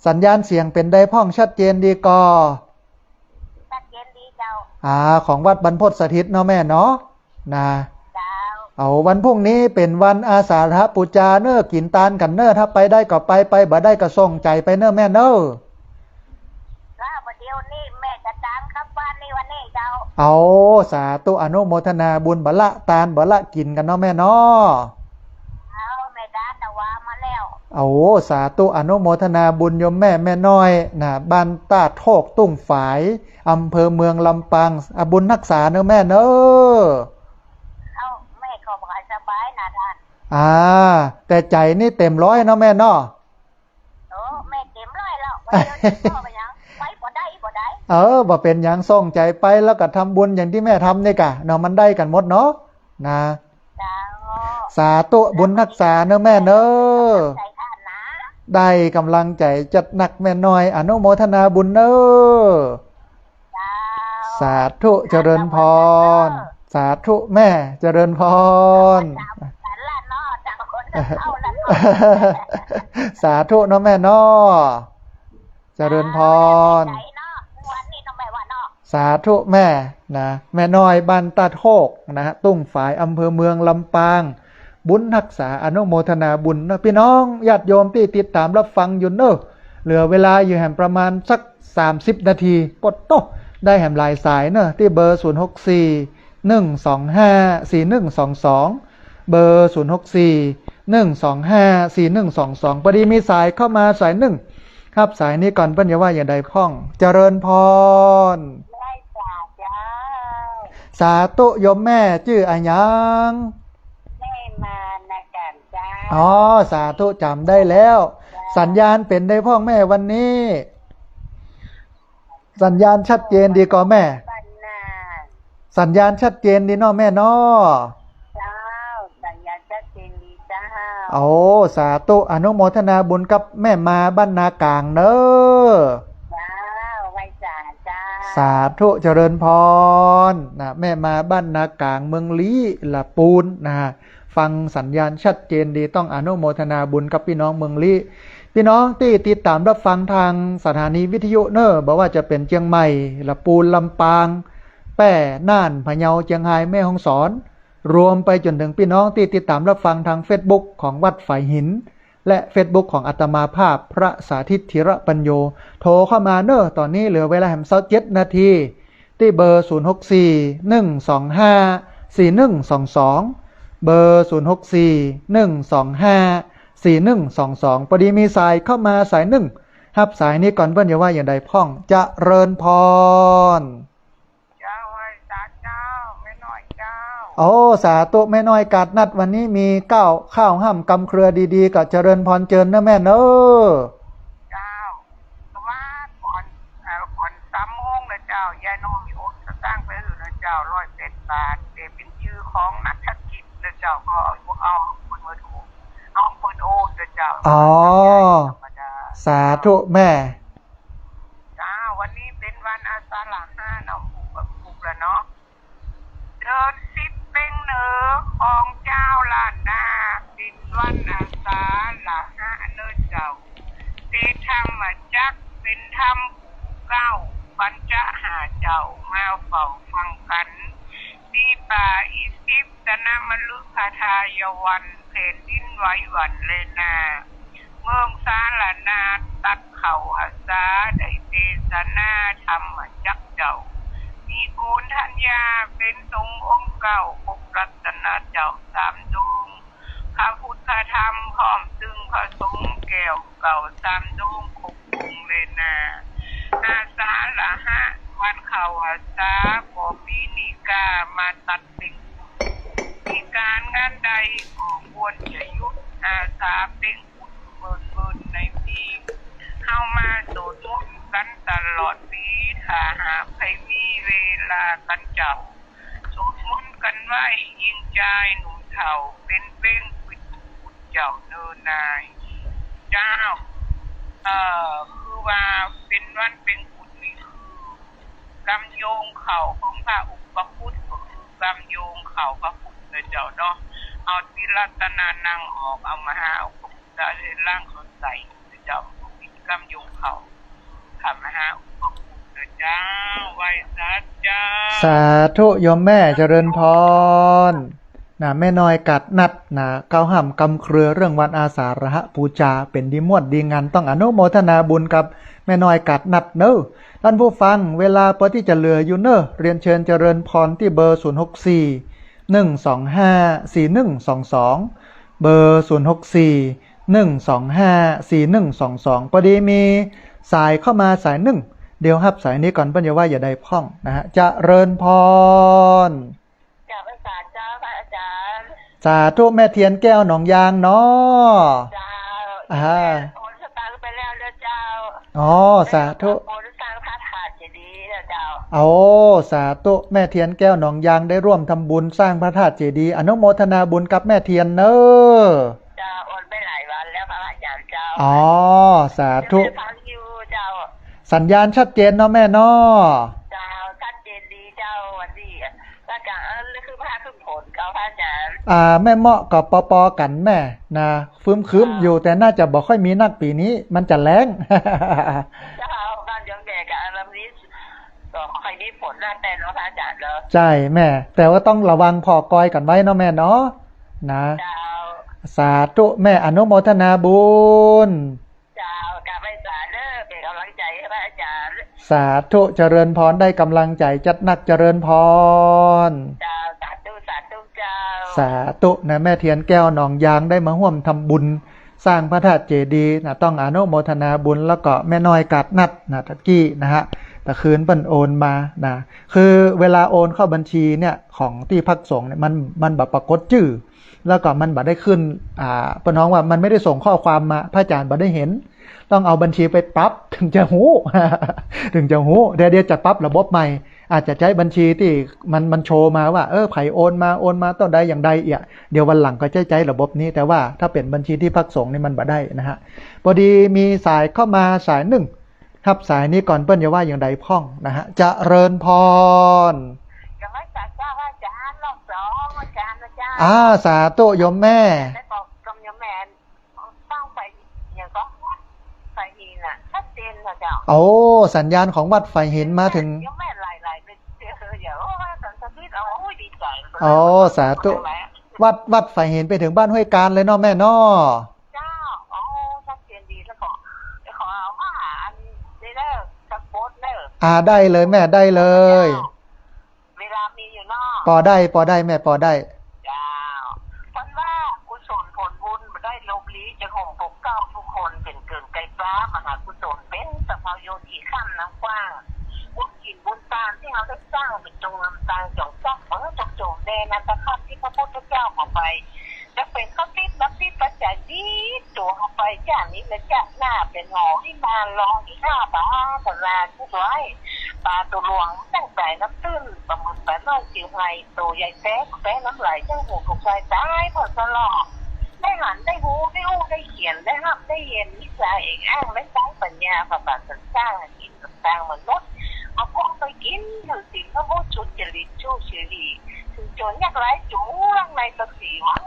สัญญาณเสียงเป็นได้พ่องชัดเจนดีกอชัดเจนดีเจ้าของวัดบรรพตสถิตเนาะแม่เนาะนะเอาวันพรุ่งนี้เป็นวันอาสาฬหปูจาเนอกินตาลกันเนอถ้าไปได้ก็ไปบ่ได้ก็ส่งใจไปเนอแม่เนอเดี๋ยวนี้แม่จะตามครับวันนี้เจ้าเอาสาธุอนุโมทนาบุญบละตาลบละกินกันเนาะแม่เนาะแม่ดาตะวามาแล้วเอาสาธุอนุโมทนาบุญโยมแม่น้อยนะบ้านตาโทกตุ้งฝายอำเภอเมืองลำปางบุญรักษาเนอะแม่เนอะแม่ขอบอกให้สบายนะท่านแต่ใจนี่เต็มร้อยเนาะแม่เนาะแม่เต็มร้อยแล้วไปยังไปบ่ได้บ่เป็นยังส่งใจไปแล้วก็ทำบุญอย่างที่แม่ทำนี่กะเนาะมันได้กันหมดเนาะนะสาธุบุญรักษาเนอะแม่เนอะได้กำลังใจจัดหนักแม่น้อยอนุโมทนาบุญเนอะสาธุเจริญพรสาธุแม่เจริญพรสาธุเนาะแม่เนาะเจริญพรสาธุแม่นะแม่น้อยบ้านตาโทกนะฮะตุ้งฝายอำเภอเมืองลำปางบุญรักษาอนุโมทนาบุญนะพี่น้องญาติโยมที่ติดตามรับฟังอยู่เนอะเหลือเวลาอยู่แห่งประมาณสัก30 นาทีกดโตได้แห่งหลายสายเนอะที่เบอร์0641254122เบอร์0641254122พอดีมีสายเข้ามาสายหนึ่งครับสายนี้ก่อนเปิ้ลอย่าว่าอย่างใดพ้องเจริญพรได้เจ้าสาธุโยมแม่ชื่ออะไรยังแม่มานะกันจ้าสาธุจำได้แล้วสัญญาณเป็นได้พ้องแม่วันนี้สัญญาณชัดเจนดีก่อแม่สัญญาณชัดเจนดีเนาะแม่เนาะสัญญาณชัดเจนดีจ้าสาธุอนุโมทนาบุญกับแม่มาบ้านนากลางเนอะไว้จ้าสาธุเจริญพรนะแม่มาบ้านนากลางเมืองลี้ละปูนนะฟังสัญญาณชัดเจนดีต้องอนุโมทนาบุญกับพี่น้องเมืองลี้พี่น้องที่ติดตามรับฟังทางสถานีวิทยุเนอะบอกว่าจะเป็นเชียงใหม่ละปูนลำปางแป้น่านพะเยาเชียงรายแม่ฮ่องสอนรวมไปจนถึงพี่น้องที่ติดตามรับฟังทาง Facebook ของวัดฝ่ายหินและ Facebook ของอาตมาภาพพระสาธิตธิระปัญโยโทรเข้ามาเนอะตอนนี้เหลือเวลาแห่ง27 นาทีที่เบอร์0641254122เบอร์0641254122พอดีมีสายเข้ามาสายหนึ่งฮับสายนี้ก่อนเปิ้ลอย่าว่าอย่างใดพ่องจะเริญพรสาธุแม่น้อยกาดนัดวันนี้มีข้าวห้ำกำเครือดีๆกับเจริญพรเจิญนะแม่เนอะเจ้าว่าก่อนซ้ำห้องนะเจ้ายายน้องโอนจะสร้างไปหือนะเจ้า100 บาทเป็นชื่อของนักกิจนะเจ้าก็เอาคนมาถูกเอาคนโอนนะ เจ้า อ๋อ ธรรมดา สาธุแม่ จ้าวันนี้เป็นวันอาสาฬหะเนาะผูกแล้วเนาะเดินสิบเป็นเหนือของเจ้าล้านนาเป็นวันอาสาฬหะเนื้อเจ้าเตธรรมจักเป็นธรรมเก้าปัญจหาเจ้ามาเฝ้าฟังกันที่ป่าอีสิบตนะมฤคทายวันแผ่นดินไหวหวั่นเลยนาเมืองสาลานาตัดเข่าอาสาได้เทศนาธรรมจักเจ้ามีกูลทัญญาเป็นทรงองค์เก่าปกรัตนเจ้าสามดวงพระพุทธธรรมพร้อมซึ่งพระสงฆ์แก้วเก่าสามดวงคบคุงเลยนาอาสาฬหะวันเข่าอาสาขอปีนิกามาตัดเป็นมีการงานใดก็ควรจะยุดอาสาเป็นเบิดในปีเข้ามาโสดมนต์กันตลอดปีถ้าหากใครมีเวลากันเจ้าโสดมนต์กันไว้ยิ่งใจหนุ่มเฒ่าเป็นปิดบุญเจ้าเนินนายเจ้าคือว่าเป็นวันเป็นบุญนี่คือกำโยงเข่าของพระอุปคุตก็คือกำโยงเข่าพระพุทธเจ้าเนาะเอาทิรัตนานั่งออกเอามาหาเอาพุทธะให้ร่างเขาใส่เจ้ามีกำโยงเข่าทำมาหาอุปคุตเจ้าไหว้สัจเจ้า สาธุโยมแม่เจริญพรนะแม่น้อยกัดนัดนะเก้าห่ำกำเครือเรื่องวันอาสาฬหปูจาเป็นดีมวดดีงานต้องอนุโมทนาบุญกับแม่น้อยกัดนัดเนอะท่านผู้ฟังเวลาพอที่จะเหลืออยู่เนอะเรียนเชิญเจริญพรที่เบอร์064 125 4122เบอร์064 125 4122พอดีมีสายเข้ามาสายหนึ่งเดี๋ยวฮับสายนี้ก่อนเพิ่นจะว่าอย่าได้พ่องนะฮะเจริญพร จากพระสารเจ้าพระอาจารย์ สาธุแม่เทียนแก้วหนองยางเนาะ เจ้า โอนสตางค์ไปแล้วเจ้า อ๋อสาธุ โอนสร้างพระธาตุเจดีย์เจ้า โอ้สาธุแม่เทียนแก้วหนองยางได้ร่วมทำบุญสร้างพระธาตุเจดีย์อนุโมทนาบุญกับแม่เทียนเนอะ เจ้าโอนไปหลายวันแล้วพระอาจารย์เจ้า อ๋อสาธุ ฟังอยู่เจ้า สัญญาณชัดเจนเนาะแม่เนาะ เจ้าชัดเจนดีเจ้าวันนี้พระอาจารย์นี่คือพระขึ้นผลเจ้าพระอาจารย์ แม่เหมาะกับปอกันแม่นะฟื้มคืมอยู่แต่น่าจะบอกค่อยมีนักปีนี้มันจะแรง เจ้าบ้านยังแก่กับอารมณ์นี้ก็ใครมีผลน่าแต่เนาะพระอาจารย์เนาะ ใช่แม่ แต่ว่าต้องระวังพอกอยกันไว้เนาะแม่เนาะนะ เจ้า สาธุแม่อนุโมทนาบุญ เจ้ากลับไปศาลเด้อเป็นกำลังใจให้พระอาจารย์ สาธุเจริญพรได้กำลังใจจัดหนักเจริญพร เจ้าสาธุเจ้า สาธุนะแม่เทียนแก้วหนองยางได้มาร่วมทำบุญ สร้างพระธาตุเจดีย์นะต้องอนุโมทนาบุญแล้วก็แม่น้อยกัดนัดนะตะกี้นะฮะแต่คืนเปิ้นโอนมานะคือเวลาโอนเข้าบัญชีเนี่ยของที่พักสงฆ์เนี่ยมันแบบปรากฏชื่อ แล้วก็มันบัดได้ขึ้นป้าน้องว่ามันไม่ได้ส่งข้อความมาพระอาจารย์บัดได้เห็น ต้องเอาบัญชีไปปรับถึงจะหู ถึงจะหูเดี๋ยวจะปรับระบบใหม่ อาจจะใช้บัญชีที่มันโชว์มาว่าไผ่โอนมาต้องได้อย่างใดเดี๋ยววันหลังก็ใช้ระบบนี้แต่ว่าถ้าเป็นบัญชีที่พักสงฆ์นี่มันบ่ได้นะฮะพอดีมีสายเข้ามาสายหนึ่งครับสายนี้ก่อนเปิ้ลจะว่าอย่างใดพ่องนะฮะเจริญพร ยังไม่จัดเจ้าพระอาจารย์รอบสองอาจารย์นะเจ้า สาธุโยมแม่ ได้บอกกำยมแมนตั้งไปอย่างก็ไฟหินชัดเจนนะเจ้า โอ้สัญญาณของวัดไฟหินมาถึง ยังไม่ไหลไปเจออย่างว่าสันสนิทดีใจ สาธุวัดไฟหินไปถึงบ้านห้วยการเลยเนาะแม่เนาะ เจ้าชัดเจนดีแล้วก็ขอเอามาอันนี้เด้อสักโพสเด้อ ได้เลยแม่ได้เลย เวลามีอยู่นอก ปอได้แม่ปอได้ เจ้าเพราะว่ากุศลผลบุญมาได้ลบลี้จะห่มปกเก้าทุกคนเป็นเกินไกลฟ้ามหากุศลเป็นสภาวโยธีข้ามน้ำกว้างบุญกินบุญตามที่เราได้สร้างเป็นจงนำตาจงซักจงแดนันตคับที่พระพุทธเจ้าออกไปจะเป็นข้าวทิพย์น้ำทิพย์ปัจจัยดีตัวออกไปจากนี้และจากหน้าเป็นหอที่มาลองที่ข้าปลาสลาทุกไว้ปลาตัวหลวงตั้งแต่น้ำตื้นประมุนแต่น้อยจิ๋วไงตัวใหญ่แท้น้ำไหลจังหูถูกใจตายพอสลอกใน ได้หันได้หูได้อู้ได้เขียนได้รับได้เย็นนิสัยเองอ้างได้ใช้ปัญญาประบาดสันสร้างกินต่างๆเหมือนรถเอาของไปกินอยู่สิ่งก็พูดชุดจริตชู้เฉลีถึงจนอยากไร้จูรังในตะสีวัง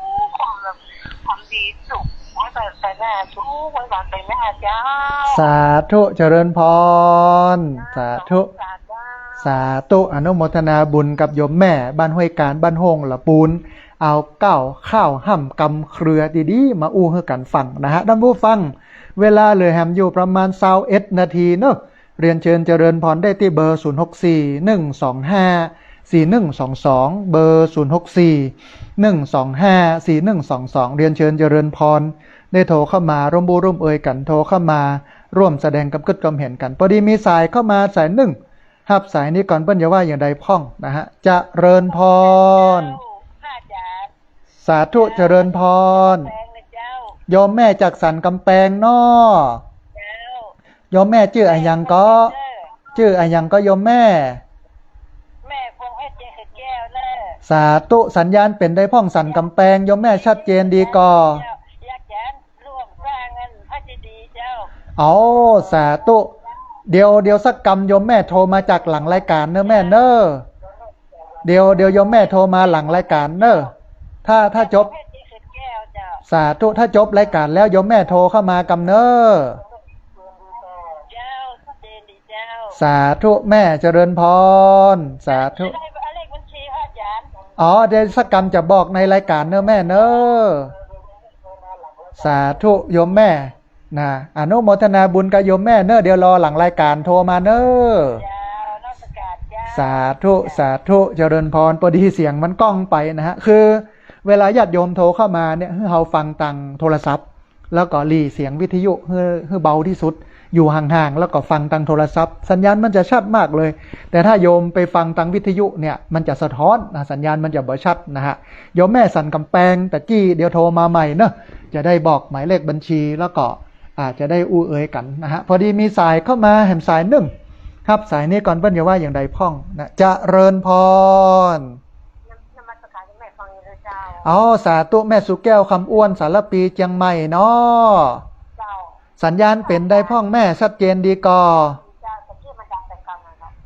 ความดีสุขไว้แต่หน้าชู้ไว้แต่หน้าเจ้า สาธุเจริญพรสาธุสาธุอนุโมทนาบุญกับโยมแม่บ้านห้วยการบ้านโฮงละปูนเอาเก้าข้าวห่ำกำเครือดีๆมาอู้ให้กันฟังนะฮะท่านผู้ฟังเวลาเหลือแฮมอยู่ประมาณ21 นาทีเนอะเรียนเชิญเจริญพรได้ที่เบอร์0641254122เบอร์0641254122เรียนเชิญเจริญพรได้โทรเข้ามาร่วมบูร่วมเอ่ยกันโทรเข้ามาร่วมแสดงกับกึศความเห็นกันพอดีมีสายเข้ามาสายหนึ่งครับสายนี้ก่อนเปิ้ลจะว่าอย่างใดพ่องนะฮะเจริญพรสาธุเจริญพรโยมแม่จากสันกำแพงนอโยมแม่ชื่ออะไรยังก็ชื่ออะไรยังก็โยมแม่พงษ์เจริญแก้วเนอะสาธุสัญญาณเป็นได้พ่องสันกำแพงโยมแม่ชัดเจนดีก่ออยากจะร่วมสร้างเงินพระเจดีย์เจ้าอ๋อสาธุเดี๋ยวสักกรรมโยมแม่โทรมาจากหลังรายการเนอะแม่เนอะเดี๋ยวโยมแม่โทรมาหลังรายการเนอะถ้าจบสาธุถ้าจบรายการแล้วโยมแม่โทรเข้ามากำเนอะสาธุแม่เจริญพรสาธุอ๋อเดี๋ยวสักกรรมจะบอกในรายการเนอะแม่เนอะสาธุโยมแม่นะอนุโมทนาบุญกับโยมแม่เนอะเดี๋ยวรอหลังรายการโทรมาเนอะสาธุสาธุเจริญพรพอดีเสียงมันก้องไปนะฮะคือเวลาญาติโยมโทรเข้ามาเนี่ยให้เราฟังทางโทรศัพท์แล้วก็หลีเสียงวิทยุให้เบาที่สุดอยู่ห่างๆแล้วก็ฟังทางโทรศัพท์สัญญาณมันจะชัดมากเลยแต่ถ้าโยมไปฟังทางวิทยุเนี่ยมันจะสะท้อนนะสัญญาณมันจะบ่ชัดนะฮะโยมแม่สันกำแพงตะกี้เดี๋ยวโทรมาใหม่เนอะจะได้บอกหมายเลขบัญชีแล้วก็อาจจะได้อู้เอ่ยกันนะฮะพอดีมีสายเข้ามาแหมสายหนึ่งครับสายนี้ก่อนเปิ้ลจะว่าอย่างใดพ่องนะจะเริญพรอ๋อสาธุแม่สุแก้วคำอ้วนสารปีเจียงใหม่เนาะสัญญาณเป็นได้พ่องแม่ชัดเจนดีก่อ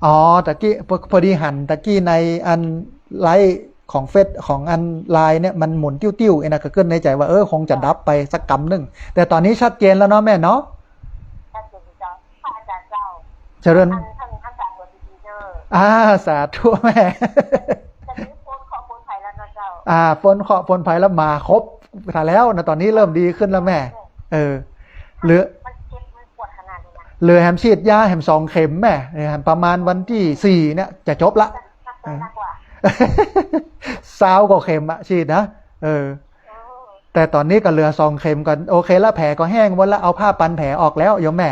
อ๋อตะกี้พอดีหันตะกี้ในอันไลฟ์ของเฟซของอันไลน์เนี่ยมันหมุนติ้วๆเองนะก็เกิดในใจว่าคงจะดับไปสักกำหนึ่งแต่ตอนนี้ชัดเจนแล้วเนาะแม่เนาะเจริญสาธุแม่ฝนเคาะฝนไผ่แล้วมาครบถ่ายแล้วนะตอนนี้เริ่มดีขึ้นแล้วแม่เหลือแฮมฉีดยาแฮม2 เข็มแม่แฮมประมาณวันที่4เนี่ยจะจบละ20 กว่าเข็มอะฉีดนะแต่ตอนนี้ก็เหลือ2 เข็มก่อนโอเคละแผลก็แห้งหมดละเอาผ้าปันแผลออกแล้วโยมแม่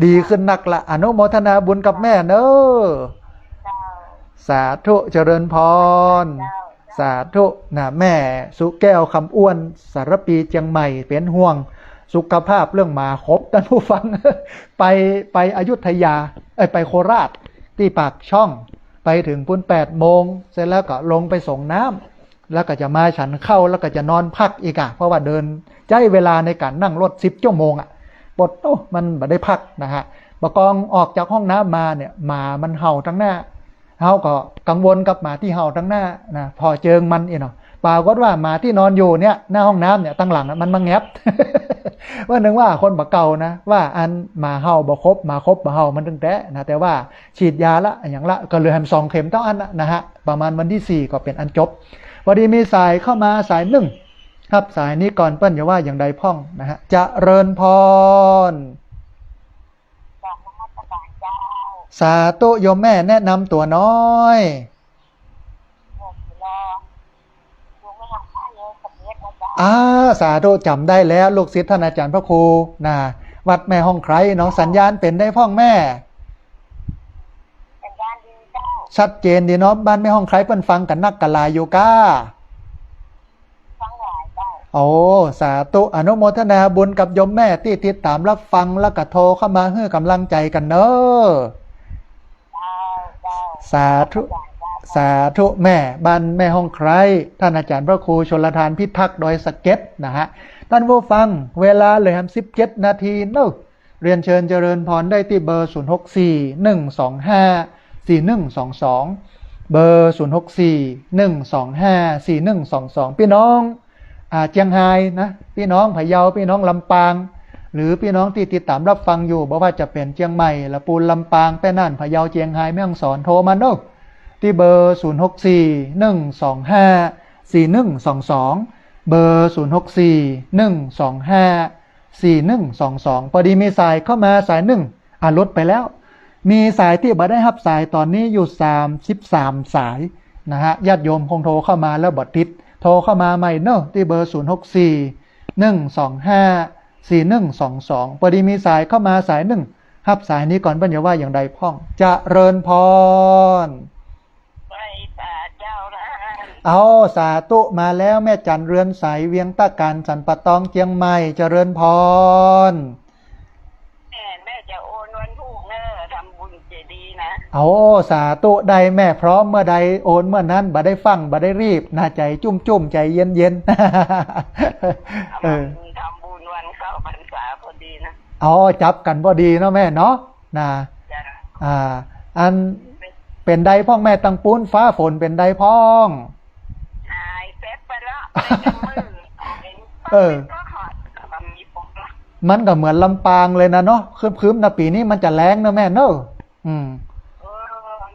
ดีขึ้นนักละอนุโมทนาบุญกับแม่เนอะสาธุเจริญพรสาธุนะแม่สุแก้วคำอ้วนสารปีเจียงใหม่เป็นห่วงสุขภาพเรื่องมาครบท่านผู้ฟัง ไปอยุธยาไปโคราชที่ปากช่องไปถึงพุ่น8 โมงเสร็จแล้วก็ลงไปส่งน้ำแล้วก็จะมาฉันเข้าแล้วก็จะนอนพักอีกเพราะว่าเดินใช้เวลาในการนั่งรถ10 ชั่วโมงปวดมันไม่ได้พักนะฮะบกองออกจากห้องน้ำมาเนี่ยหมามันเห่าทั้งหน้าเฮาก็กังวลกับหมาที่เห่าทั้งหน้านะพอเจิงมันเนาะปรากฏว่าหมาที่นอนอยู่เนี่ยหน้าห้องน้ำเนี่ยตั้งหลังมันมาแงบ ว่านึกว่าคนบ่เก่านะว่าอันหมาเห่าบ่ครบหมาครบบ่เห่ามันตั้งแต่นะแต่ว่าฉีดยาละอย่างละก็เหลือแฮม2 เข็มเท่าอันนะฮะประมาณวันที่4ก็เป็นอันจบพอดีมีสายเข้ามาสายหนึ่งครับสายนี้ก่อนเปิ้ลจะว่าอย่างใดพ่องนะฮะจะเริญพรสาธุโยมแม่แนะนำตัวน้อยสาธุจำได้แล้วลูกศิษย์ท่านอาจารย์พระครูนะวัดแม่ห้องไคร้น้องสัญญาณเป็นได้พ่องแม่ชัดเจนดีเนาะบ้านแม่ห้องไคร้เปิ้นฟังกันนักกันลายอยู่ก้าโอ้สาธุอนุโมทนาบุญกับโยมแม่ที่ติดตามรับฟังแล้วก็โทรเข้ามาให้กำลังใจกันเนอะสาธุ สาธุแม่บ้านแม่ห้องใครท่านอาจารย์พระครูชลทานพิทักษ์ดอยสะเก็ดนะฮะท่านผู้ฟังเวลาเลยครับ17 นาทีเนอะเรียนเชิญเจริญพรได้ที่เบอร์ 0641254122 เบอร์ 0641254122 พี่น้องเชียงรายนะพี่น้องพะเยาพี่น้องลำปางหรือพี่น้องที่ติดตามรับฟังอยู่บอกว่าจะเป็นเชียงใหม่ละปูนลำปางแป้น่านพะเยาเชียงรายแม่ฮ่องสอนโทรมาเนอะที่เบอร์ 0641254122 เบอร์ 0641254122 พอดีมีสายเข้ามาสายหนึ่งลดไปแล้วมีสายที่บ่ได้รับสายตอนนี้อยู่33สายนะฮะญาติโยมคงโทรเข้ามาแล้วบ่ติดโทรเข้ามาใหม่เนอะที่เบอร์ 0641254122 พอดีมีสายเข้ามาสายหนึ่งรับสายนี้ก่อนปัญญาว่าอย่างใดพ่องจะเริญพรเอาสาธุมาแล้วแม่จันเรือนใสเวียงตะการสันปะตองเชียงใหม่เจริญพรแม่จะโอนวันพุธเนอทำบุญเจดีย์นะเอาสาธุใดแม่พร้อมเมื่อใดโอนเมื่อนั้นบ่ได้ฟังบ่ได้รีบน่าใจจุ่มใจเย็นทำบุญวันเข้าพรรษาพอดีนะจับกันพอดีเนาะแม่เนาะนะอันเป็นใดพ้องแม่ตังปูนฟ้าฝนเป็นใดพ้องมันก็เหมือนลำปางเลยนะเนาะคืมๆนะปีนี้มันจะแรงนะแม่เนอะ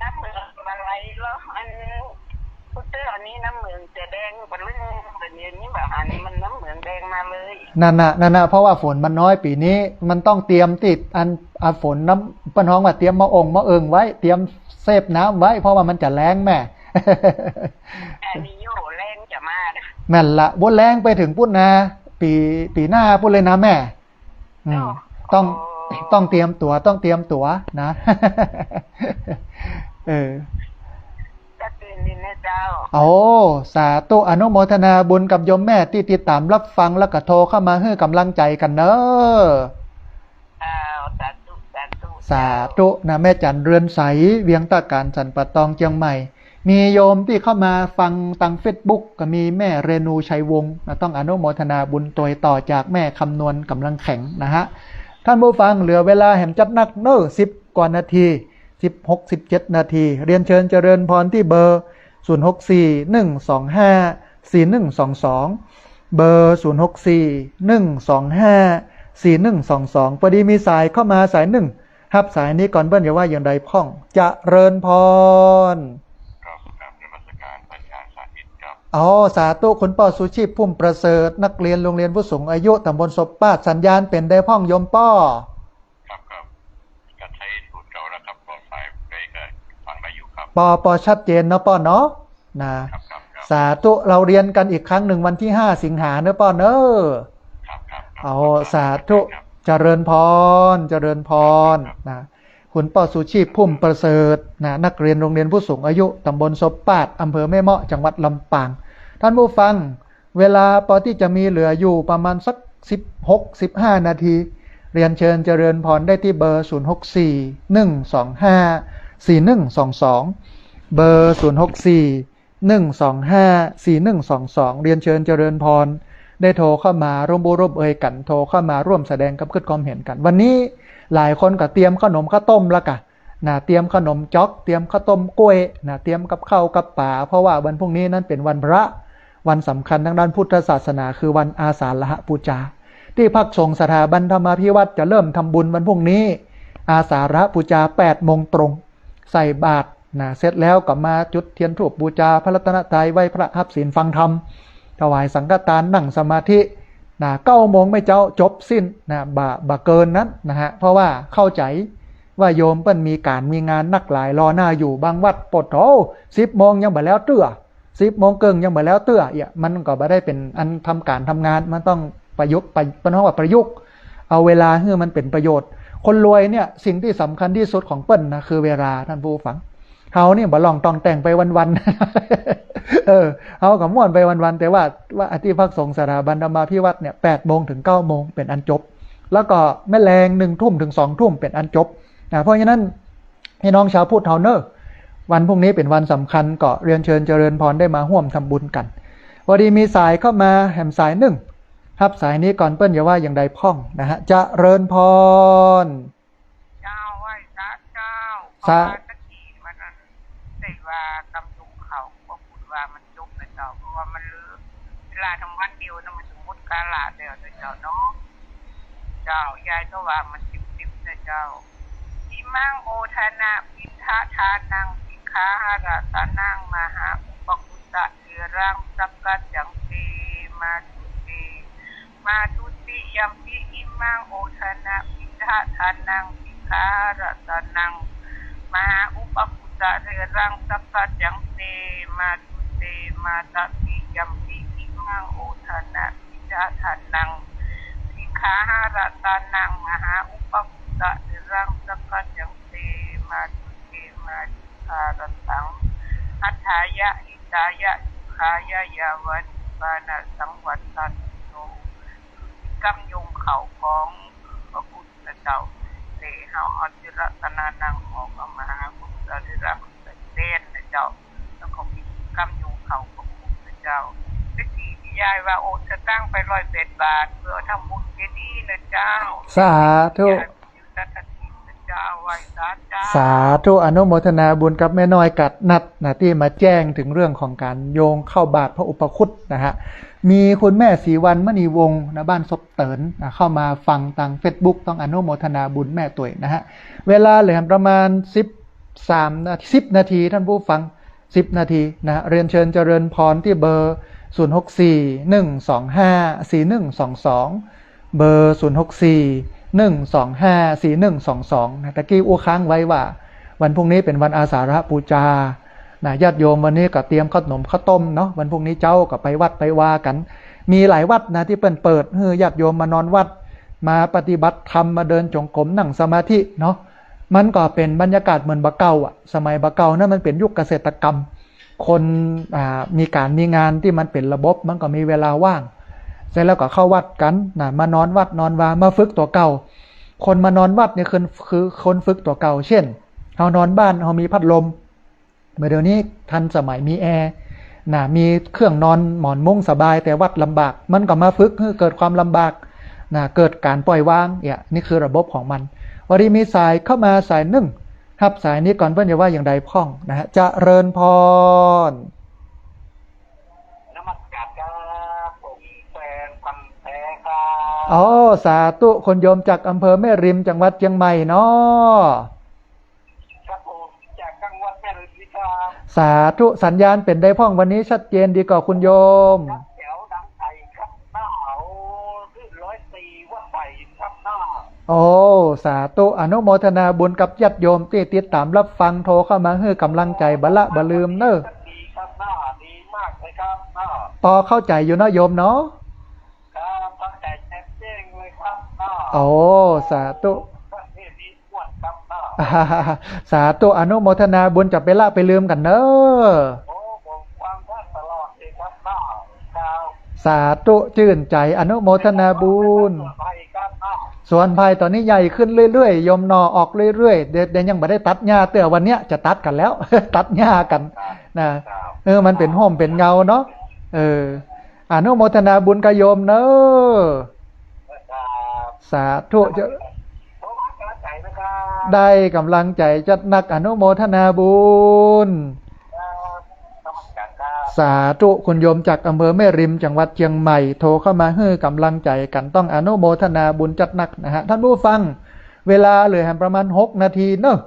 น้ำเมืองอะไรแล้วอันพุทธอันนี้น้ำเมืองจะแดงเป็นเรื่องเป็นอย่างนี้แบบอันนี้มันน้ำเมืองแดงมาเลยนั่นน่ะเพราะว่าฝนมันน้อยปีนี้มันต้องเตรียมติดฝนน้ำปนห้องว่าเตรียมมะองมะเอิงไว้เตรียมเซฟน้ำไว้เพราะว่ามันจะแรงแม่อันนี้โยแรงจะมาแม่นละบนแรงไปถึงพุ่นนะปีหน้าพุ่นเลยนะแม่ต้องเตรียมตั๋วนะจะตื่นดินนะเจ้าสาธุอนุโมทนาบุญกับโยมแม่ที่ติดตามรับฟังแล้วก็โทรเข้ามาให้กำลังใจกันเนอะสาธุนะแม่จันเรือนใสเวียงตะการสันปะตองเชียงใหม่มีโยมที่เข้ามาฟังทาง Facebook ก็มีแม่เรนูชัยวงศ์ต้องอนุโมทนาบุญตัวต่อจากแม่คำนวณกำลังแข็งนะฮะท่านผู้ฟังเหลือเวลาแหมจัดนักเนอะ10 กว่านาที16-17 นาทีเรียนเชิญเจริญพรที่เบอร์ 0641254122 เบอร์ 0641254122 พอดีมีสายเข้ามาสายหนึ่งรับสายนี้ก่อนเบิ้ลอย่าว่าอย่างใดพ่องจะเริญพรสาธุคุณป้อสุชีพพุ่มประเสริฐนักเรียนโรงเรียนผู้สูงอายุตำบลศพป้าสัญญาณเป็นได้พ่องยมป้อครับก็ใช้สูตรเก่าแล้วครับก็สายไปก็ฟังได้อยู่ครับปอชัดเจนเนาะป้อเนาะนะสาธุเราเรียนกันอีกครั้งหนึ่งวันที่5 สิงหาเนอะป้อเนอะสาธุเจริญพรนะคุณป้อสุชีพพุ่มประเสริฐนะนักเรียนโรงเรียนผู้สูงอายุตำบลศพป้าอำเภอแม่เมาะจังหวัดลำปางท่านผู้ฟังเวลาพอที่จะมีเหลืออยู่ประมาณสัก16-15 นาทีเรียนเชิญเจริญพรได้ที่เบอร์ 0641254122 เบอร์ 0641254122 เรียนเชิญเจริญพรได้โทรเข้ามาร่วมบุร่วมเอ่ยกันโทรเข้ามาร่วมแสดงกับความเห็นกันวันนี้หลายคนก็เตรียมขนมข้าวต้มแล้วกันนะเตรียมขนมจ๊อกเตรียมข้าวต้มกล้วยนะเตรียมกับข้าวกับป่าเพราะว่าวันพรุ่งนี้นั้นเป็นวันพระวันสำคัญทางด้านพุทธศาสนาคือวันอาสาฬหบูชาที่พักสงฆ์สถาบันธรรมาภิวัตรจะเริ่มทำบุญวันพรุ่งนี้อาสาฬหบูชา8 โมงตรงใส่บาตรนะเสร็จแล้วก็มาจุดเทียนธูปบูชาพระรัตนตรัยไหว้พระหับศีลฟังธรรมถวายสังฆทานนั่งสมาธินะ9 โมงไม่เจ้าจบสิ้นนะบ่เกินนั้นนะฮะเพราะว่าเข้าใจว่าโยมเปิ้นมีการมีงานนักหลายรอหน้าอยู่บางวัดปดโอ้10 โมงยังบ่แล้วเตื้อ10 โมงเกิงยังบ่แล้วเตื้อมันก็บ่ได้เป็นอันทำการทำงานมันต้องประยุกต์เป็นห้องว่าประยุกต์เอาเวลาให้มันเป็นประโยชน์คนรวยเนี่ยสิ่งที่สำคัญที่สุดของเปิ้นนะคือเวลาท่านผู้ฟังเขาเนี่ยบ่ลองต้องแต่งไปวันๆเขาก็ม่วนไปวันๆแต่ว่าที่พักสงฆ์สถาบันธรรมาภิวัตรเนี่ย8 โมงถึง 9 โมงเป็นอันจบแล้วก็แม่แรง1 ทุ่มถึง 2 ทุ่มเป็นอันจบเพราะฉะนั้นพี่น้องชาวพุทธเฮาเนอะ วันพรุ่งนี้เป็นวันสำคัญก็เรียนเชิญเจริญพรได้มาร่วมทำบุญกันพอดีมีสายเข้ามาแหมสายหนึ่งครับสายนี้ก่อนเปิ้ลอย่าว่าอย่างใดพ้องนะฮะจะเริญพรเจ้าไหว้พระเจ้าตะกี้มันได้ว่ากำจุกเขาก็พูดว่ามันจบนะเจ้าเพราะว่ามันเลือเวลาทำวันเดียวนะมันสมมติกาลาเดียวนะเจ้าเนาะเจ้ายายก็ว่ามันสิบนะเจ้าอิมังโอทนาพิทะทานังสิกขาหาราสานังมหาอุปกุตะเทรังสักกัจจังเตมาตุเตมาตุติยัมปิอิมังโอทนาพิทะทานังสิกขาหาราสานังมหาอุปกุตะเทรังสักกัจจังเตมาตุเตมาตติยัมปิอิมังโอทนาพิทะทานังสิกขาหาราสานังมหาอุปกุตะเทรังสักกัจจังเตมาตุเตมาตุคารตังอัฏฐายะอิตายะสุขายะยาวันปานะสังวัตตันโนกำยงเขาของพระพุทธเจ้าเตเฮาอธิรัตนานังของมหาพุทธอธิรักษ์เด่นนะเจ้าแล้วก็มีกำยงเขาของพระพุทธเจ้าตะกี้ที่ยายว่าโอจะตั้งไป108 บาทเพื่อทำบุญเจดีย์นะเจ้าสาธุสาธุอนุโมทนาบุญกับแม่น้อยกัดนัดนะที่มาแจ้งถึงเรื่องของการโยงเข้าบาตรพระอุปคุตนะฮะมีคุณแม่ศรีวรรณมณีวงศ์นะบ้านศพเตินนะเข้ามาฟังทาง Facebook ต้องอนุโมทนาบุญแม่ตุ๋ยนะฮะเวลาเหลือประมาณ10 นาทีท่านผู้ฟัง10 นาทีนะเรียนเชิญเจริญพรที่เบอร์0641254122เบอร์0641254122นะตะกี้อู้ค้างไว้ว่าวันพรุ่งนี้เป็นวันอาสาฬหบูชานะญาติโยมวันนี้ก็เตรียมขนมข้าวต้มเนาะวันพรุ่งนี้เจ้าก็ไปวัดไปวากันมีหลายวัดนะที่เปิดให้ญาติโยมมานอนวัดมาปฏิบัติธรรมมาเดินจงกรมนั่งสมาธิเนาะมันก็เป็นบรรยากาศเหมือนบะเก่าอ่ะสมัยบะเก่านะมันเป็นยุคเกษตรกรรมคนมีการมีงานที่มันเป็นระบบมันก็มีเวลาว่างเสร็จแล้วก็เข้าวัดกันนะมานอนวัดนอนวามาฝึกตัวเก่าคนมานอนวัดเนี่ยคือคนฝึกตัวเก่าเช่นเฮานอนบ้านเฮามีพัดลมเมื่อเดี๋ยวนี้ทันสมัยมีแอร์นะมีเครื่องนอนหมอนมุ้งสบายแต่วัดลำบากมันก็มาฝึกให้เกิดความลำบากนะเกิดการปล่อยวางเนี่ยนี่คือระบบของมันวันนี้มีสายเข้ามาสายหนึ่งครับสายนี้ก่อนเพื่อนจะว่าอย่างใดพ้องนะฮะจะเริญพรนมัสการครับผมแฟนพันธุ์แท้ครับ อ๋อสาธุคนโยมจากอำเภอแม่ริมจังหวัดเชียงใหม่เนาะครับผมจากจังหวัดแม่ริมครับสาธุสัญญาณเป็นได้พ้องวันนี้ชัดเจนดีกว่าคุณโยมแถวดังไทยครับหน้าเอาขึ้น104วัดไปครับหน้าโอ้สาธุอนุโมทนาบุญกับญาติโยมที่ติดตามรับฟังโทรเข้ามาให้กำลังใจบละบลืมเนอะดีครับหน้าดีมากเลยครับหน้าพอเข้าใจอยู่เนาะโยมเนาะครับเข้าใจแจ้งเลยครับหน้าโอ้สาธุสาธุอนุโมทนาบุญจะไปละไปลืมกันเนอะโอ้ผมฟังท่านตลอดเลยครับหน้าสาธุชื่นใจอนุโมทนาบุญส่วนภัยตอนนี้ใหญ่ขึ้นเรื่อยๆยมนอออกเรื่อยๆเดี๋ยวยังไม่ได้ตัดหญ้าเตือวันเนี้ยจะตัดกันแล้ว ตัดหญ้ากันนะมันเป็นห่มเป็นเงาเนาะอนุโมทนาบุญกับโยมเนอะสาธุจะได้กำลังใจจัดนักอนุโมทนาบุญสาธุคุณโยมจากอำเภอแม่ริมจังหวัดเชียงใหม่โทรเข้ามาให้กำลังใจกันต้องอนุโมทนาบุญจัดนักนะฮะท่านผู้ฟังเวลาเหลือประมาณ6 นาทีเนอะ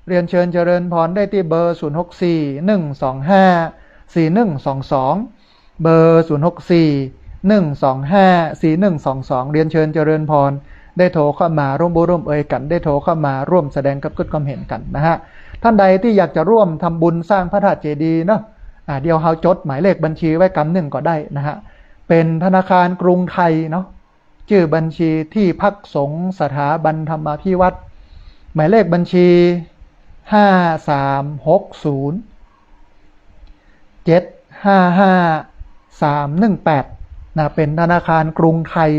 เรียนเชิญเจริญพรได้ที่เบอร์0641254122เบอร์0641254122เรียนเชิญเจริญพรได้โทรเข้ามาร่วมบุญร่วมเอ่ยกันได้โทรเข้ามาร่วมแสดงกับความเห็นกันนะฮะท่านใดที่อยากจะร่วมทำบุญสร้างพระธาตุเจดีย์เนาะเดี๋ยวเฮาจดหมายเลขบัญชีไว้กำหนึ่งก็ได้นะฮะเป็นธนาคารกรุงไทยเนาะชื่อบัญชีที่พักสงฆ์สถาบันธรรมาภิวัตรหมายเลขบัญชี5360755318นะเป็นธนาคารกรุงไทย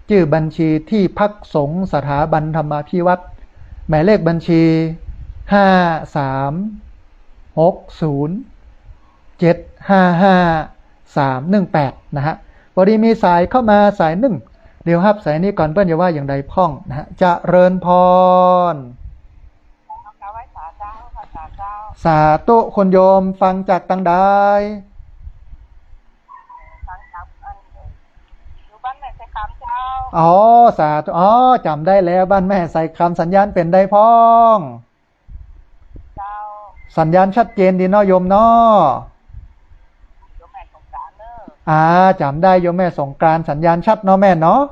ชื่อบัญชีที่พักสงฆ์สถาบันธรรมาภิวัตรหมายเลขบัญชี5360755318 0860755318นะฮะพอดีมีสายเข้ามาสายหนึ่งเดี๋ยวครับสายนี้ก่อนเปิ้ลจะว่าอย่างใดพ่องนะฮะเจริญพรสาธุคนโยมฟังจากตังใดอ๋อสาธุอ๋อจำได้แล้วบ้านแม่ใส่คำสัญญาณเป็นได้พ้องสัญญาณชัดเจนดีเนาะโยมเนาะจำได้โยมแม่สงกรานต์สัญญาณชัดเนาะแม่เนาะ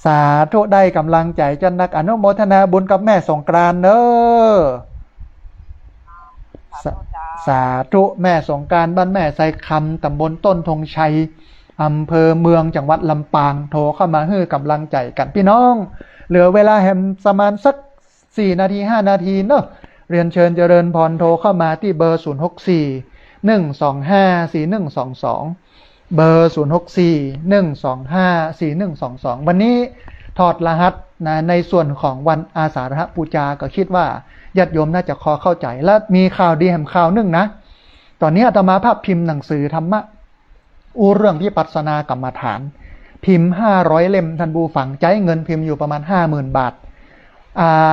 สาธุได้กำลังใจจันนักอนุโมทนาบุญกับแม่สงกรานต์เนอะสาธุแม่สงกรานต์บ้านแม่ใส่คำตำบลต้นธงชัยอำเภอเมืองจังหวัดลำปางโทรเข้ามาให้กำลังใจกันพี่น้องเหลือเวลาแฮมประมาณสัก4 นาที 5 นาทีเนอะเรียนเชิญเจริญพรโทรเข้ามาที่เบอร์0641254122เบอร์0641254122วันนี้ถอดรหัสนะในส่วนของวันอาสาฬหบูชาก็คิดว่าญาติโยมน่าจะเข้าใจและมีข่าวดีแห่งข่าวหนึ่งนะตอนนี้อาตมาภาพพิมพ์หนังสือธรรมะเรื่องวิปัสสนากรรมฐานพิมพ์500 เล่มท่านผู้ฟังใจเงินพิมพ์อยู่ประมาณ 50,000 บาท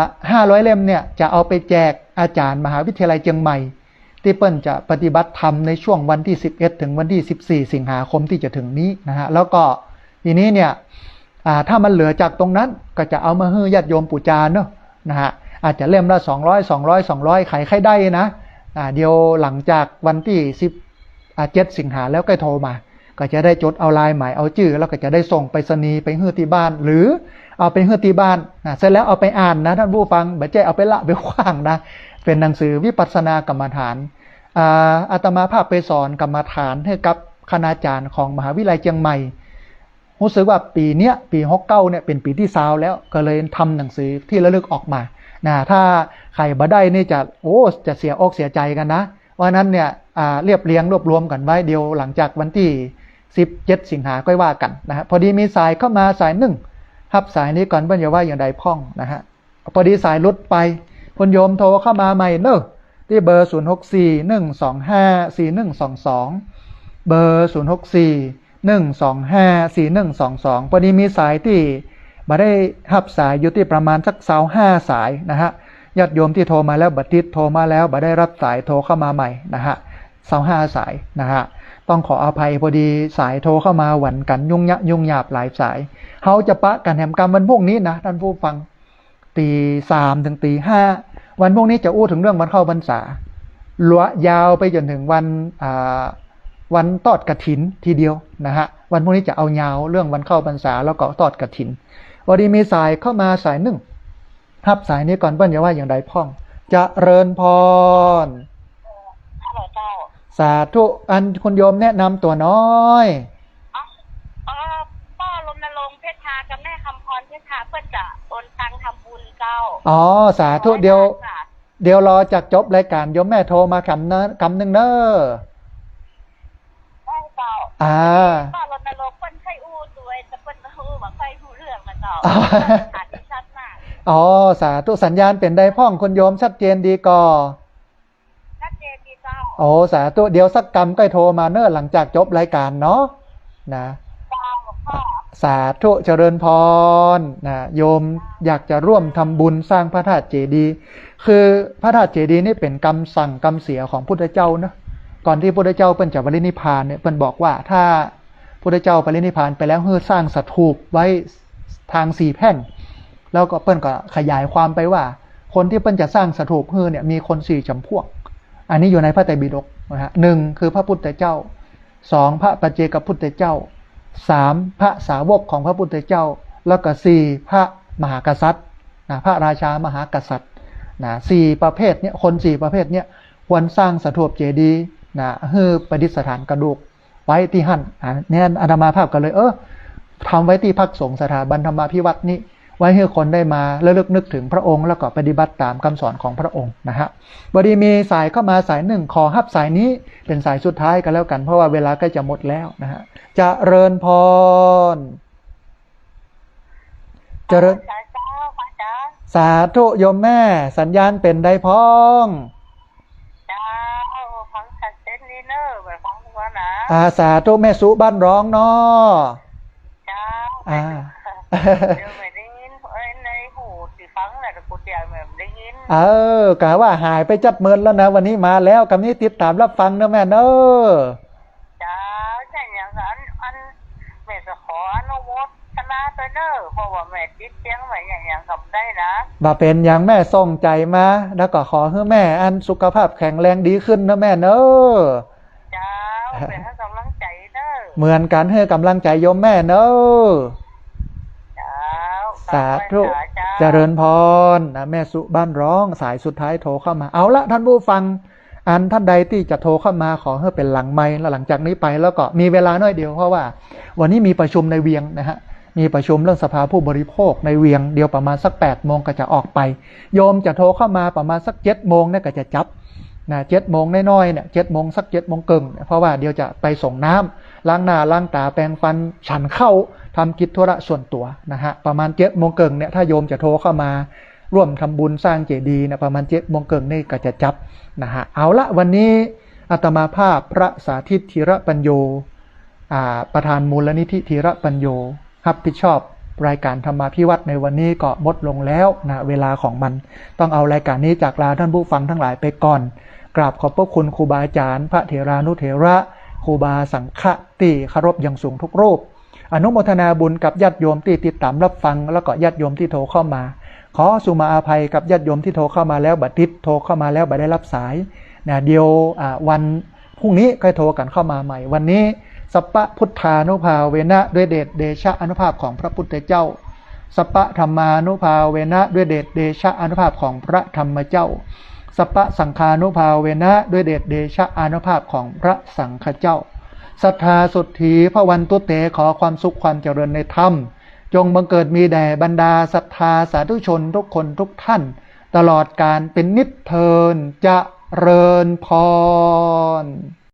500 เล่มเนี่ยจะเอาไปแจกอาจารย์มหาวิทยาลัยเชียงใหม่ที่เปิ้ลจะปฏิบัติธรรมในช่วงวันที่11ถึงวันที่14สิงหาคมที่จะถึงนี้นะฮะแล้วก็ทีนี้เนี่ยถ้ามันเหลือจากตรงนั้นก็จะเอามาให้ญาติโยมปูจาเนอะนะฮะอาจจะเล่มละ200ใครได้นะเดี๋ยวหลังจากวันที่7สิงหาแล้วก็โทรมาก็จะได้จดเอาลายหมายเอาชื่อแล้วก็จะได้ส่งไปรษณีย์ไปให้ที่บ้านหรือเอาไปให้ที่บ้านเสร็จแล้วเอาไปอ่านนะท่านผู้ฟังไม่ใช่เอาไปละไปขว้างนะเป็นหนังสือวิปัสสนากรรมฐานอาตมาภาพไปสอนกรรมฐานให้กับคณาจารย์ของมหาวิทยาลัยเชียงใหม่รู้สึกว่าปีเนี้ยปี69เนี่ยเป็นปีที่20แล้วก็เลยทำหนังสือที่ระลึกออกมาถ้าใครบ่ได้นี่จะเสียอกเสียใจกันนะว่านั้นเนี่ยเรียบเรียงรวบรวมกันไว้เดียวหลังจากวันที่17สิงหาก็ว่ากันนะฮะพอดีมีสายเข้ามาสายหนึ่งรับสายนี้ก่อนเพื่อนอย่าว่าอย่างใดพ่องนะฮะพอดีสายลุดไปคุณโยมโทรเข้ามาใหม่เนอะที่เบอร์0641254122เบอร์0641254122พอดีมีสายที่มาได้รับสายอยู่ที่ประมาณสัก25สายนะฮะญาติโยมที่โทรมาแล้วบัดนี้โทรมาแล้วบ่ได้รับสายโทรเข้ามาใหม่นะฮะ25สายนะฮะต้องขออภัยพอดีสายโทรเข้ามาหวั่นกันยุ่งหยาบหลายสายเขาจะปะกันแหมกรรมวันพวกนี้นะท่านผู้ฟังตี3ถึงตี5วันพวกนี้จะอู้ถึงเรื่องวันเข้าพรรษาลัวยาวไปจนถึงวันทอดกฐินทีเดียวนะฮะวันพวกนี้จะเอายาวเรื่องวันเข้าพรรษาแล้วก็ทอดกฐินวันนี้มีสายเข้ามาสายหนึ่งรับสายนี้ก่อนเปิ้ลอย่าว่าอย่างใดพ่องจะเริญพรสาธุอันคุณโยมแนะนำตัวน้อยป้ารณรงค์เพชรชากับแม่คำพรเพชรชาเพื่อจะโอนตังทำบุญเจ้าสาธุเดี๋ยวรอจากจบรายการโยมแม่โทรมาคำนึงเนอะได้เจ้าป้ารณรงค์เพิ่นใช้อู้ตัวจะเพิ่นอู้มาใช้อู้เรื่องนะเจ้าขาดชัดมากสาธุสัญญาณเป็นได้พ่องคุณโยมชัดเจนดีก่อชัดเจนดีเจ้าสาธุเดี๋ยวสักกรรมก็โทรมาเนอะหลังจากจบรายการเนาะนะสาธุเจริญพรนะโยมอยากจะร่วมทำบุญสร้างพระธาตุเจดีย์คือพระธาตุเจดีย์นี่เป็นกรรมสั่งกรรมเสียของพุทธเจ้านะก่อนที่พุทธเจ้าเพิ่นจะปรินิพพานเนี่ยเพิ่นบอกว่าถ้าพุทธเจ้าปรินิพพานไปแล้วให้สร้างสถูปไว้ทาง4แพร่งแล้วก็เพิ่นก็ขยายความไปว่าคนที่เพิ่นจะสร้างสถูปให้เนี่ยมีคน4จำพวกอันนี้อยู่ในพระไตรปิฎกนะฮะ1คือพระพุทธเจ้า2พระปัจเจกพุทธเจ้า3พระสาวกของพระพุทธเจ้าแล้วก็4พระมหากษัตริย์พระราชามหากษัตริย์4ประเภทเนี้ยคน4ประเภทเนี้ยควรสร้างสถูปเจดีย์ให้ประดิษฐานกระดูกไว้ที่หั่นเนี่ยอาตมาภาพก็เลยทำไว้ที่พักสงฆ์สถาบันธรรมาภิวัตน์นี้ไว้ให้คนได้มาระลึกนึกถึงพระองค์แล้วก็ปฏิบัติตามคำสอนของพระองค์นะฮะบดีมีสายเข้ามาสายหนึ่งขอรับสายนี้เป็นสายสุดท้ายกันแล้วกันเพราะว่าเวลาใกล้จะหมดแล้วนะฮะเจริญพรเจริญ สาธุโยมแม่สัญญาณเป็นได้พ้อง เจ้าฟังชัดเจนนี่เนอะแบบฟังว่านะ สาธุแม่สุบ้านร้องเนาะ เจ้า เดี๋ยวไม่ได้ยินในหูสิฟังแหละแต่กูเดียวไม่ได้ยิน กะว่าหายไปจัดเมินแล้วนะวันนี้มาแล้วคำนี้ติดตามรับฟังนะแม่เนอะ เจ้าใช่อย่างนั้นแม่จะขออนุโมทนาด้วยเนอะเพราะว่าแม่ติดเตียงไว้อย่างกับได้นะ บ่เป็นอย่างแม่ส่งใจมาแล้วก็ขอให้แม่อันสุขภาพแข็งแรงดีขึ้นนะแม่เนอะ เจ้าเป็นให้กำลังใจเนอะ เหมือนกันให้กำลังใจโยมแม่เนอะ เจ้า สาธุเจริญพรนะแม่สุบ้านร้องสายสุดท้ายโทรเข้ามาเอาละท่านผู้ฟังอันท่านใดที่จะโทรเข้ามาขอให้เป็นหลังไมค์แล้วหลังจากนี้ไปแล้วก็มีเวลาน้อยเดียวเพราะว่าวันนี้มีประชุมในเวียงนะฮะมีประชุมเรื่องสภาผู้บริโภคในเวียงเดียวประมาณสัก8 โมงก็จะออกไปโยมจะโทรเข้ามาประมาณสัก7 โมงเนี่ยก็จะจับนะ7 โมงน้อยๆเนี่ย7 โมงสัก7 โมงครึ่งเพราะว่าเดี๋ยวจะไปส่งน้ำล้างหน้าล้างตาแปรงฟันฉันเข้าทำกิจธุระส่วนตัวนะฮะประมาณ7 โมงครึ่งเนี่ยถ้าโยมจะโทรเข้ามาร่วมทำบุญสร้างเจดีย์นะประมาณ7 โมงครึ่งนี่ก็จะจับนะฮะเอาละวันนี้อาตมาภาพพระสาธิตธีระปัญโยประธานมูลนิธิธีระปัญโยรับผิดชอบรายการธรรมาภิวัตน์ในวันนี้ก็หมดลงแล้วนะเวลาของมันต้องเอารายการนี้จากลาท่านผู้ฟังทั้งหลายไปก่อนกราบขอบพระคุณครูบาอาจารย์พระเถรานุเถระครูบาสังฆะที่เคารพอย่างสูงทุกรูปอนุโมทนาบุญกับญาติโยมที่ติดตามรับฟังแล้วก็ญาติโยมที่โทรเข้ามาขอสุมาอาภัยกับญาติโยมที่โทรเข้ามาแล้วบัดติดโทรเข้ามาแล้วบัดได้รับสายนะเดี๋ยววันพรุ่งนี้ก็โทรกันเข้ามาใหม่วันนี้สัพพะพุทธานุภาเวนะด้วยเดชเดชะอนุภาพของพระพุทธเจ้าสัพพะธรรมานุภาเวนะด้วยเดชเดชะอนุภาพของพระธรรมเจ้าสัพพะสังฆานุภาเวนะด้วยเดชเดชะอนุภาพของพระสังฆเจ้าศรัทธาสุทธีพระวันตุเตขอความสุขความเจริญในธรรมจงบังเกิดมีแด่บรรดาศรัทธาสาธุชนทุกคนทุกท่านตลอดการเป็นนิจเทินเจริญพร